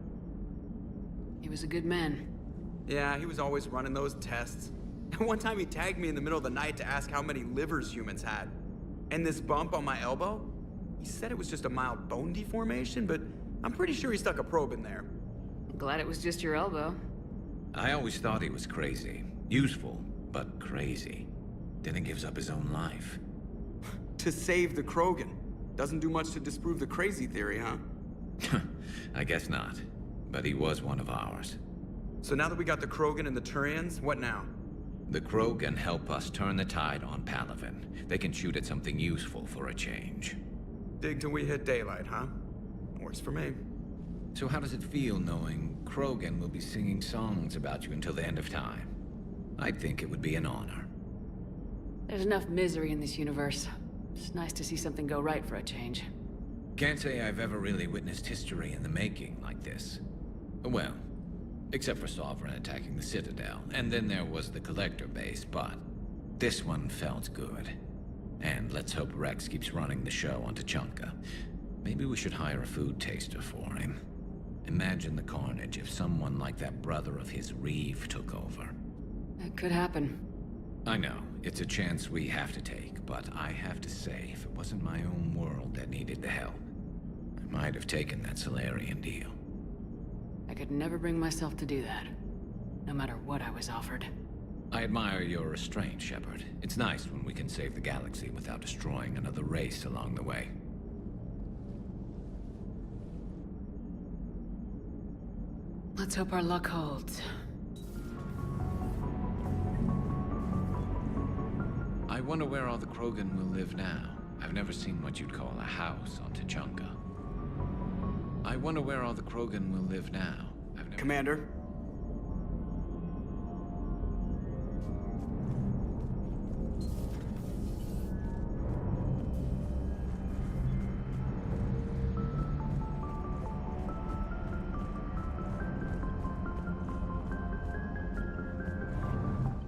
He was a good man. Yeah, he was always running those tests. And one time he tagged me in the middle of the night to ask how many livers humans had. And this bump on my elbow? He said it was just a mild bone deformation, but I'm pretty sure he stuck a probe in there. Glad it was just your elbow. I always thought he was crazy. Useful, but crazy. Then he gives up his own life. To save the Krogan. Doesn't do much to disprove the crazy theory, huh? I guess not. But he was one of ours. So now that we got the Krogan and the Turians, what now? The Krogan help us turn the tide on Palaven. They can shoot at something useful for a change. Dig till we hit daylight, huh? Works for me. So how does it feel knowing Krogan will be singing songs about you until the end of time? I'd think it would be an honor. There's enough misery in this universe. It's nice to see something go right for a change. Can't say I've ever really witnessed history in the making like this. Well, except for Sovereign attacking the Citadel, and then there was the Collector base, but this one felt good. And let's hope Rex keeps running the show on Tuchanka. Maybe we should hire a food taster for him. Imagine the carnage if someone like that brother of his, Reeve, took over. That could happen. I know, it's a chance we have to take, but I have to say, if it wasn't my own world that needed the help, I might have taken that Salarian deal. I could never bring myself to do that, no matter what I was offered. I admire your restraint, Shepard. It's nice when we can save the galaxy without destroying another race along the way. Let's hope our luck holds. I wonder where all the Krogan will live now. I've never seen what you'd call a house on Tuchanka. I wonder where all the Krogan will live now. Commander?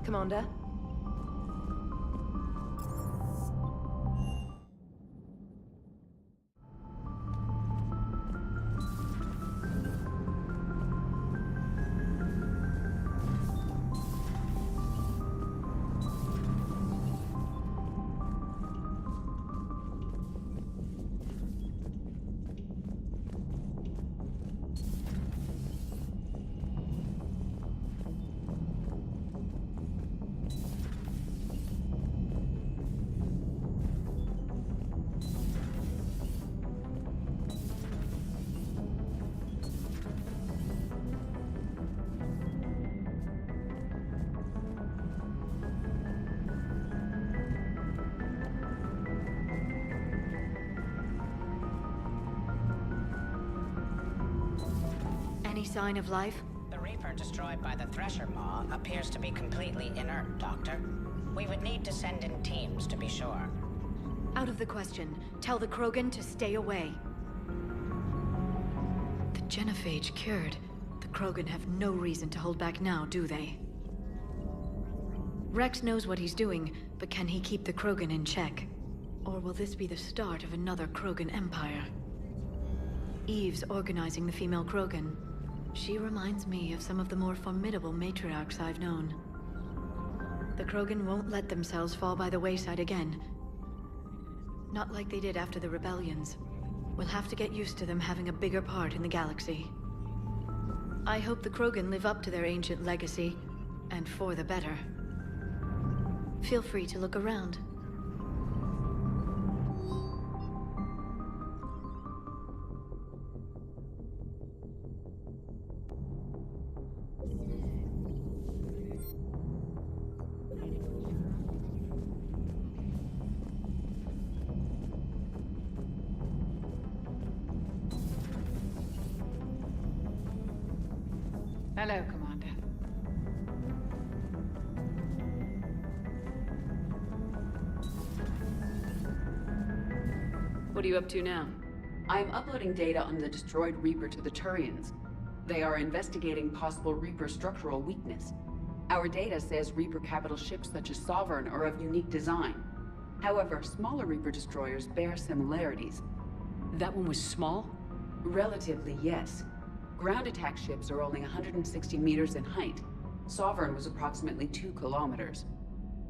Commander? Any sign of life? The Reapers shipper destroyed by the Thresher Maw appears to be completely inert, Doctor. We would need to send in teams to be sure. Out of the question. Tell the Krogan to stay away. The genophage cured. The Krogan have no reason to hold back now, do they? Rex knows what he's doing, but can he keep the Krogan in check? Or will this be the start of another Krogan empire? Eve's organizing the female Krogan. She reminds me of some of the more formidable matriarchs I've known. The Krogan won't let themselves fall by the wayside again. Not like they did after the rebellions. We'll have to get used to them having a bigger part in the galaxy. I hope the Krogan live up to their ancient legacy, and for the better. Feel free to look around. Hello, Commander. What are you up to now? I'm uploading data on the destroyed Reaper to the Turians. They are investigating possible Reaper structural weakness. Our data says Reaper capital ships such as Sovereign are of unique design. However, smaller Reaper destroyers bear similarities. That one was small? Relatively, yes. Ground attack ships are only 160 meters in height. Sovereign was approximately 2 kilometers.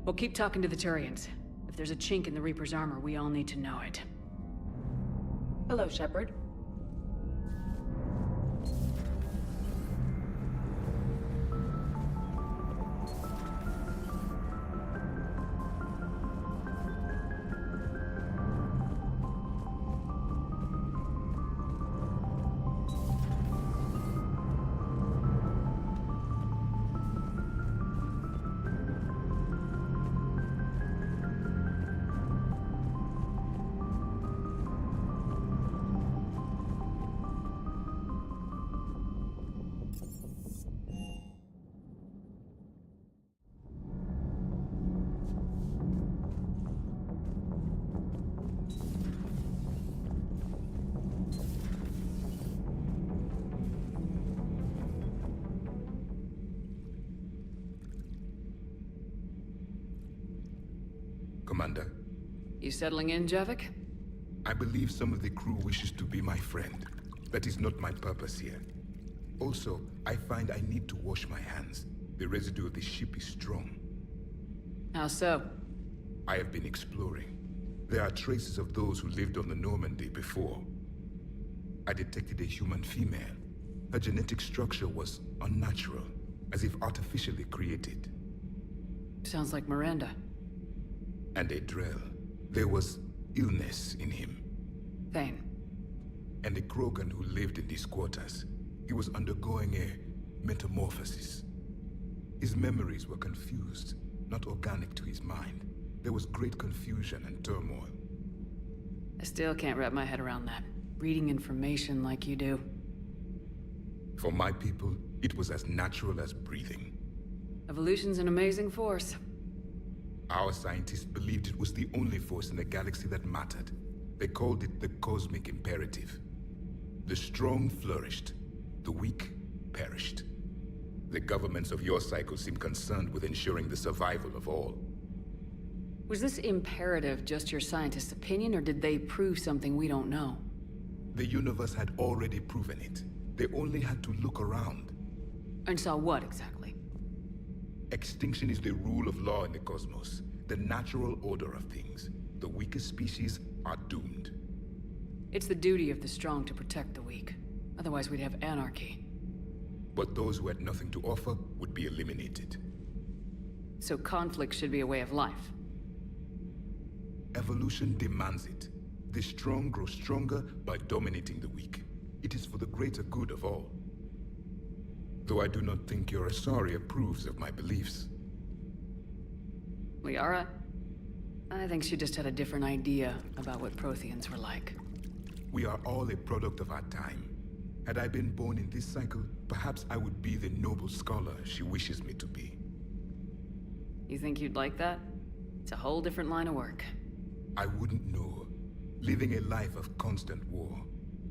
Well, keep talking to the Turians. If there's a chink in the Reaper's armor, we all need to know it. Hello, Shepard. Commander. You settling in, Javik? I believe some of the crew wishes to be my friend. That is not my purpose here. Also, I find I need to wash my hands. The residue of the ship is strong. How so? I have been exploring. There are traces of those who lived on the Normandy before. I detected a human female. Her genetic structure was unnatural, as if artificially created. Sounds like Miranda. And a Drell. There was illness in him. Thane. And a Krogan who lived in these quarters. He was undergoing a metamorphosis. His memories were confused, not organic to his mind. There was great confusion and turmoil. I still can't wrap my head around that. Reading information like you do. For my people, it was as natural as breathing. Evolution's an amazing force. Our scientists believed it was the only force in the galaxy that mattered. They called it the cosmic imperative. The strong flourished, the weak perished. The governments of your cycle seem concerned with ensuring the survival of all. Was this imperative just your scientist's opinion, or did they prove something we don't know? The universe had already proven it. They only had to look around. And saw what, exactly? Extinction is the rule of law in the cosmos, the natural order of things. The weakest species are doomed. It's the duty of the strong to protect the weak. Otherwise we'd have anarchy. But those who had nothing to offer would be eliminated. So conflict should be a way of life. Evolution demands it. The strong grow stronger by dominating the weak. It is for the greater good of all. Though I do not think your Asari approves of my beliefs. Liara? I think she just had a different idea about what Protheans were like. We are all a product of our time. Had I been born in this cycle, perhaps I would be the noble scholar she wishes me to be. You think you'd like that? It's a whole different line of work. I wouldn't know. Living a life of constant war.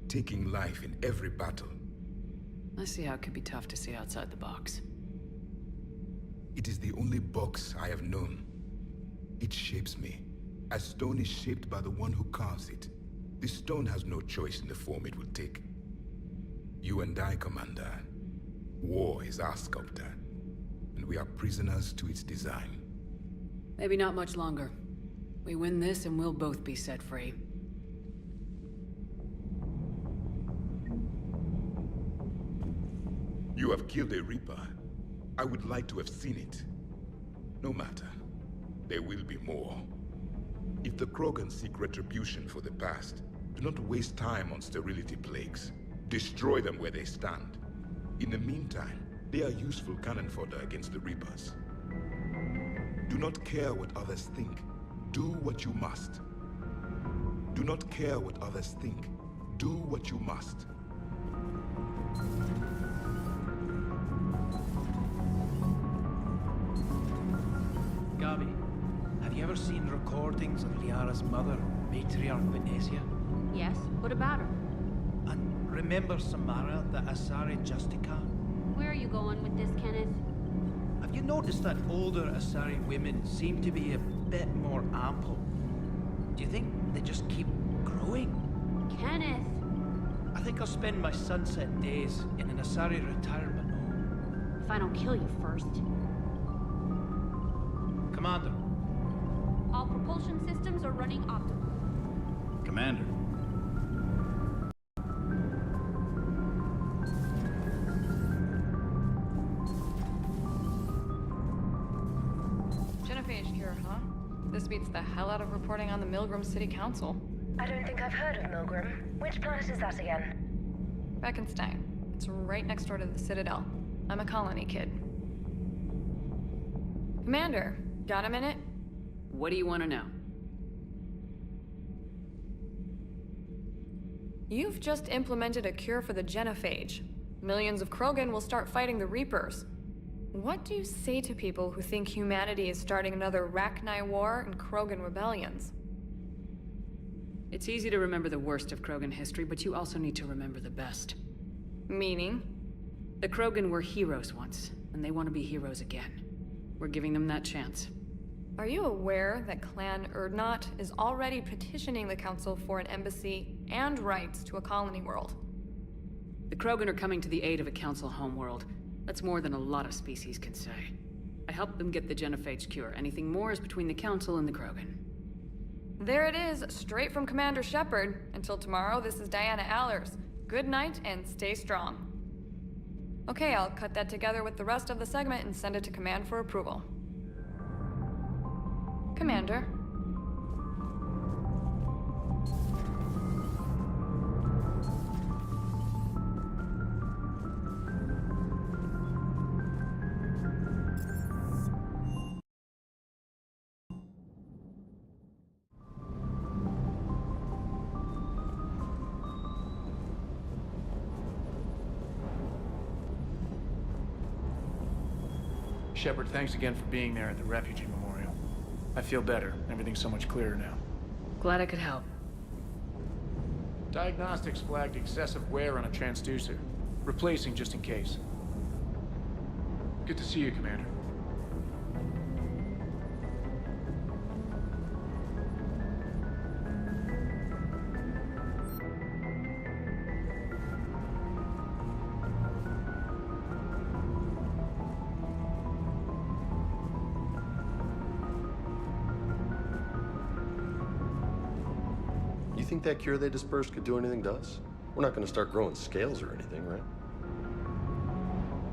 Taking life in every battle. I see how it could be tough to see outside the box. It is the only box I have known. It shapes me, as stone is shaped by the one who carves it. This stone has no choice in the form it will take. You and I, Commander. War is our sculptor, and we are prisoners to its design. Maybe not much longer. We win this and we'll both be set free. You have killed a Reaper. I would like to have seen it. No matter. There will be more. If the Krogan seek retribution for the past, do not waste time on sterility plagues. Destroy them where they stand. In the meantime, they are useful cannon fodder against the Reapers. Do not care what others think. Do what you must. Do not care what others think. Do what you must. Gabi, have you ever seen recordings of Liara's mother, Matriarch Venetia? Yes, what about her? And remember Samara, the Asari Justica? Where are you going with this, Kenneth? Have you noticed that older Asari women seem to be a bit more ample? Do you think they just keep growing? Kenneth! I think I'll spend my sunset days in an Asari retirement home. If I don't kill you first. Commander. All propulsion systems are running optimal. Commander. Genophage cure, huh? This beats the hell out of reporting on the Milgram City Council. I don't think I've heard of Milgram. Which planet is that again? Beckenstein. It's right next door to the Citadel. I'm a colony kid. Commander, got a minute? What do you want to know? You've just implemented a cure for the genophage. Millions of Krogan will start fighting the Reapers. What do you say to people who think humanity is starting another Rachni War and Krogan rebellions? It's easy to remember the worst of Krogan history, but you also need to remember the best. Meaning? The Krogan were heroes once, and they want to be heroes again. We're giving them that chance. Are you aware that Clan Urdnot is already petitioning the Council for an embassy and rights to a colony world? The Krogan are coming to the aid of a Council homeworld. That's more than a lot of species can say. I helped them get the genophage cure. Anything more is between the Council and the Krogan. There it is, straight from Commander Shepard. Until tomorrow, this is Diana Allers. Good night and stay strong. Okay, I'll cut that together with the rest of the segment and send it to Command for approval. Commander. Shepard, thanks again for being there at the Refugee Memorial. I feel better. Everything's so much clearer now. Glad I could help. Diagnostics flagged excessive wear on a transducer. Replacing just in case. Good to see you, Commander. You think that cure they dispersed could do anything to us? We're not going to start growing scales or anything, right?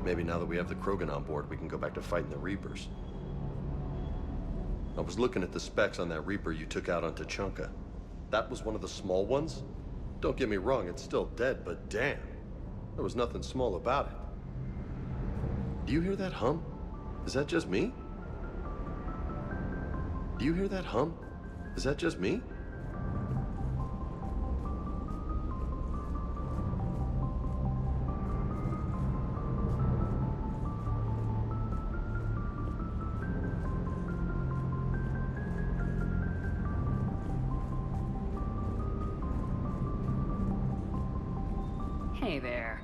Maybe now that we have the Krogan on board, we can go back to fighting the Reapers. I was looking at the specs on that Reaper you took out on Tuchanka. That was one of the small ones? Don't get me wrong, it's still dead, but damn. There was nothing small about it. Do you hear that hum? Is that just me? Do you hear that hum? Is that just me? Hey there.